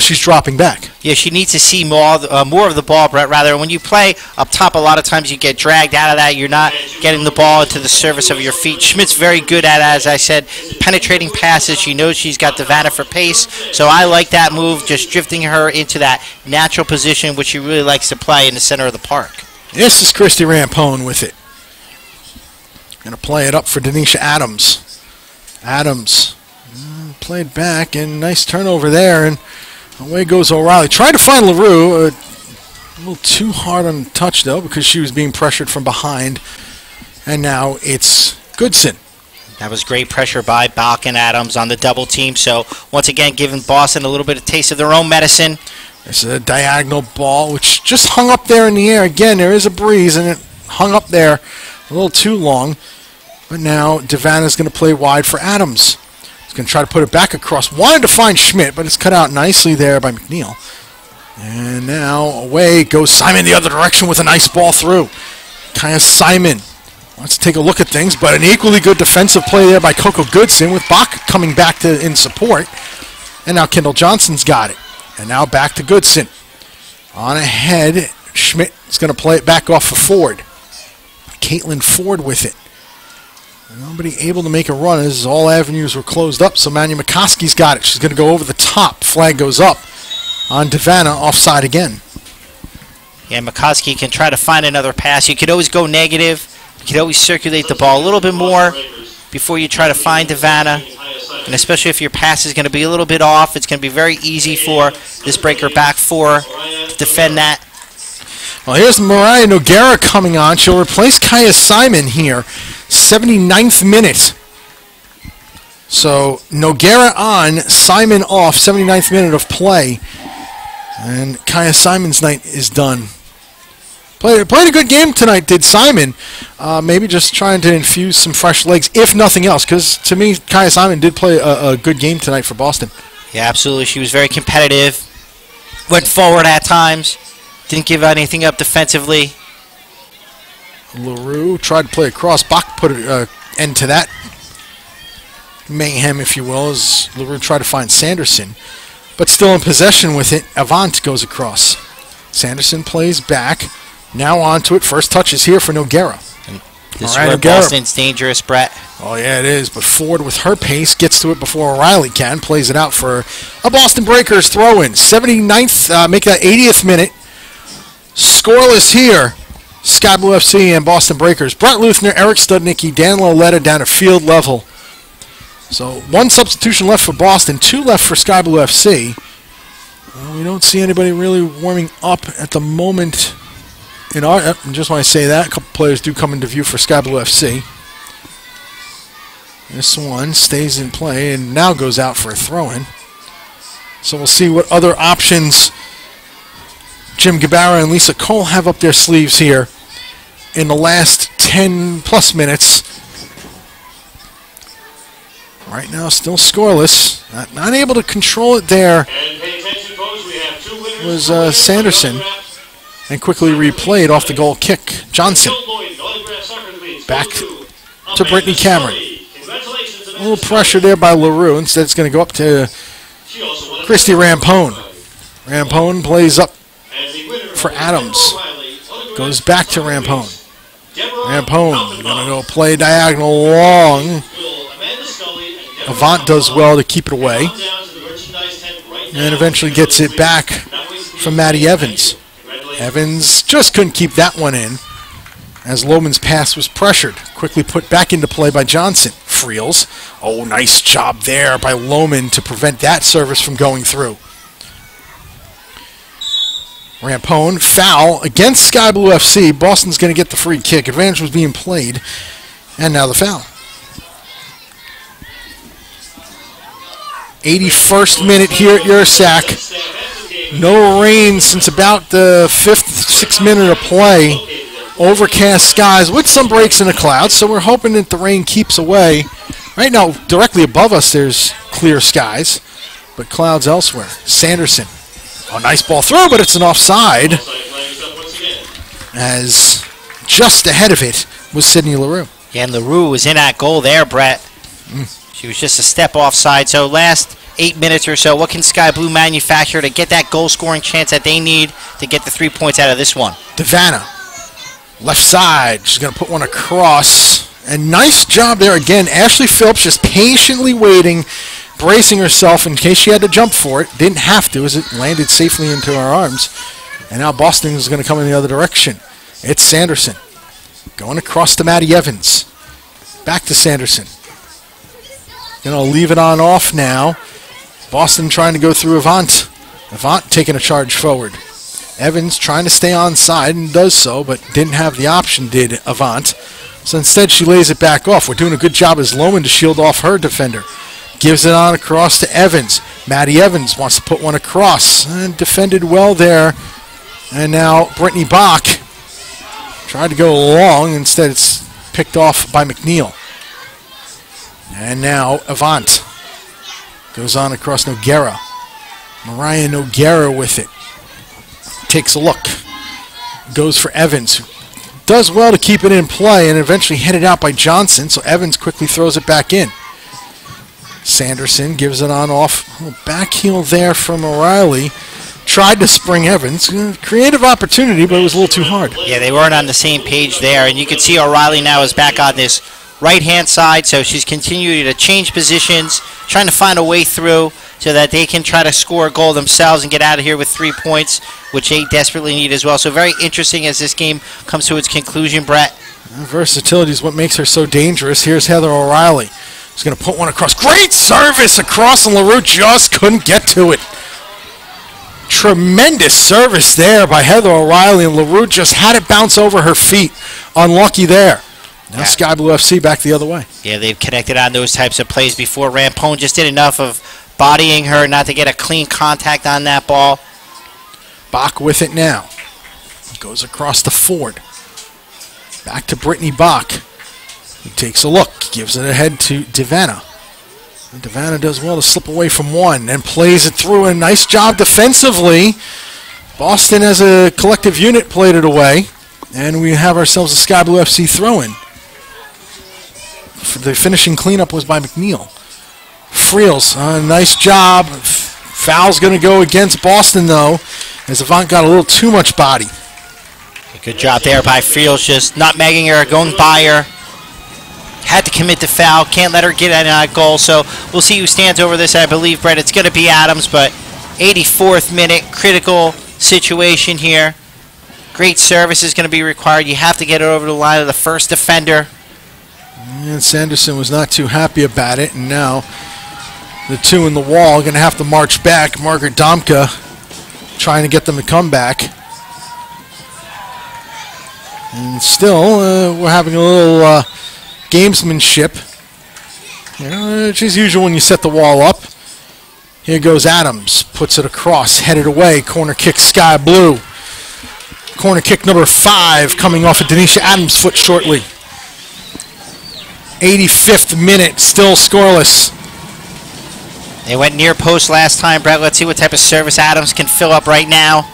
S4: she's dropping back?
S5: Yeah, she needs to see more of the ball, Brett, rather. When you play up top, a lot of times you get dragged out of that. You're not getting the ball into the surface of your feet. Schmidt's very good at, as I said, penetrating passes. She knows she's got Devana for pace, so I like that move, just drifting her into that natural position, which she really likes to play in the center of the park.
S4: This is Christy Rampone with it. Going to play it up for Denisha Adams. Adams played back, and nice turnover there, and away goes O'Reilly. Tried to find LaRue. A little too hard on the touch, though, because she was being pressured from behind. And now it's Goodson.
S5: That was great pressure by Bach and Adams on the double team. So, once again, giving Boston a little bit of taste of their own medicine.
S4: This is a diagonal ball, which just hung up there in the air. Again, there is a breeze, and it hung up there a little too long. But now Devana's going to play wide for Adams. He's going to try to put it back across. Wanted to find Schmidt, but it's cut out nicely there by McNeil. And now away goes Simon the other direction with a nice ball through. Kaya Simon wants to take a look at things, but an equally good defensive play there by Coco Goodson with Bach coming back in support. And now Kendall Johnson's got it. And now back to Goodson. On ahead, Schmidt is going to play it back off for Ford. Caitlin Ford with it. Nobody able to make a run as all avenues were closed up, so Manu McCoskey's got it. She's going to go over the top. Flag goes up on Devana, offside again.
S5: Yeah, McCoskey can try to find another pass. You could always go negative. You could always circulate the ball a little bit more before you try to find Devana. And especially if your pass is going to be a little bit off, it's going to be very easy for this breaker back four to defend that.
S4: Well, here's Mariah Noguera coming on. She'll replace Kaya Simon here. 79th minute. So Noguera on, Simon off, 79th minute of play. And Kaya Simon's night is done. Played a good game tonight, did Simon. Maybe just trying to infuse some fresh legs, if nothing else, because to me, Kaya Simon did play a good game tonight for Boston.
S5: Yeah, absolutely. She was very competitive. Went forward at times. Didn't give anything up defensively.
S4: LaRue tried to play across. Bach put an end to that mayhem, if you will, as LaRue tried to find Sanderson. But still in possession with it. Avant goes across. Sanderson plays back. Now onto it. First touch is here for Noguera.
S5: This is where Boston's dangerous, Brett.
S4: Oh, yeah, it is. But Ford, with her pace, gets to it before O'Reilly can. Plays it out for a Boston Breakers throw-in. 79th, make that 80th minute. Scoreless here. Sky Blue FC and Boston Breakers. Brett Luthner, Eric Studnicki, Dan Loletta down at field level. So one substitution left for Boston, two left for Sky Blue FC. We don't see anybody really warming up at the moment. I just want to say that. A couple players do come into view for Sky Blue FC. This one stays in play and now goes out for a throw-in. So we'll see what other options Jim Gabara and Lisa Cole have up their sleeves here in the last 10-plus minutes. Right now, still scoreless. Not able to control it there was Sanderson. And quickly replayed off the goal kick. Johnson. Back to Brittany Cameron. A little pressure there by LaRue. Instead, it's going to go up to Christy Rampone. Rampone plays up for Adams. Goes back to Rampone. Rampone going to go play diagonal long. Avant does well to keep it away. And eventually gets it back from Maddie Evans. Evans just couldn't keep that one in as Lohman's pass was pressured. Quickly put back into play by Johnson. Friels. Oh, nice job there by Lohman to prevent that service from going through. Rampone, foul against Sky Blue FC. Boston's going to get the free kick. Advantage was being played. And now the foul. 81st minute here at Yurcak. No rain since about the 5th, 6th minute of play. Overcast skies with some breaks in the clouds, so we're hoping that the rain keeps away. Right now, directly above us, there's clear skies, but clouds elsewhere. Sanderson. Oh, nice ball through, but it's an offside. As just ahead of it was Sydney LaRue.
S5: Yeah, and LaRue was in that goal there, Brett. She was just a step offside. So last 8 minutes or so, what can Sky Blue manufacture to get that goal-scoring chance that they need to get the 3 points out of this one?
S4: Devana, left side. She's going to put one across. And nice job there again. Ashley Phillips just patiently waiting, bracing herself in case she had to jump for it. Didn't have to as it landed safely into our arms. And now Boston is going to come in the other direction. It's Sanderson. Going across to Maddie Evans. Back to Sanderson. Going to leave it on off now. Boston trying to go through Avant. Avant taking a charge forward. Evans trying to stay on side and does so, but didn't have the option, did Avant. So instead she lays it back off. We're doing a good job as Lohman to shield off her defender. Gives it on across to Evans. Maddie Evans wants to put one across. And defended well there. And now Brittany Bach tried to go long. Instead it's picked off by McNeil. And now Avant goes on across Noguera. Mariah Noguera with it. Takes a look. Goes for Evans, who does well to keep it in play and eventually headed out by Johnson, so Evans quickly throws it back in. Sanderson gives it on off. Back heel there from O'Reilly. Tried to spring Evans. Creative opportunity, but it was a little too hard.
S5: Yeah, they weren't on the same page there, and you can see O'Reilly now is back on this right-hand side, so she's continuing to change positions, trying to find a way through so that they can try to score a goal themselves and get out of here with 3 points, which they desperately need as well. So very interesting as this game comes to its conclusion, Brett.
S4: Versatility is what makes her so dangerous. Here's Heather O'Reilly. She's going to put one across. Great service across, and LaRue just couldn't get to it. Tremendous service there by Heather O'Reilly, and LaRue just had it bounce over her feet. Unlucky there. Now Sky Blue FC back the other way.
S5: Yeah, they've connected on those types of plays before. Rampone just did enough of bodying her not to get a clean contact on that ball.
S4: Bach with it now. Goes across to Ford. Back to Brittany Bach. He takes a look. Gives it ahead to Devana. And Devana does well to slip away from one and plays it through. A nice job defensively. Boston as a collective unit played it away. And we have ourselves a Sky Blue FC throw-in. The finishing cleanup was by McNeil. Friels, nice job. Foul's going to go against Boston, though, as Avant got a little too much body.
S5: Good job there by Friels, just nutmegging her, going by her. Had to commit the foul, can't let her get a goal, so we'll see who stands over this. I believe, Brett, it's going to be Adams, but 84th minute, critical situation here. Great service is going to be required. You have to get it over the line of the first defender.
S4: And Sanderson was not too happy about it, and now the two in the wall are going to have to march back. Margaret Domka trying to get them to come back. And still, we're having a little gamesmanship. You know, it's as usual when you set the wall up. Here goes Adams. Puts it across, headed away. Corner kick, Sky Blue. Corner kick number 5 coming off of Denisha Adams' foot shortly. 85th minute, still scoreless.
S5: They went near post last time, Brett. Let's see what type of service Adams can fill up right now.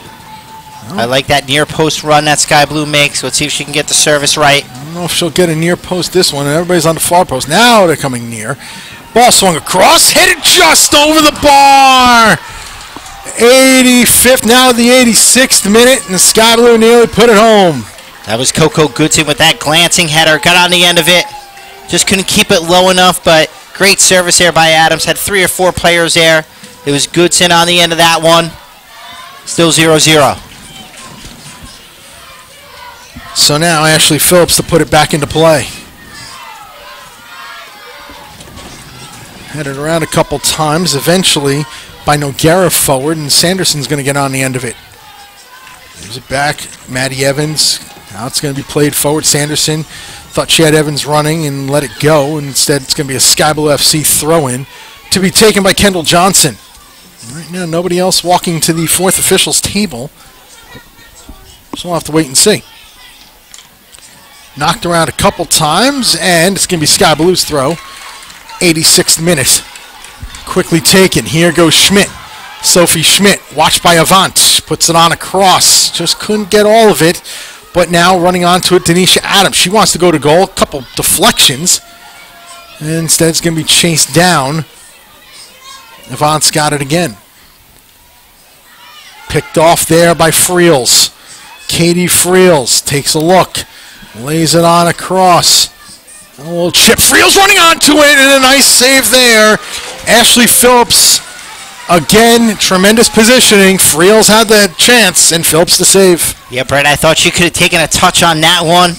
S5: I like that near post run that Sky Blue makes. Let's see if she can get the service right.
S4: I don't know if she'll get a near post this one. Everybody's on the far post. Now they're coming near. Ball swung across, hit it just over the bar. 85th, now the 86th minute, and the Sky Blue nearly put it home.
S5: That was Coco Goodson with that glancing header. Got on the end of it. Just couldn't keep it low enough, but great service there by Adams. Had 3 or 4 players there. It was Goodson on the end of that one. Still 0-0.
S4: So now Ashley Phillips to put it back into play. Had it around a couple times, eventually by Noguera forward, and Sanderson's going to get on the end of it. Gives it back, Maddie Evans. Now it's going to be played forward. Sanderson thought she had Evans running and let it go, and instead it's going to be a Sky Blue FC throw-in to be taken by Kendall Johnson. Right now, nobody else walking to the fourth official's table, so we'll have to wait and see. Knocked around a couple times, and it's going to be Sky Blue's throw. 86th minute. Quickly taken. Here goes Schmidt. Sophie Schmidt, watched by Avant. Puts it on across. Just couldn't get all of it. But now running onto it, Denisha Adams. She wants to go to goal. A couple deflections. And instead it's going to be chased down. Avant's got it again. Picked off there by Friels. Katie Friels takes a look. Lays it on across. A little chip. Friels running onto it, and a nice save there. Ashley Phillips, again, tremendous positioning. Friels had the chance, and Phillips the save.
S5: Yeah, Brett, I thought she could have taken a touch on that one.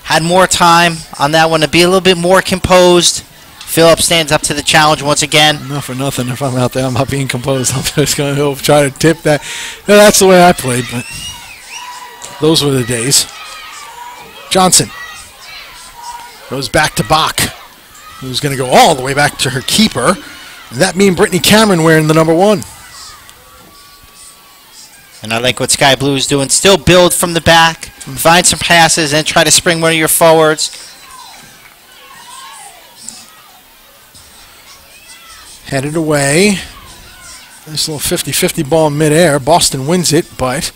S5: Had more time on that one to be a little bit more composed. Phillips stands up to the challenge once again.
S4: Not for nothing. If I'm out there, I'm not being composed. I'm just going to try to tip that. Yeah, that's the way I played, but those were the days. Johnson goes back to Bach, who's going to go all the way back to her keeper. And that means Brittany Cameron wearing the number 1.
S5: And I like what Sky Blue is doing. Still build from the back, find some passes, and try to spring one of your forwards.
S4: Headed away. Nice little 50-50 ball in midair. Boston wins it, but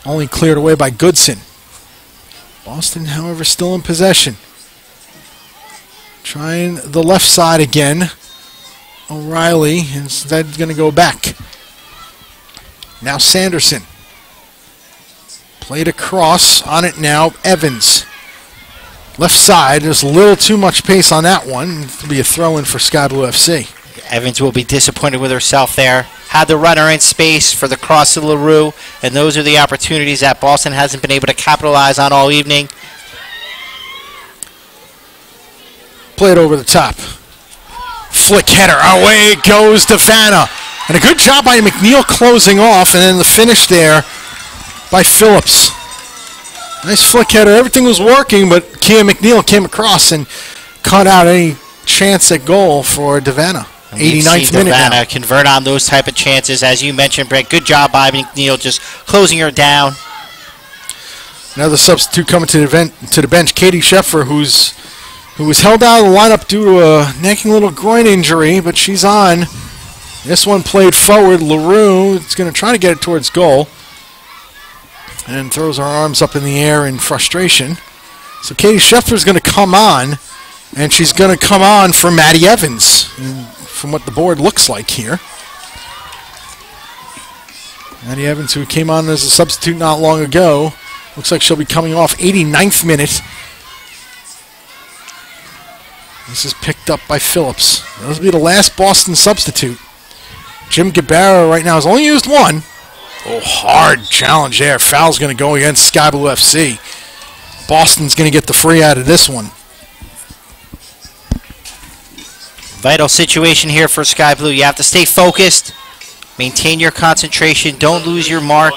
S4: only cleared away by Goodson. Boston, however, still in possession. Trying the left side again. O'Reilly instead going to go back. Now Sanderson. Played across. On it now, Evans. Left side. There's a little too much pace on that one. It'll be a throw-in for Sky Blue FC.
S5: Evans will be disappointed with herself there. Had the runner in space for the cross to LaRue, and those are the opportunities that Boston hasn't been able to capitalize on all evening.
S4: Play it over the top. Flick header. Away goes to Vanna. And a good job by McNeil closing off, and then the finish there by Phillips. Nice flick header. Everything was working, but Kia McNeil came across and cut out any chance at goal for Devanna. 89th minute now.
S5: Devanna convert on those type of chances. As you mentioned, Brett, good job by McNeil just closing her down.
S4: Another substitute coming to the bench, Katie Sheffer, who was held out of the lineup due to a nagging little groin injury, but she's on. This one played forward. LaRue is going to try to get it towards goal and throws her arms up in the air in frustration. So Katie Sheffer is going to come on, and she's going to come on for Maddie Evans, from what the board looks like here. Maddie Evans, who came on as a substitute not long ago, looks like she'll be coming off 89th minute. This is picked up by Phillips. This will be the last Boston substitute. Jim Gabara right now has only used one. Oh, hard challenge there. Foul's going to go against Sky Blue FC. Boston's going to get the free out of this one.
S5: Vital situation here for Sky Blue. You have to stay focused, maintain your concentration, don't lose your mark,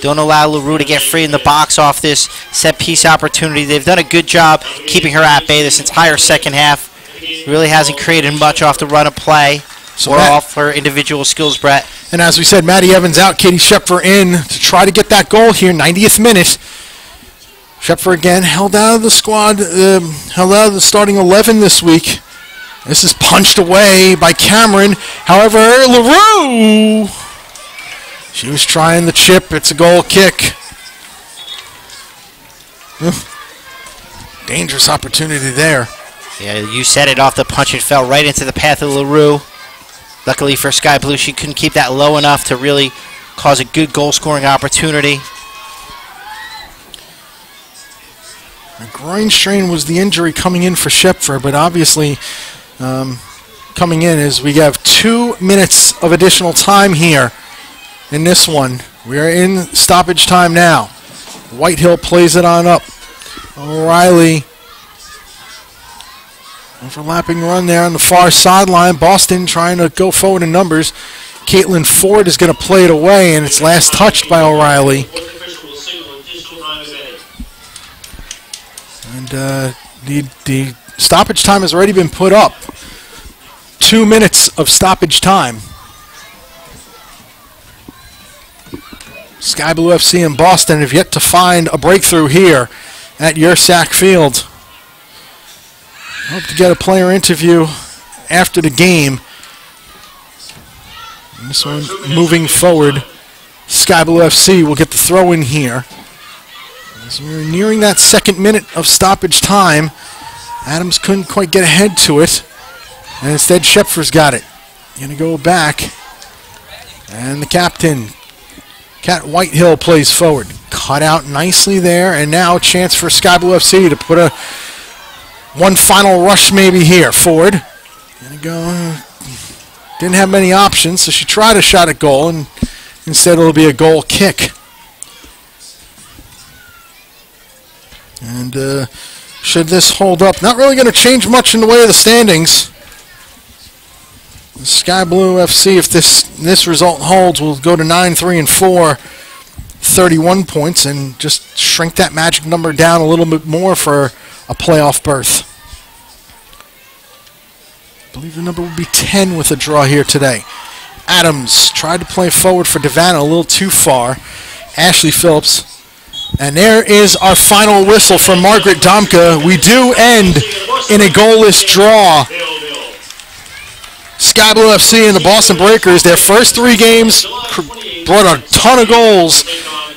S5: don't allow LaRue to get free in the box off this set-piece opportunity. They've done a good job keeping her at bay this entire second half. Really hasn't created much off the run of play or off her individual skills, Brett.
S4: And as we said, Maddie Evans out, Katie Shepfer in to try to get that goal here, 90th minute. Shepfer again held out of the squad, held out of the starting 11 this week. This is punched away by Cameron. However, LaRue, she was trying the chip. It's a goal kick. Dangerous opportunity there.
S5: Yeah, you said it off the punch. It fell right into the path of LaRue. Luckily for Sky Blue, she couldn't keep that low enough to really cause a good goal-scoring opportunity.
S4: A groin strain was the injury coming in for Shepfer, but obviously coming in is we have 2 minutes of additional time here in this one. We are in stoppage time now. Whitehill plays it on up. O'Reilly. Overlapping run there on the far sideline. Boston trying to go forward in numbers. Caitlin Ford is going to play it away, and it's last touched by O'Reilly. And the stoppage time has already been put up. 2 minutes of stoppage time. Sky Blue FC and Boston have yet to find a breakthrough here at Yurcak Field. Hope to get a player interview after the game. And this one moving forward. Sky Blue FC will get the throw in here. As we're nearing that 2nd minute of stoppage time, Adams couldn't quite get ahead to it. And instead, Shepford's got it. Going to go back. And the captain, Kat Whitehill, plays forward. Cut out nicely there. And now a chance for Sky Blue FC to put one final rush maybe here. Ford. Going to go. Didn't have many options, so she tried a shot at goal. And instead, it'll be a goal kick. And should this hold up, not really going to change much in the way of the standings. Sky Blue FC, if this result holds, will go to 9-3-4, 31 points, and just shrink that magic number down a little bit more for a playoff berth. I believe the number will be 10 with a draw here today. Adams tried to play forward for Devanna a little too far. Ashley Phillips. And there is our final whistle from Margaret Domke. We do end in a goalless draw. Sky Blue FC and the Boston Breakers, their first 3 games brought a ton of goals.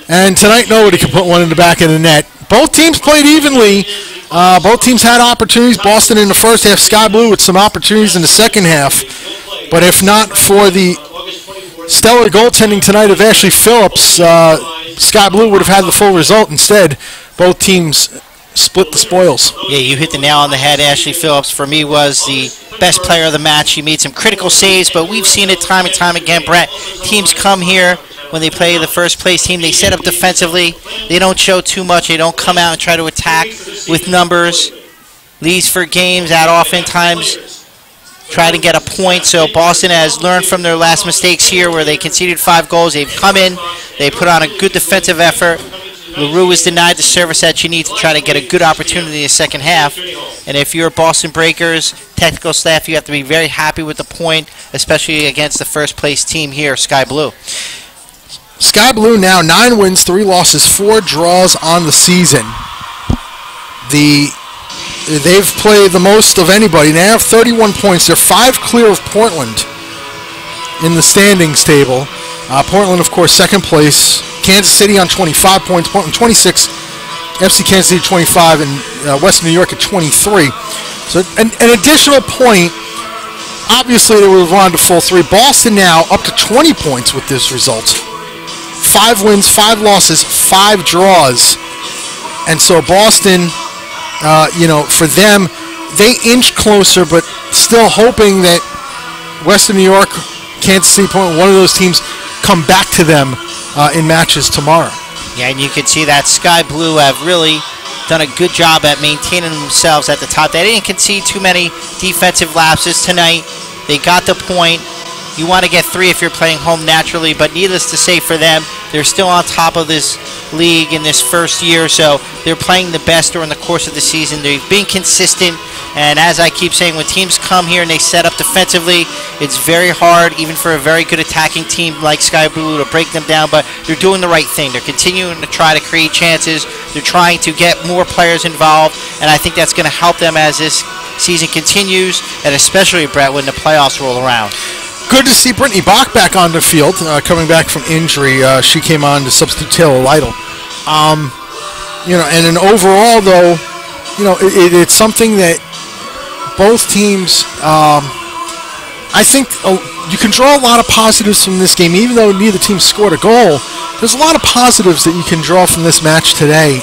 S4: And tonight nobody could put one in the back of the net. Both teams played evenly. Both teams had opportunities. Boston in the first half, Sky Blue with some opportunities in the second half. But if not for the stellar goaltending tonight of Ashley Phillips, Sky Blue would have had the full result. Instead, both teams split the spoils.
S5: Yeah, you hit the nail on the head. Ashley Phillips, for me, was the best player of the match. She made some critical saves, but we've seen it time and time again, Brett. Teams come here when they play the first place team. They set up defensively. They don't show too much. They don't come out and try to attack with numbers. Leads for games that oftentimes try to get a point. So Boston has learned from their last mistakes here where they conceded 5 goals. They've come in. They put on a good defensive effort. LaRue was denied the service that she needs to try to get a good opportunity in the second half. And if you're Boston Breakers, technical staff, you have to be very happy with the point, especially against the first place team here, Sky Blue.
S4: Sky Blue now 9 wins, 3 losses, 4 draws on the season. They've played the most of anybody. They have 31 points. They're 5 clear of Portland in the standings table. Portland, of course, second place. Kansas City on 25 points. Portland 26. FC Kansas City 25. And Western New York at 23. So an additional point. Obviously, they would have gone to full 3. Boston now up to 20 points with this result. 5 wins, 5 losses, 5 draws. And so Boston, for them, they inch closer, but still hoping that Western New York, Kansas City, Portland, one of those teams come back to them in matches tomorrow.
S5: Yeah, and you can see that Sky Blue have really done a good job at maintaining themselves at the top. They didn't concede too many defensive lapses tonight. They got the point. You want to get 3 if you're playing home naturally, but needless to say for them, they're still on top of this league in this first year, so they're playing the best during the course of the season. They've been consistent, and as I keep saying, when teams come here and they set up defensively, it's very hard, even for a very good attacking team like Sky Blue, to break them down, but they're doing the right thing. They're continuing to try to create chances. They're trying to get more players involved, and I think that's going to help them as this season continues, and especially, Brett, when the playoffs roll around.
S4: Good to see Brittany Bach back on the field, coming back from injury. She came on to substitute Taylor Lytle. And then overall, though, it's something that both teams, I think you can draw a lot of positives from this game. Even though neither team scored a goal, there's a lot of positives that you can draw from this match today.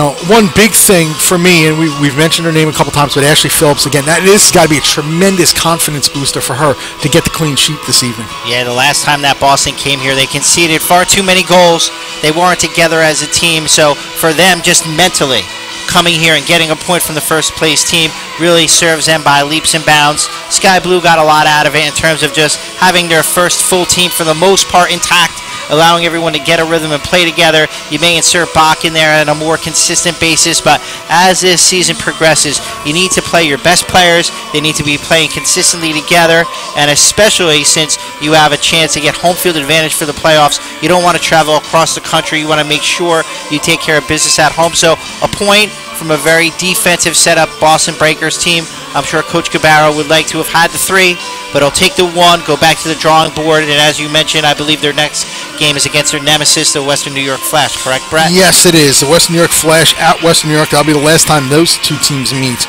S4: one big thing for me, and we've mentioned her name a couple times, but Ashley Phillips, again, this has got to be a tremendous confidence booster for her to get the clean sheet this evening.
S5: Yeah, the last time that Boston came here, they conceded far too many goals. They weren't together as a team, so for them, just mentally, coming here and getting a point from the first place team really serves them by leaps and bounds. Sky Blue got a lot out of it in terms of just having their first full team for the most part intact, allowing everyone to get a rhythm and play together. You may insert Bach in there on a more consistent basis, but as this season progresses, you need to play your best players. They need to be playing consistently together, and especially since you have a chance to get home field advantage for the playoffs, you don't want to travel across the country. You want to make sure you take care of business at home. So a point from a very defensive setup Boston Breakers team. I'm sure Coach Gabarra would like to have had the 3, but he'll take the 1, go back to the drawing board, and as you mentioned, I believe their next game is against their nemesis, the Western New York Flash, correct, Brett?
S4: Yes, it is. The Western New York Flash at Western New York. That'll be the last time those two teams meet.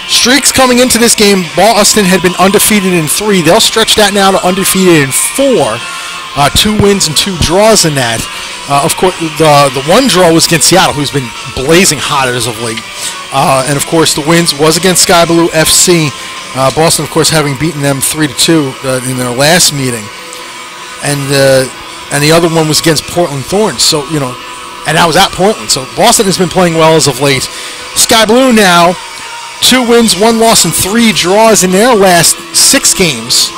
S4: Streaks coming into this game, Boston had been undefeated in 3. They'll stretch that now to undefeated in 4. 2 wins and 2 draws in that. Of course, the one draw was against Seattle, who's been blazing hot as of late. And, of course, the wins was against Sky Blue FC. Boston, of course, having beaten them 3-2 in their last meeting. And the other one was against Portland Thorns. So, and that was at Portland. So Boston has been playing well as of late. Sky Blue now, 2 wins, 1 loss, and 3 draws in their last 6 games.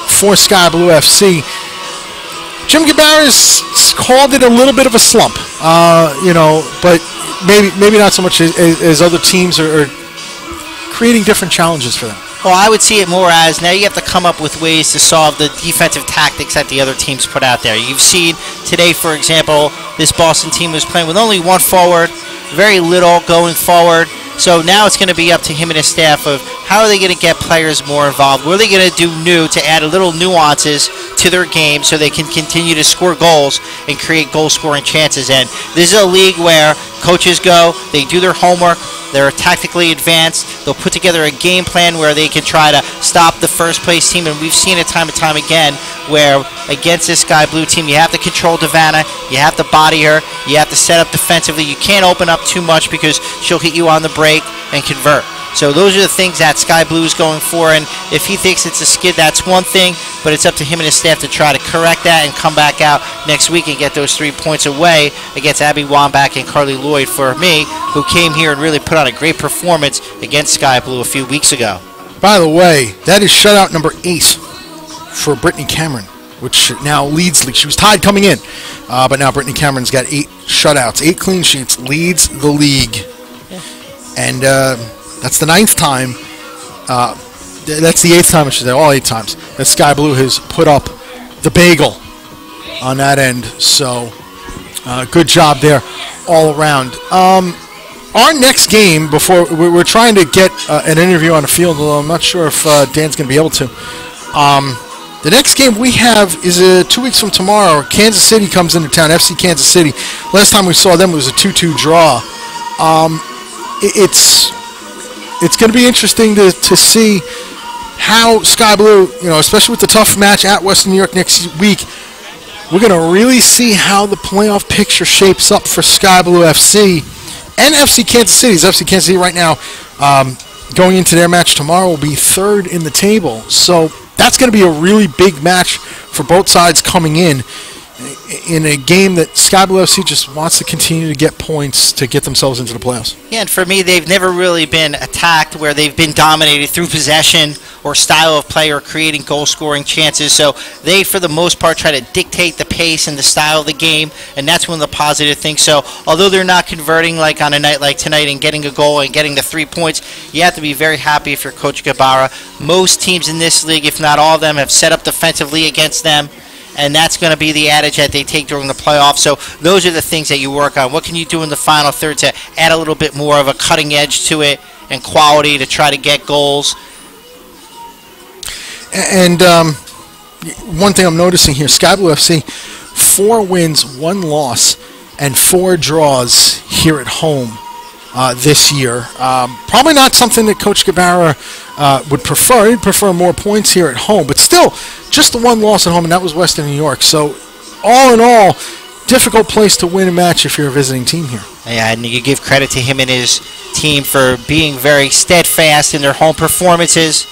S4: For Sky Blue FC. Jim Gabarra's called it a little bit of a slump, but maybe not so much as other teams are creating different challenges for them.
S5: Well, I would see it more as now you have to come up with ways to solve the defensive tactics that the other teams put out there. You've seen today, for example, this Boston team was playing with only 1 forward, very little going forward. So now it's going to be up to him and his staff of how are they going to get players more involved? What are they going to do new to add a little nuances to their game so they can continue to score goals and create goal-scoring chances? And this is a league where coaches go, they do their homework, they're tactically advanced, they'll put together a game plan where they can try to stop the first-place team, and we've seen it time and time again where against this Sky Blue team, you have to control Davana, you have to body her, you have to set up defensively, you can't open up too much because she'll hit you on the break and convert. So those are the things that Sky Blue is going for, and if he thinks it's a skid, that's one thing, but it's up to him and his staff to try to correct that and come back out next week and get those 3 points away against Abby Wambach and Carly Lloyd for me, who came here and really put on a great performance against Sky Blue a few weeks ago.
S4: By the way, that is shutout number 8 for Brittany Cameron, which now leads league. She was tied coming in, but now Brittany Cameron's got 8 shutouts, 8 clean sheets, leads the league. Yeah. And that's the 9th time. That's the 8th time, I should say, all 8 times that Sky Blue has put up the bagel on that end. So good job there all around. Our next game, before we're trying to get an interview on the field, although I'm not sure if Dan's going to be able to. The next game we have is 2 weeks from tomorrow. Kansas City comes into town, FC Kansas City. Last time we saw them was a 2-2 draw. It's going to be interesting to see how Sky Blue, especially with the tough match at Western New York next week, we're going to really see how the playoff picture shapes up for Sky Blue FC and FC Kansas City. FC Kansas City right now, going into their match tomorrow, will be 3rd in the table. So that's going to be a really big match for both sides coming in a game that Sky Blue FC just wants to continue to get points to get themselves into the playoffs.
S5: Yeah, and for me, they've never really been attacked where they've been dominated through possession or style of play or creating goal-scoring chances. So they, for the most part, try to dictate the pace and the style of the game, and that's one of the positive things. So although they're not converting like on a night like tonight and getting a goal and getting the 3 points, you have to be very happy if you're Coach Gabarra. Most teams in this league, if not all of them, have set up defensively against them, and that's going to be the adage that they take during the playoffs. So those are the things that you work on. What can you do in the final third to add a little bit more of a cutting edge to it and quality to try to get goals?
S4: And one thing I'm noticing here, Sky Blue FC, 4 wins, 1 loss, and 4 draws here at home this year. Probably not something that Coach Gabarra would prefer. He'd prefer more points here at home, but still, just the 1 loss at home, and that was Western New York. So, all in all, difficult place to win a match if you're a visiting team here.
S5: Yeah, and you give credit to him and his team for being very steadfast in their home performances.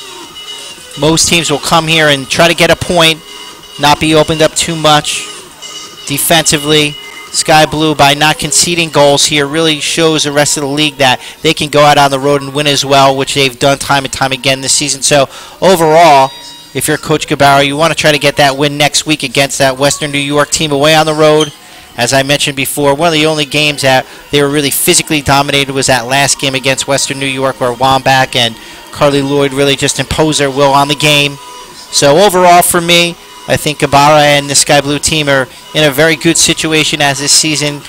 S5: Most teams will come here and try to get a point, not be opened up too much defensively. Sky Blue, by not conceding goals here, really shows the rest of the league that they can go out on the road and win as well, which they've done time and time again this season. So overall, if you're Coach Gabarra, you want to try to get that win next week against that Western New York team away on the road. As I mentioned before, one of the only games that they were really physically dominated was that last game against Western New York, where Wambach and Carly Lloyd really just imposed their will on the game. So overall for me, I think Gabarra and the Sky Blue team are in a very good situation as this season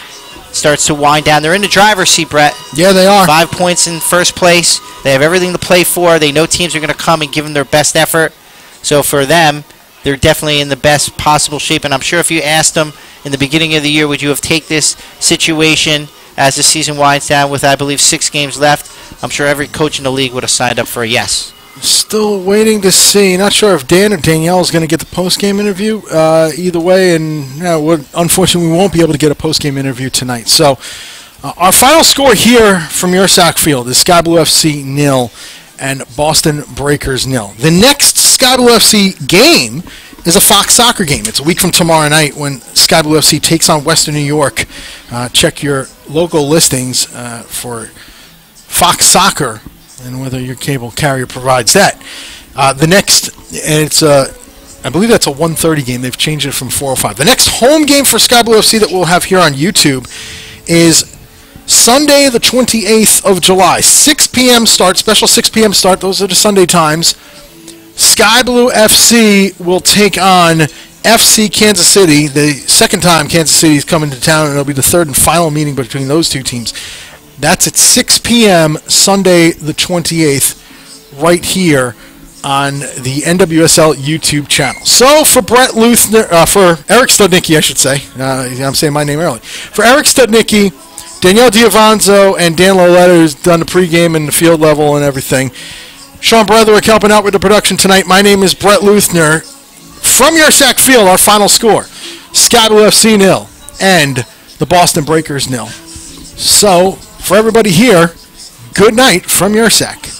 S5: starts to wind down. They're in the driver's seat, Brett.
S4: Yeah, they are.
S5: 5 points in first place. They have everything to play for. They know teams are going to come and give them their best effort. So for them, they're definitely in the best possible shape. And I'm sure if you asked them in the beginning of the year, would you have taken this situation as the season winds down with, I believe, 6 games left, I'm sure every coach in the league would have signed up for a yes.
S4: Still waiting to see. Not sure if Dan or Danielle is going to get the post-game interview. Either way, and unfortunately, we won't be able to get a post-game interview tonight. So our final score here from Yurcak Field is Sky Blue FC 0 and Boston Breakers 0. The next Sky Blue FC game is a Fox Soccer game. It's a week from tomorrow night when Sky Blue FC takes on Western New York. Check your local listings for Fox Soccer and whether your cable carrier provides that. The next, and it's I believe that's a 1:30 game. They've changed it from 4:05. The next home game for Sky Blue FC that we'll have here on YouTube is Sunday, the 28th of July. 6 p.m. start, special 6 p.m. start. Those are the Sunday times. Sky Blue FC will take on FC Kansas City. The second time Kansas City is coming to town, and it'll be the third and final meeting between those two teams. That's at 6 p.m. Sunday, the 28th, right here on the NWSL YouTube channel. So for Brett Luthner, for Eric Studnicki, I should say. I'm saying my name early. For Eric Studnicki, Danielle Diavanzo, and Dan Loletta, who's done the pregame and the field level and everything. Sean Bretherick helping out with the production tonight. My name is Brett Luthner. From Yurcak Field, our final score, Sky Blue FC 0 and the Boston Breakers 0. So, for everybody here, good night from Yurcak.